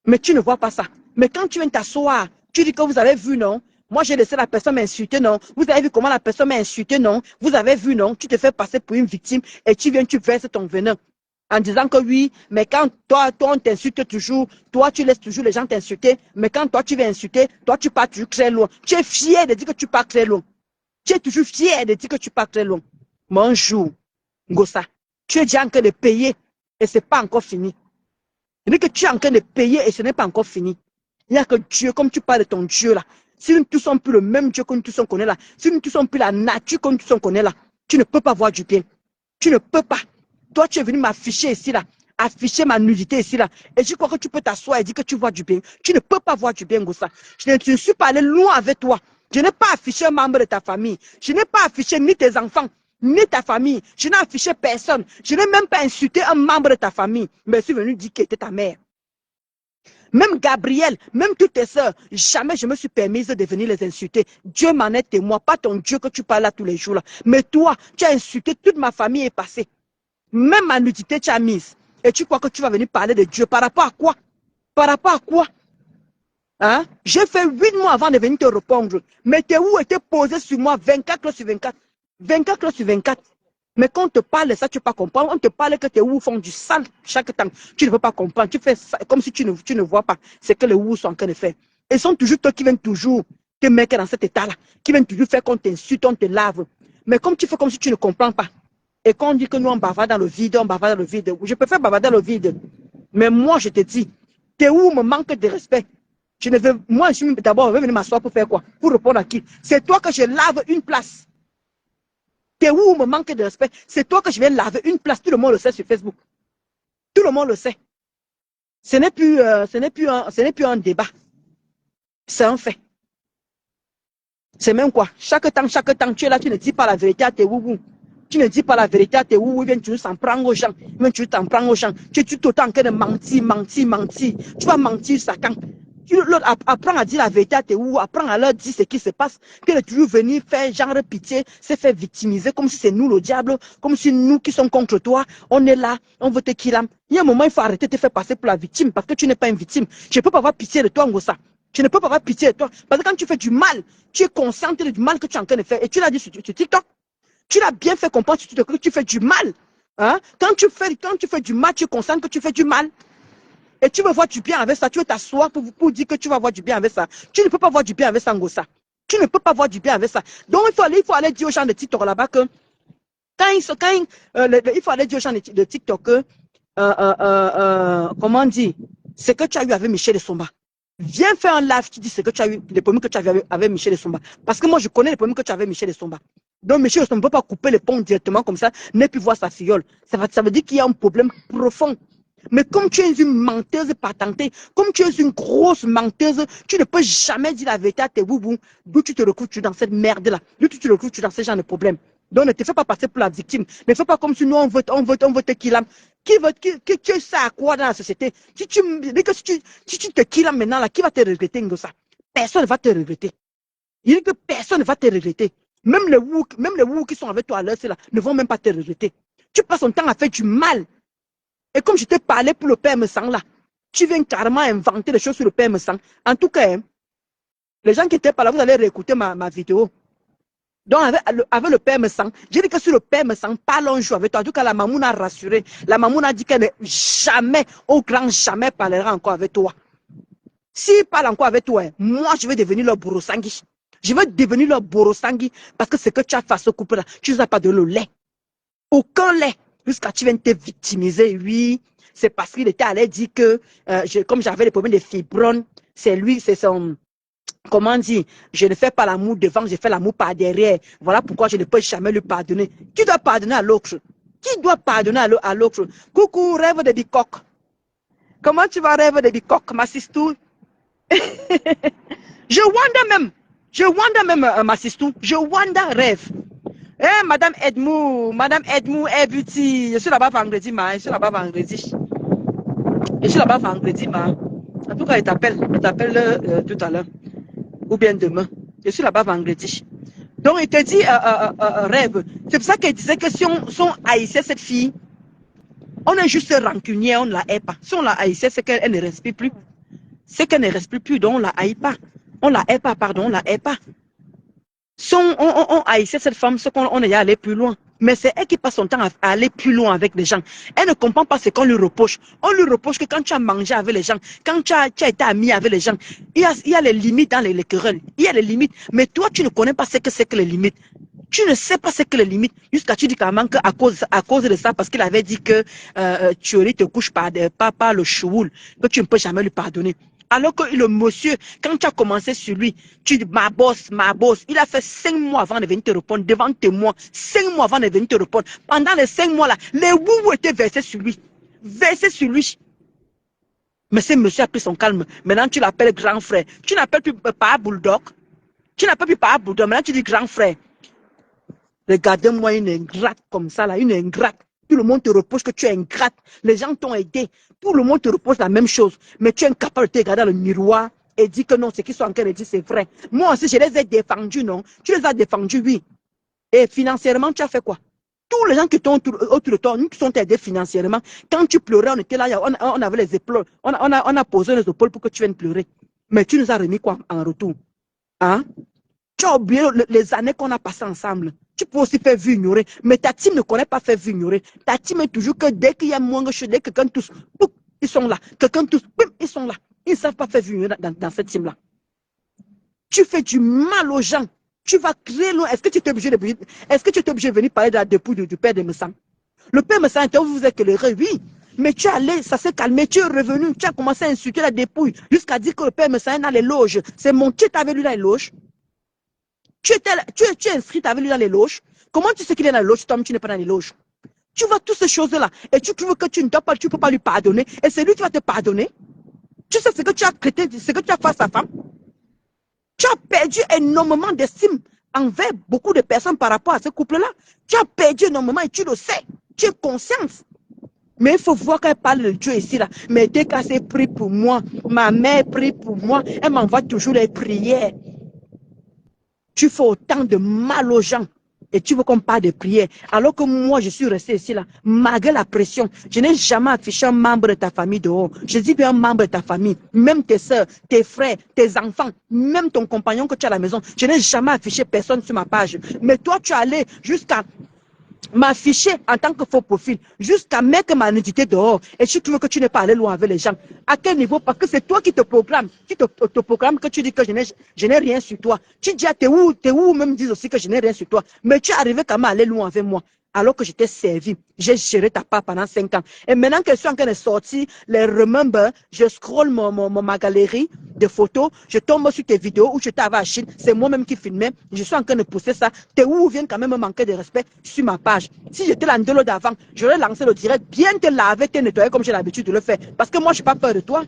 Mais tu ne vois pas ça. Mais quand tu viens t'asseoir, tu dis que vous avez vu, non? Moi, j'ai laissé la personne m'insulter, non? Vous avez vu comment la personne m'a insulté, non? Vous avez vu, non? Tu te fais passer pour une victime et tu verses ton venin. En disant que oui, mais quand toi on t'insulte toujours, toi, tu laisses toujours les gens t'insulter, mais quand toi, tu veux insulter, toi, tu pars toujours très loin. Tu es fier de dire que tu pars très loin. Tu es toujours fier de dire que tu pars très loin. Mon jour, Ngosa, tu es déjà en train de payer et ce n'est pas encore fini. C'est que tu es en train de payer et ce n'est pas encore fini. Il n'y a que Dieu, comme tu parles de ton Dieu là. Si nous ne tous sommes plus le même Dieu que nous tous on connaît là, si nous ne tous sommes plus la nature que nous tous on connaît là, tu ne peux pas voir du bien. Tu ne peux pas. Toi, tu es venu m'afficher ici là, afficher ma nudité ici là, et tu crois que tu peux t'asseoir et dire que tu vois du bien. Tu ne peux pas voir du bien, Ngosa. Je ne suis pas allé loin avec toi. Je n'ai pas affiché un membre de ta famille. Je n'ai pas affiché ni tes enfants, ni ta famille. Je n'ai affiché personne. Je n'ai même pas insulté un membre de ta famille. Mais je suis venu dire qu'elle était ta mère. Même Gabriel, même toutes tes soeurs, jamais je me suis permise de venir les insulter. Dieu m'en est témoin, pas ton Dieu que tu parles là tous les jours là. Mais toi, tu as insulté, toute ma famille est passée. Même ma nudité, tu as mise. Et tu crois que tu vas venir parler de Dieu. Par rapport à quoi? Par rapport à quoi? Hein? J'ai fait 8 mois avant de venir te répondre. Mais tes où étaient posés sur moi 24 heures sur 24. 24 heures sur 24. Mais quand on te parle de ça, tu ne peux pas comprendre. On te parle que tes où font du sale chaque temps. Tu ne peux pas comprendre. Tu fais ça comme si tu ne vois pas ce que les où sont en train de faire. Et sont toujours toi qui viennent toujours te mettre dans cet état-là. Qui viennent toujours faire qu'on t'insulte, on te lave. Mais comme tu fais comme si tu ne comprends pas. Et quand on dit que nous on bavarde dans le vide, on bavarde dans le vide. Je peux faire bavarder dans le vide. Mais moi, je te dis, tes où me manque de respect. Je ne veux, moi, je suis d'abord venir m'asseoir pour faire quoi? Pour répondre à qui? C'est toi que je lave une place. T'es où me manque de respect? C'est toi que je vais laver une place. Tout le monde le sait sur Facebook. Tout le monde le sait. Ce n'est plus un débat. C'est un fait. C'est même quoi? Chaque temps, tu es là, tu ne dis pas la vérité à tes ouou. Tu ne dis pas la vérité à tes ouou, ils viennent toujours s'en prendre aux gens. Ils viennent toujours t'en prendre aux gens. Tu es tout autant en train de mentir. Tu vas mentir ça quand? Apprends à dire la vérité à tes ouou, apprends à leur dire ce qui se passe. Que de toujours venir faire genre pitié, se faire victimiser comme si c'est nous le diable, comme si nous qui sommes contre toi, on est là, on veut te killer. Il y a un moment, il faut arrêter de te faire passer pour la victime parce que tu n'es pas une victime. Je ne peux pas avoir pitié de toi, Ngosa. Je ne peux pas avoir pitié de toi. Parce que quand tu fais du mal, tu es conscient du mal que tu es en train de faire. Et tu l'as dit sur TikTok. Tu l'as bien fait comprendre sur TikTok que tu fais du mal. Hein? Quand tu fais du mal, tu es conscient que tu fais du mal. Et tu veux voir du bien avec ça. Tu veux t'asseoir pour dire que tu vas voir du bien avec ça. Tu ne peux pas voir du bien avec ça, Ngosa. Tu ne peux pas voir du bien avec ça. Donc, il faut aller dire aux gens de TikTok là-bas que il faut aller dire aux gens de TikTok que, comment dire, ce que tu as eu avec Michel Essomba. Viens faire un live, tu dis ce que tu as eu, les problèmes que tu avais avec Michel Essomba. Parce que moi, je connais les problèmes que tu avais avec Michel Essomba. Donc, Michel Essomba ne peut pas couper les ponts directement comme ça, ne plus voir sa filleule. Ça veut dire qu'il y a un problème profond. Mais comme tu es une menteuse patentée, comme tu es une grosse menteuse, tu ne peux jamais dire la vérité à tes boubous, d'où tu te retrouves dans cette merde-là, d'où tu te retrouves dans ce genre de problème. Donc, ne te fais pas passer pour la victime. Ne fais pas comme si nous, on veut te killer. Qui sait à quoi dans la société? Si tu te killes maintenant, là, qui va te regretter, ça? Personne ne va te regretter. Il dit que personne ne va te regretter. Même les wou qui sont avec toi à l'heure, là, ne vont même pas te regretter. Tu passes ton temps à faire du mal. Et comme je t'ai parlé pour le Père me sang là, tu viens carrément inventer des choses sur le Père me sang. En tout cas, hein, les gens qui étaient pas là, vous allez réécouter ma vidéo. Donc, avec le Père me sang, j'ai dit que sur le Père me sang, parlons un jour avec toi. En tout cas, la mamoune a rassuré. La mamoune a dit qu'elle n'est jamais, au grand jamais, parlera encore avec toi. S'il parle encore avec toi, moi, je vais devenir leur borosangui. Je vais devenir leur borosangui parce que ce que tu as fait à ce couple-là, tu n'as pas de le lait. Aucun lait. Jusqu'à tu viens te victimiser, oui. C'est parce qu'il était allé dire que, comme j'avais des problèmes de fibromes, c'est lui, c'est son... Comment dire, je ne fais pas l'amour devant, je fais l'amour par derrière. Voilà pourquoi je ne peux jamais lui pardonner. Qui doit pardonner à l'autre? Qui doit pardonner à l'autre? Coucou, rêve de bicoque. Comment tu vas rêver de bicoque, ma sister? Je wonder même. Je wanda même ma sistou. Je wanda rêve. Eh, Madame Edmou, Ebuti. Je suis là-bas vendredi, ma. Je suis là-bas vendredi. Je suis là-bas vendredi, ma. En tout cas, il t'appelle tout à l'heure. Ou bien demain. Je suis là-bas vendredi. Donc, il te dit rêve. C'est pour ça qu'il disait que si on haïssait cette fille, on est juste rancunier, on ne la hait pas. Si on la haïssait, c'est qu'elle ne respire plus. C'est qu'elle ne respire plus, donc on ne la haït pas. On ne la hait pas, pardon, on ne la hait pas. Si on haïssait cette femme, c'est qu'on est allé plus loin. Mais c'est elle qui passe son temps à aller plus loin avec les gens. Elle ne comprend pas ce qu'on lui reproche. On lui reproche que quand tu as mangé avec les gens, quand tu as été ami avec les gens, il y a les limites dans les querelles. Il y a les limites. Mais toi, tu ne connais pas ce que c'est que les limites. Tu ne sais pas ce que les limites. Jusqu'à tu dis carrément qu'à cause de ça, parce qu'il avait dit que Thierry te couche par le choul, que tu ne peux jamais lui pardonner. Alors que le monsieur, quand tu as commencé sur lui, tu dis ma boss, il a fait 5 mois avant de venir te répondre devant témoins, 5 mois avant de venir te répondre. Pendant les 5 mois là, les woubou étaient versés sur lui. Versés sur lui. Mais ce monsieur a pris son calme. Maintenant, tu l'appelles grand frère. Tu n'appelles plus pas Bulldog. Tu n'appelles plus pas Bulldog. Maintenant, tu dis grand frère. Regardez-moi une ingrate comme ça là, une ingrate. Tout le monde te reproche que tu es ingrate. Les gens t'ont aidé. Tout le monde te reproche la même chose. Mais tu es incapable de te regarder dans le miroir et dire que non, ce qu'ils sont en train de dire, c'est vrai. Moi aussi, je les ai défendus, non? Tu les as défendus, oui. Et financièrement, tu as fait quoi? Tous les gens qui t'ont autour de toi, nous qui sont aidés financièrement, quand tu pleurais, on était là, on avait les épaules, on a posé les épaules pour que tu viennes pleurer. Mais tu nous as remis quoi en retour? Hein? Tu as oublié les années qu'on a passées ensemble. Tu peux aussi faire vu ignorer. Mais ta team ne connaît pas faire vu ignorer. Ta team est toujours que dès qu'il y a moins de choses, dès que quelqu'un tousse, ils sont là. Quelqu'un tousse, ils sont là. Ils ne savent pas faire vu ignorer dans cette team-là. Tu fais du mal aux gens. Tu vas créer loin. Est-ce que tu es obligé de venir parler de la dépouille du père de Messang? Le père Messang, vous êtes heureux, oui. Mais tu es allé, ça s'est calmé, tu es revenu, tu as commencé à insulter la dépouille jusqu'à dire que le père Messang est dans les loges. C'est mon titre avec lui dans les loges. Tu es inscrite avec lui dans les loges. Comment tu sais qu'il est dans les loges, toi, tu n'es pas dans les loges? Tu vois toutes ces choses-là. Et tu trouves que tu ne peux pas lui pardonner. Et c'est lui qui va te pardonner. Tu sais ce que tu as traité, ce que tu as fait à sa femme. Tu as perdu énormément d'estime envers beaucoup de personnes par rapport à ce couple-là. Tu as perdu énormément et tu le sais. Tu es consciente. Mais il faut voir qu'elle parle de Dieu ici, là. Mais dès qu'elle s'est pris pour moi, ma mère prie pour moi, elle m'envoie toujours les prières. Tu fais autant de mal aux gens et tu veux qu'on parle de prière. Alors que moi, je suis resté ici, là, malgré la pression. Je n'ai jamais affiché un membre de ta famille dehors. Je dis bien un membre de ta famille, même tes soeurs, tes frères, tes enfants, même ton compagnon que tu as à la maison. Je n'ai jamais affiché personne sur ma page. Mais toi, tu es allé jusqu'à m'afficher en tant que faux profil, jusqu'à mettre ma nudité dehors. Et tu trouves que tu n'es pas allé loin avec les gens. À quel niveau? Parce que c'est toi qui te programme. Tu te programmes que tu dis que je n'ai rien sur toi. Tu dis, t'es où, même dis aussi que je n'ai rien sur toi. Mais tu es arrivé quand même à aller loin avec moi. Alors que je t'ai servi, j'ai géré ta part pendant 5 ans. Et maintenant que je suis en train de sortir les remember, je scroll ma galerie de photos, je tombe sur tes vidéos où je t'avais à Chine, c'est moi-même qui filmais, je suis en train de pousser ça. T'es où vient quand même me manquer de respect sur ma page. Si j'étais l'andelo d'avant, j'aurais lancé le direct, bien te laver, te nettoyer comme j'ai l'habitude de le faire. Parce que moi, je n'ai pas peur de toi.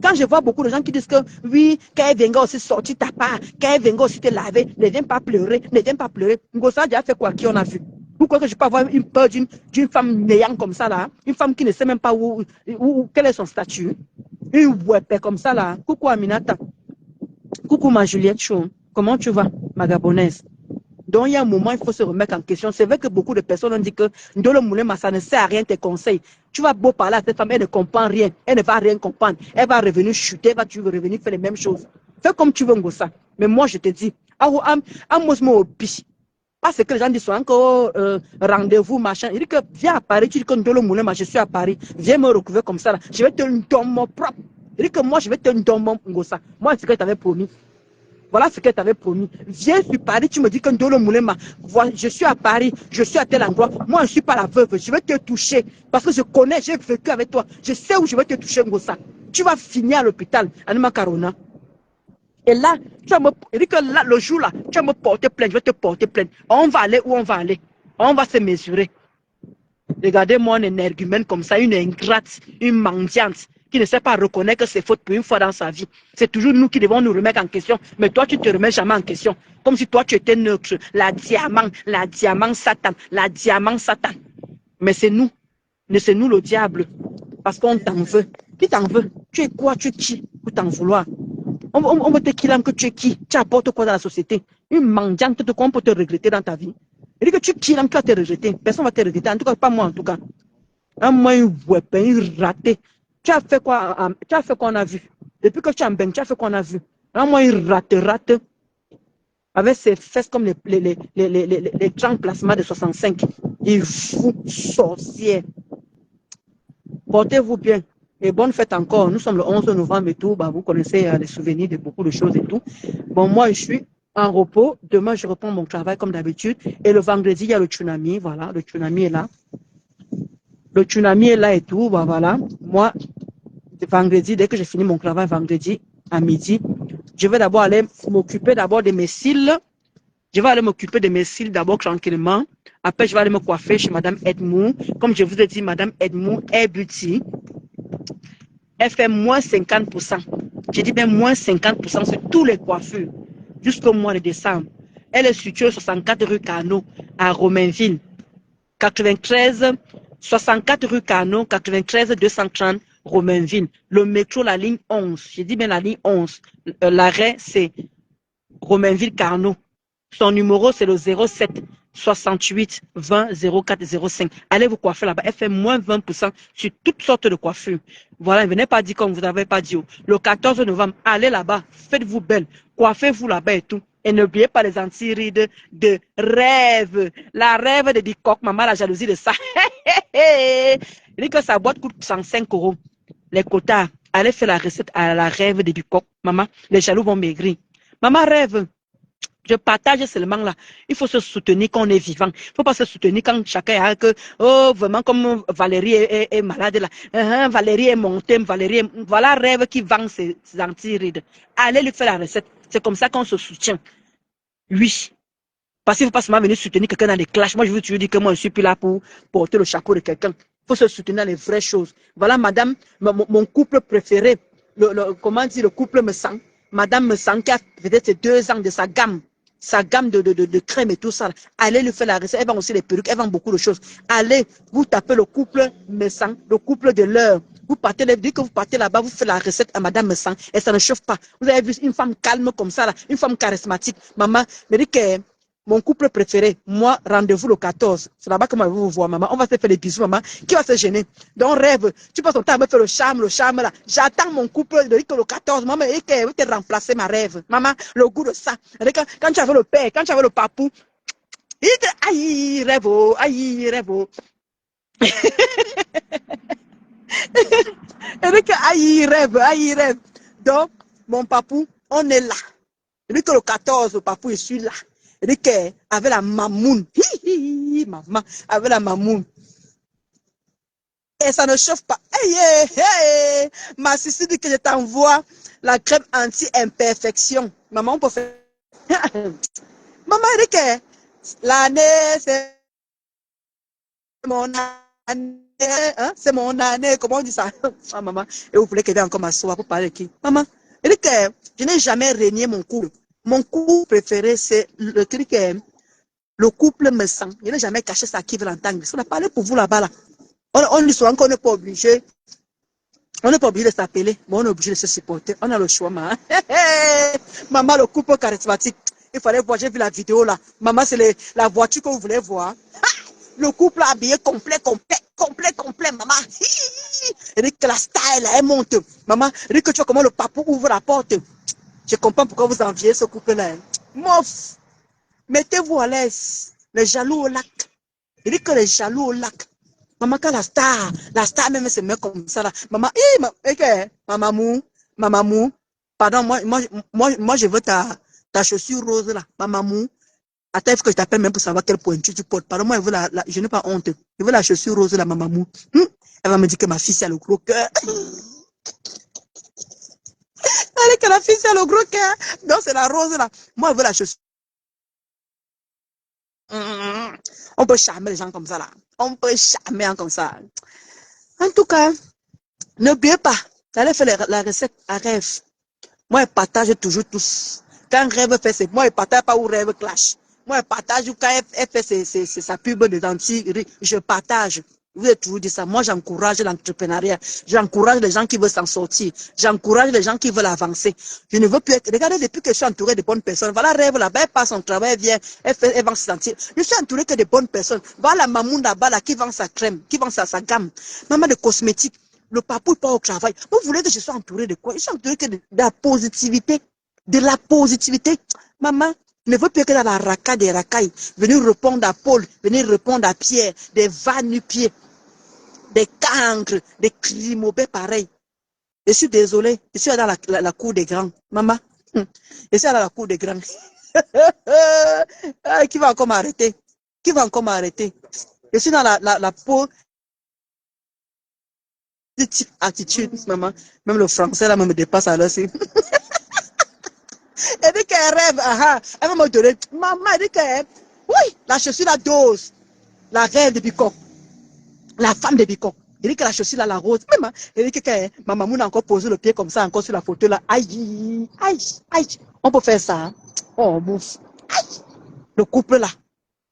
Quand je vois beaucoup de gens qui disent que oui, quand elle viendra aussi sortir ta part, quand elle viendra aussi te laver, ne viens pas pleurer, ne viens pas pleurer. Ngossa a déjà fait quoi? Qui on a vu? Pourquoi que je peux avoir une peur d'une femme néant comme ça là? Une femme qui ne sait même pas quel est son statut? Une wepé comme ça là? Coucou Aminata. Coucou ma Juliette Chou. Comment tu vas, ma Gabonaise? Donc il y a un moment, il faut se remettre en question. C'est vrai que beaucoup de personnes ont dit que Ndolo Moulema, ça ne sert à rien tes conseils. Tu vas beau parler à cette femme, elle ne comprend rien. Elle ne va rien comprendre. Elle va revenir chuter, tu vas revenir faire les mêmes choses. Fais comme tu veux, Ngossa. Mais moi, je te dis, parce que les gens disent encore rendez-vous, machin. Il dit que viens à Paris, tu dis que Ndolo Moulema, je suis à Paris. Viens me recouvrir comme ça. Là. Je vais te donner mon propre. Il dit que moi, je vais te donner mon Ngossa. Moi, c'est ce que je t'avais promis. Voilà ce qu'elle t'avait promis. Viens sur Paris, tu me dis que Ndolo Moulema, voilà, je suis à Paris, je suis à tel endroit. Moi, je ne suis pas la veuve. Je vais te toucher. Parce que je connais, j'ai vécu avec toi. Je sais où je vais te toucher, Ngossa. Tu vas finir à l'hôpital, Anima Karona. Et là, tu vas me, il dit que là, le jour là, tu vas me porter plainte, je vais te porter plainte. On va aller où on va aller. On va se mesurer. Regardez-moi un énergumène comme ça, une ingrate, une mendiante. qui ne sait pas reconnaître ses fautes pour une fois dans sa vie. C'est toujours nous qui devons nous remettre en question. Mais toi, tu ne te remets jamais en question. Comme si toi, tu étais neutre. La diamant Satan, la diamant Satan. Mais c'est nous. C'est nous le diable. Parce qu'on t'en veut. Qui t'en veut? Tu es quoi? Tu es qui pour t'en vouloir? On veut te killer que tu es qui? Tu apportes quoi dans la société? Une mendiante de quoi on peut te regretter dans ta vie? Et dit que tu killes, tu vas te regretter. Personne ne va te regretter. En tout cas, pas moi en tout cas. Un moyen raté. Tu as fait quoi? Tu as fait quoi on a vu? Depuis que tu es en bain, tu as fait quoi on a vu? Un moyen rate. Avec ses fesses comme les grands placements de 65. Il fout sorcière. Portez-vous bien. Et bonne fête encore. Nous sommes le 11 novembre et tout. Bah, vous connaissez les souvenirs de beaucoup de choses et tout. Bon, moi, je suis en repos. Demain, je reprends mon travail comme d'habitude. Et le vendredi, il y a le tsunami. Voilà, le tsunami est là. Le tsunami est là et tout. Bah, voilà. Moi, vendredi, dès que j'ai fini mon travail, vendredi à midi, je vais d'abord aller m'occuper d'abord de mes cils. Je vais aller m'occuper de mes cils d'abord tranquillement. Après, je vais aller me coiffer chez Madame Edmond. Comme je vous ai dit, Madame Edmond est beauty. Elle fait moins 50%. J'ai dit bien moins 50% sur tous les coiffures jusqu'au mois de décembre. Elle est située 64 rue Carnot à Romainville. 93, 64 rue Carnot, 93 230 Romainville. Le métro, la ligne 11. J'ai dit bien la ligne 11. L'arrêt, c'est Romainville Carnot. Son numéro, c'est le 07 68 20 04 05. Allez vous coiffer là-bas. Elle fait moins 20% sur toutes sortes de coiffures. Voilà, ne venez pas dire comme vous n'avez pas dit. Le 14 novembre, allez là-bas. Faites-vous belle. Coiffez-vous là-bas et tout. Et n'oubliez pas les anti-rides de rêve. La rêve de Bicoque. Maman, la jalousie de ça. Il dit que sa boîte coûte 105 €. Les quotas. Allez faire la recette à la rêve de Bicoque. Maman, les jaloux vont maigrir. Maman rêve. Je partage seulement là. Il faut se soutenir quand on est vivant. Il ne faut pas se soutenir quand chacun a que, oh, vraiment, comme Valérie est malade là. Valérie est montée, voilà, rêve qui vend ses anti-rides. Allez lui faire la recette. C'est comme ça qu'on se soutient. Oui. Parce qu'il ne faut pas seulement venir soutenir quelqu'un dans les clashs. Moi, je veux toujours dire que moi, je suis plus là pour porter le chapeau de quelqu'un. Il faut se soutenir dans les vraies choses. Voilà, madame, mon couple préféré, comment dire, le couple me sent. Madame me sent qui a peut-être 2 ans de sa gamme de crème et tout ça. Allez lui faire la recette. Elle vend aussi les perruques, elle vend beaucoup de choses. Allez, vous tapez le couple Messan, le couple de l'heure. Vous partez, dès que vous partez là-bas, vous faites la recette à Madame Messan et ça ne chauffe pas. Vous avez vu une femme calme comme ça, là, une femme charismatique. Maman me dit que mon couple préféré, moi, rendez-vous le 14. C'est là-bas que moi, vous voir, maman. On va se faire des bisous, maman. Qui va se gêner? Donc, rêve. Tu passes ton temps à me faire le charme là. J'attends mon couple de le 14. Maman, et que vous te remplacer ma rêve. Maman, le goût de ça. Quand tu avais le père, quand tu avais le papou, il dit, aïe, rêve, aïe, rêve. Et que, aïe, rêve. Donc, mon papou, on est là. Il dit que le 14, le papou, je suis là. Il dit qu'avec la mamoune, maman, avec la mamoune, et ça ne chauffe pas. Hey, ma Sissi dit que je t'envoie la crème anti-imperfection. Maman, on peut faire. Maman, il dit que l'année, c'est mon année. Hein? C'est mon année. Comment on dit ça? Ah, maman. Et vous voulez qu'elle vienne encore m'asseoir pour parler de qui? Maman, il dit que je n'ai jamais régné mon couple. Mon couple préféré, c'est le couple me sent. Je n'ai jamais caché ça qui veut l'entendre. On a parlé pour vous là-bas. Là. On dit souvent qu'on n'est pas obligé. On n'est pas obligé de s'appeler, mais on est obligé de se supporter. On a le choix, maman. Maman, le couple charismatique. Il fallait voir, j'ai vu la vidéo là. Maman, c'est la voiture que vous voulez voir. Le couple habillé complet, maman. Et dit que la style, elle monte. Maman, il dit que tu vois comment le papou ouvre la porte. Je comprends pourquoi vous enviez ce couple-là. Mof, mettez-vous à l'aise. Les jaloux au lac. Il dit que les jaloux au lac. Maman, quand la star même se met comme ça là. Maman, maman, pardon, moi je veux ta chaussure rose là. Maman, attends, il faut que je t'appelle même pour savoir quel pointu tu portes. Pardon, moi je n'ai pas honte. Je veux la chaussure rose là, maman. Elle va me dire que ma fille c'est le gros cœur. Elle dit que la fille c'est le gros cœur. Non, c'est la rose là. Moi je veux la chaussure. On peut charmer les gens comme ça là. On peut charmer comme ça. En tout cas, n'oubliez pas, Allez faire la recette à rêve. Moi, je partage toujours tous. Quand rêve fait c'est moi, je partage pas où rêve clash. Moi, je partage quand elle fait sa pub de dentier, je partage. Vous avez toujours dit ça. Moi, j'encourage l'entrepreneuriat. J'encourage les gens qui veulent s'en sortir. J'encourage les gens qui veulent avancer. Je ne veux plus être... Regardez, depuis que je suis entouré de bonnes personnes, voilà, rêve là-bas, elle passe son travail, elle vient, elle vend ses dentiers. Je suis entouré que de bonnes personnes. Voilà Mamoun là-bas, là, qui vend sa crème, qui vend sa gamme. Maman de cosmétiques. Le papou pas au travail. Vous voulez que je sois entouré de quoi? Je suis entouré que de la positivité. De la positivité. Maman, ne veut plus que dans la racaille des racailles. Venir répondre à Paul, venir répondre à Pierre, des va-nu-pieds, des cancres, des crimobés pareils. Je suis désolé. Je suis dans la cour des grands. Maman, je suis dans la cour des grands. Qui va encore m'arrêter? Qui va encore m'arrêter? Je suis dans la peau. Attitude, maman. Même le français, là, me dépasse à l'heure. Elle dit qu'elle rêve. Elle va me donner. Maman, elle dit qu'elle. Oui, la chaussure, la dose. La rêve de Bicot. La femme de Bicot. Elle dit que la chaussure, là, la rose. Maman, elle dit que ma maman a encore posé le pied comme ça, encore sur la photo, là. Aïe, aïe, aïe. On peut faire ça. Hein? Oh, mouf. Aïe. Le couple, là.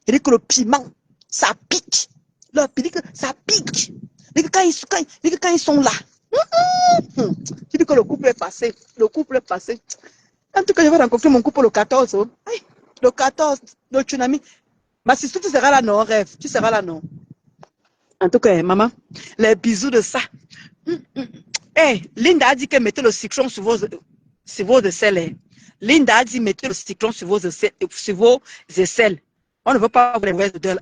Elle dit que le piment, ça pique. Elle dit que ça pique. Quand ils sont là, tu dis que le couple est passé. Le couple est passé. En tout cas, je vais rencontrer mon couple le 14. Oh. Le 14, le tsunami. Ma sister, tu seras là, non, rêve. Tu seras là, non. En tout cas, maman, les bisous de ça. Linda a dit qu'elle mettait le citron sur vos aisselles. Linda a dit mettez le citron sur vos aisselles. On ne veut pas vous les voir de là.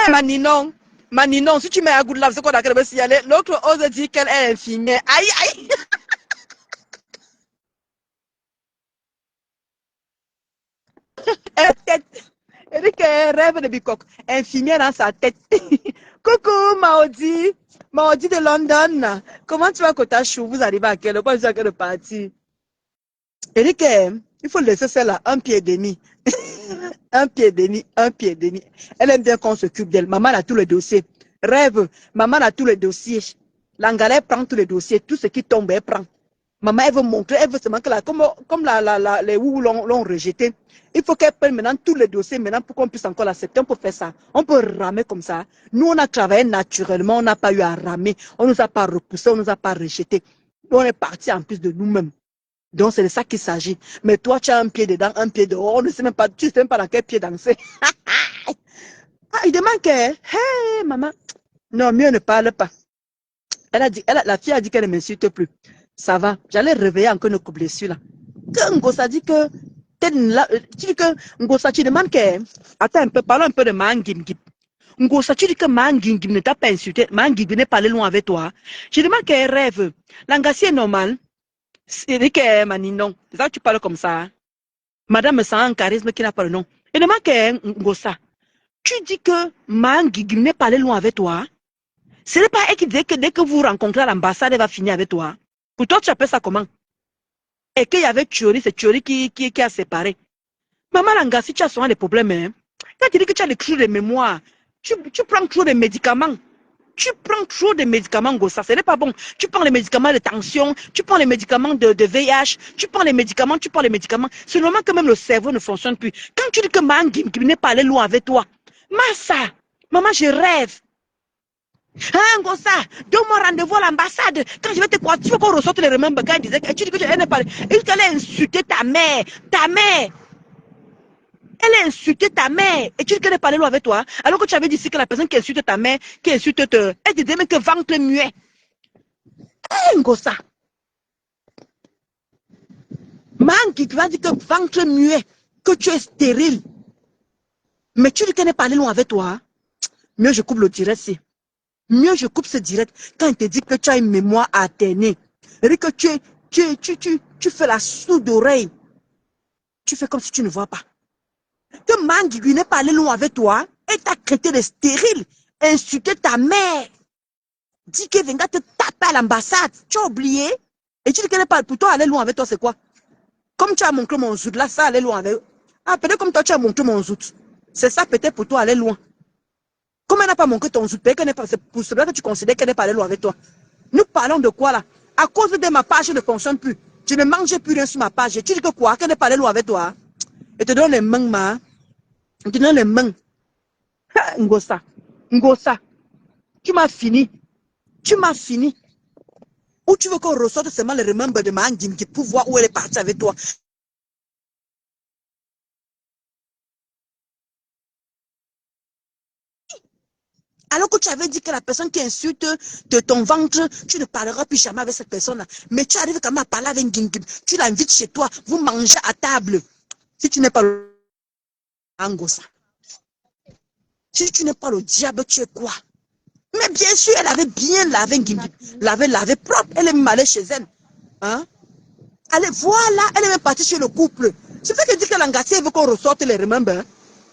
Maninon, si tu mets un goût de lave, c'est quoi d'accord de signaler? L'autre ose dire qu'elle est infirmière. Aïe, aïe. Elle dit qu'elle rêve de bicoque. Infirmière dans sa tête. Coucou, Maudit. Maudit de London. Comment tu vas, Kotachou? Vous arrivez à quelle heure? À quelle partie? Elle dit qu'il faut laisser celle-là un pied et demi. Un pied et demi, un pied et demi. Elle aime bien qu'on s'occupe d'elle. Maman a tous les dossiers. Rêve, maman a tous les dossiers. L'Angala prend tous les dossiers. Tout ce qui tombe, elle prend. Maman, elle veut montrer, elle veut seulement que comme les Wou l'ont rejeté. Il faut qu'elle prenne maintenant tous les dossiers maintenant pour qu'on puisse encore l'accepter. On peut faire ça. On peut ramer comme ça. Nous, on a travaillé naturellement. On n'a pas eu à ramer. On ne nous a pas repoussé. On ne nous a pas rejeté. On est parti en plus de nous-mêmes. Donc, c'est de ça qu'il s'agit. Mais toi, tu as un pied dedans, un pied dehors. On ne sait même pas, tu ne sais même pas dans quel pied danser. Il demande que, hey, maman. Non, mieux ne parle pas. La fille a dit qu'elle ne m'insulte plus. Ça va. J'allais réveiller encore une blessure là. Que Ngosa dit que, tu dis que, Ngosa, tu demandes que, attends un peu, parlons un peu de Mangim. Ngosa, tu dis que Mangim ne t'a pas insulté. Mangim n'est pas allé loin avec toi. Je demande qu'elle rêve. L'angassi est normal. C'est que Maninon, c'est ça que tu parles comme ça. Madame me sent un charisme qui n'a pas le nom. Et demande que Ngosa, tu dis que Mangi n'est pas allé loin avec toi. Ce n'est pas elle qui disait que dès que vous rencontrez à l'ambassade, elle va finir avec toi. Pour toi, tu appelles ça comment? Et qu'il y avait Thiori, c'est Thiori qui a séparé. Maman Langa, si tu as souvent des problèmes, hein, quand tu dis que tu as des crues de mémoire, tu prends trop de médicaments. Tu prends trop de médicaments, Gossa, ce n'est pas bon. Tu prends les médicaments de tension, tu prends les médicaments de VIH, tu prends les médicaments. C'est normal que même le cerveau ne fonctionne plus. Quand tu dis que Mangi n'est pas allé loin avec toi, Massa, maman, je rêve. Hein, Gossa, donne-moi rendez-vous à l'ambassade. Quand je vais te croire, tu veux qu'on ressorte les remembers quand il disait que tu dis que elle n'est pas allée. Il allait insulter ta mère. Elle a insulté ta mère. Et tu dis qu'elle n'est pas allée loin avec toi. Alors que tu avais dit que la personne qui insulte ta mère, qui insulte elle te dit même que ventre muet. Ngosa. Man qui va dire que ventre muet, que tu es stérile. Mais tu dis qu'elle n'est pas allée loin avec toi. Mieux je coupe le direct. Mieux je coupe ce direct quand il te dit que tu as une mémoire alternée. Et que tu fais la sourde oreille. Tu fais comme si tu ne vois pas. Que Mangi n'est pas allé loin avec toi et t'a traité de stérile, insulté ta mère, dit qu'elle venga te taper à l'ambassade. Tu as oublié? Et tu dis qu'elle n'est pas pour toi aller loin avec toi, c'est quoi? Comme tu as montré mon zout, là, ça allait loin avec. Ah, peut-être comme toi tu as montré mon zout. C'est ça peut-être pour toi aller loin. Comme elle n'a pas montré ton soutien, c'est pour cela que tu considères qu'elle n'est pas allée loin avec toi. Nous parlons de quoi là? À cause de ma page ne fonctionne plus. Je ne mangeais plus rien sur ma page. Tu dis que quoi? Qu'elle n'est pas allée loin avec toi? Et te donne les mains, ma. Je te donne les mains. Ngosa. Ngosa. Tu m'as fini. Tu m'as fini. Ou tu veux qu'on ressorte seulement le remember de ma Ngimki pour voir où elle est partie avec toi? Alors que tu avais dit que la personne qui insulte de ton ventre, tu ne parleras plus jamais avec cette personne-là. Mais tu arrives quand même à parler avec Ngimki. Tu l'invites chez toi. Vous mangez à table. Si tu n'es pas le Angosa. Si tu n'es pas le diable, tu es quoi? Mais bien sûr, elle avait bien lavé Ngimki. Lavé propre. Elle est même allée chez elle. Hein? Allez, voilà, elle est même partie sur le couple. C'est fait que dit que l'Angassi veut qu'on ressorte les remember.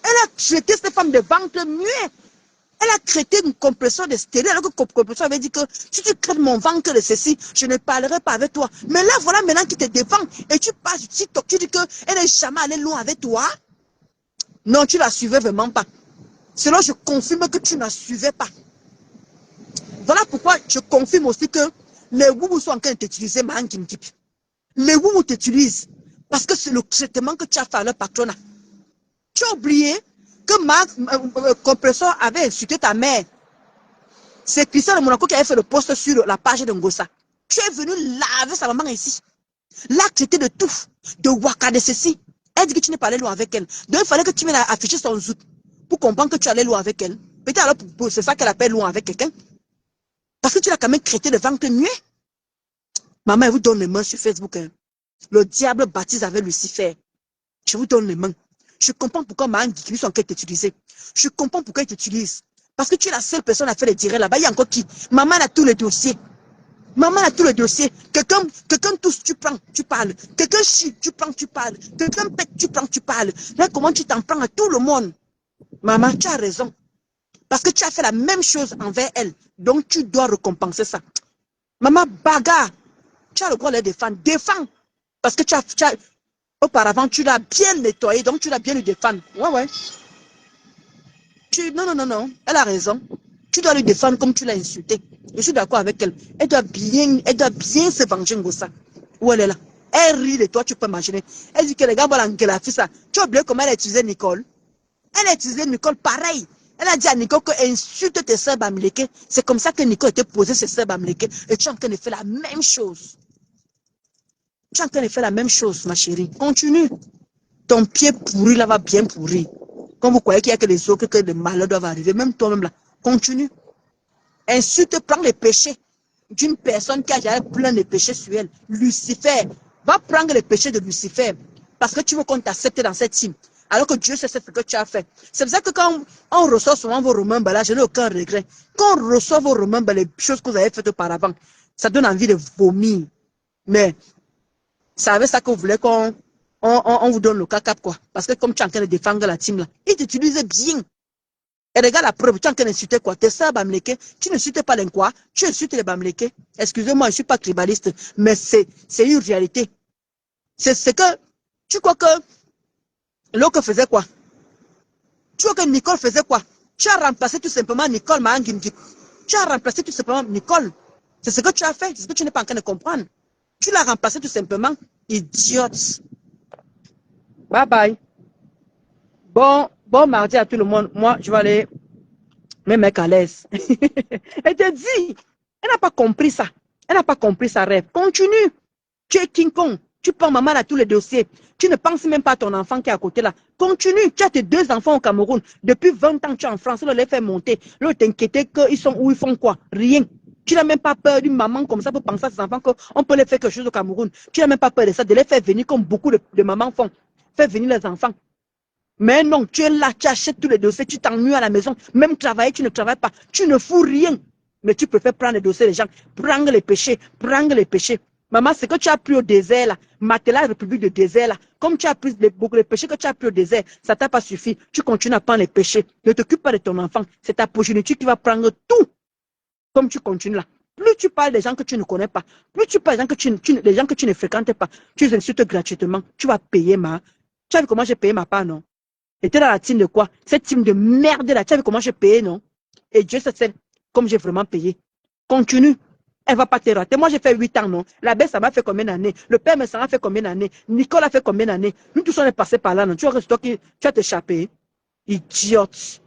Elle a traité cette femme de ventre muet. Elle a traité une compression de stérile, alors que compression avait dit que si tu crées mon ventre de ceci, je ne parlerai pas avec toi. Mais là, voilà maintenant qui te défend et tu passes sur TikTok, tu dis qu'elle n'est jamais allée loin avec toi. Non, tu ne la suivais vraiment pas. Sinon, je confirme que tu ne la suivais pas. Voilà pourquoi je confirme aussi que les Woubou sont en train de t'utiliser, Mahan Kimkip. Les Woubou t'utilisent parce que c'est le traitement que tu as fait à leur patronat. Tu as oublié que ma compresseur avait insulté ta mère. C'est Christian de Monaco qui avait fait le post sur la page de Ngosa. Tu es venu laver sa maman ici. Là, tu étais de tout, de waka, de ceci. Elle dit que tu n'es pas allé loin avec elle. Donc, il fallait que tu viennes afficher son zout pour comprendre que tu allais loin avec elle. Peut-être alors, c'est ça qu'elle appelle loin avec quelqu'un. Parce que tu l'as quand même traité de ventre nué. Maman, elle vous donne les mains sur Facebook. Hein. Le diable baptise avec Lucifer. Je vous donne les mains. Je comprends pourquoi Mahan Gikimi sont en train de t'utiliser. Je comprends pourquoi ils t'utilisent. Parce que tu es la seule personne à faire les directs là-bas. Il y a encore qui? Maman a tous les dossiers. Maman a tous les dossiers. Quelqu'un tousse, tu prends, tu parles. Quelqu'un chie, tu prends, tu parles. Quelqu'un pète, tu prends, tu parles. Là, comment tu t'en prends à tout le monde? Maman, tu as raison. Parce que tu as fait la même chose envers elle. Donc, tu dois récompenser ça. Maman, bagarre. Tu as le droit de les défendre. Défends. Parce que auparavant, tu l'as bien nettoyé. Donc, tu l'as bien lui défendre. Ouais, ouais. Non. Elle a raison. Tu dois lui défendre comme tu l'as insulté. Je suis d'accord avec elle. Elle doit bien se venger, Ngosa. Où elle est là. Elle rit de toi, tu peux imaginer. Elle dit que les gars, voilà, ça. Tu as oublié comment elle a utilisé Nicole. Elle a utilisé Nicole pareil. Elle a dit à Nicole que insulte tes sœurs Bamileke. C'est comme ça que Nicole était posée ses sœurs Bamileke. Et tu es en train de faire la même chose. Tu es en train de faire la même chose, ma chérie. Continue. Ton pied pourri là va bien pourrir. Quand vous croyez qu'il n'y a que les autres, que les malheurs doivent arriver, même toi-même là, continue. Insulte, prends les péchés d'une personne qui a déjà plein de péchés sur elle. Lucifer, va prendre les péchés de Lucifer. Parce que tu veux qu'on t'accepte dans cette team. Alors que Dieu sait ce que tu as fait. C'est pour ça que quand on reçoit souvent vos remembers là, je n'ai aucun regret. Quand on reçoit vos remembers, les choses que vous avez faites auparavant, ça donne envie de vomir. Mais, c'est avec ça que vous voulez qu'on vous donne le caca, quoi. Parce que comme tu es en train de défendre la team là, ils t'utilisent bien. Et regarde la preuve, tu es en train d'insulter quoi? Tes sœurs Bamileke, tu n'insultes pas les quoi? Tu insultes les Bamileke. Excusez-moi, je ne suis pas tribaliste, mais c'est une réalité. C'est que, tu crois que l'autre faisait quoi? Tu vois que Nicole faisait quoi? Tu as remplacé tout simplement Nicole Mahangimdi. Tu as remplacé tout simplement Nicole. C'est ce que tu as fait, c'est ce que tu n'es pas en train de comprendre. Tu l'as remplacé tout simplement. Idiote. Bye bye. Bon mardi à tout le monde. Moi, je vais aller me mettre à l'aise. Elle te dit, elle n'a pas compris ça. Elle n'a pas compris sa rêve. Continue. Tu es King Kong. Tu prends maman à tous les dossiers. Tu ne penses même pas à ton enfant qui est à côté là. Continue. Tu as tes 2 enfants au Cameroun. Depuis 20 ans, tu es en France. On les fait monter. Là, t'inquiète qu'ils sont où, ils font quoi? Rien. Tu n'as même pas peur d'une maman comme ça pour penser à ses enfants qu'on peut les faire quelque chose au Cameroun. Tu n'as même pas peur de ça, de les faire venir comme beaucoup de mamans font. Faire venir les enfants. Mais non, tu es là, tu achètes tous les dossiers, tu t'ennuies à la maison. Même travailler, tu ne travailles pas. Tu ne fous rien. Mais tu préfères prendre les dossiers des gens. Prendre les péchés. Prendre les péchés. Maman, c'est que tu as pris au désert là. Matelas, République de désert là. Comme tu as pris beaucoup de péchés que tu as pris au désert, ça t'a pas suffi. Tu continues à prendre les péchés. Ne t'occupe pas de ton enfant. C'est ta progéniture qui va prendre tout. Comme tu continues là. Plus tu parles des gens que tu ne connais pas, plus tu parles des gens que tu ne fréquentes pas, tu les insultes gratuitement. Tu vas payer ma. Tu as vu comment j'ai payé ma part, non? Et tu es dans la team de quoi? Cette team de merde là, tu as vu comment j'ai payé, non? Et Dieu sait comme j'ai vraiment payé. Continue. Elle ne va pas te rater. Moi, j'ai fait 8 ans, non? La baisse, ça m'a fait combien d'années? Le père Messin a fait combien d'années? Nicole a fait combien d'années? Nous tous, on est passés par là, non? Tu vois que toi qui tu as t'échappé. Idiote.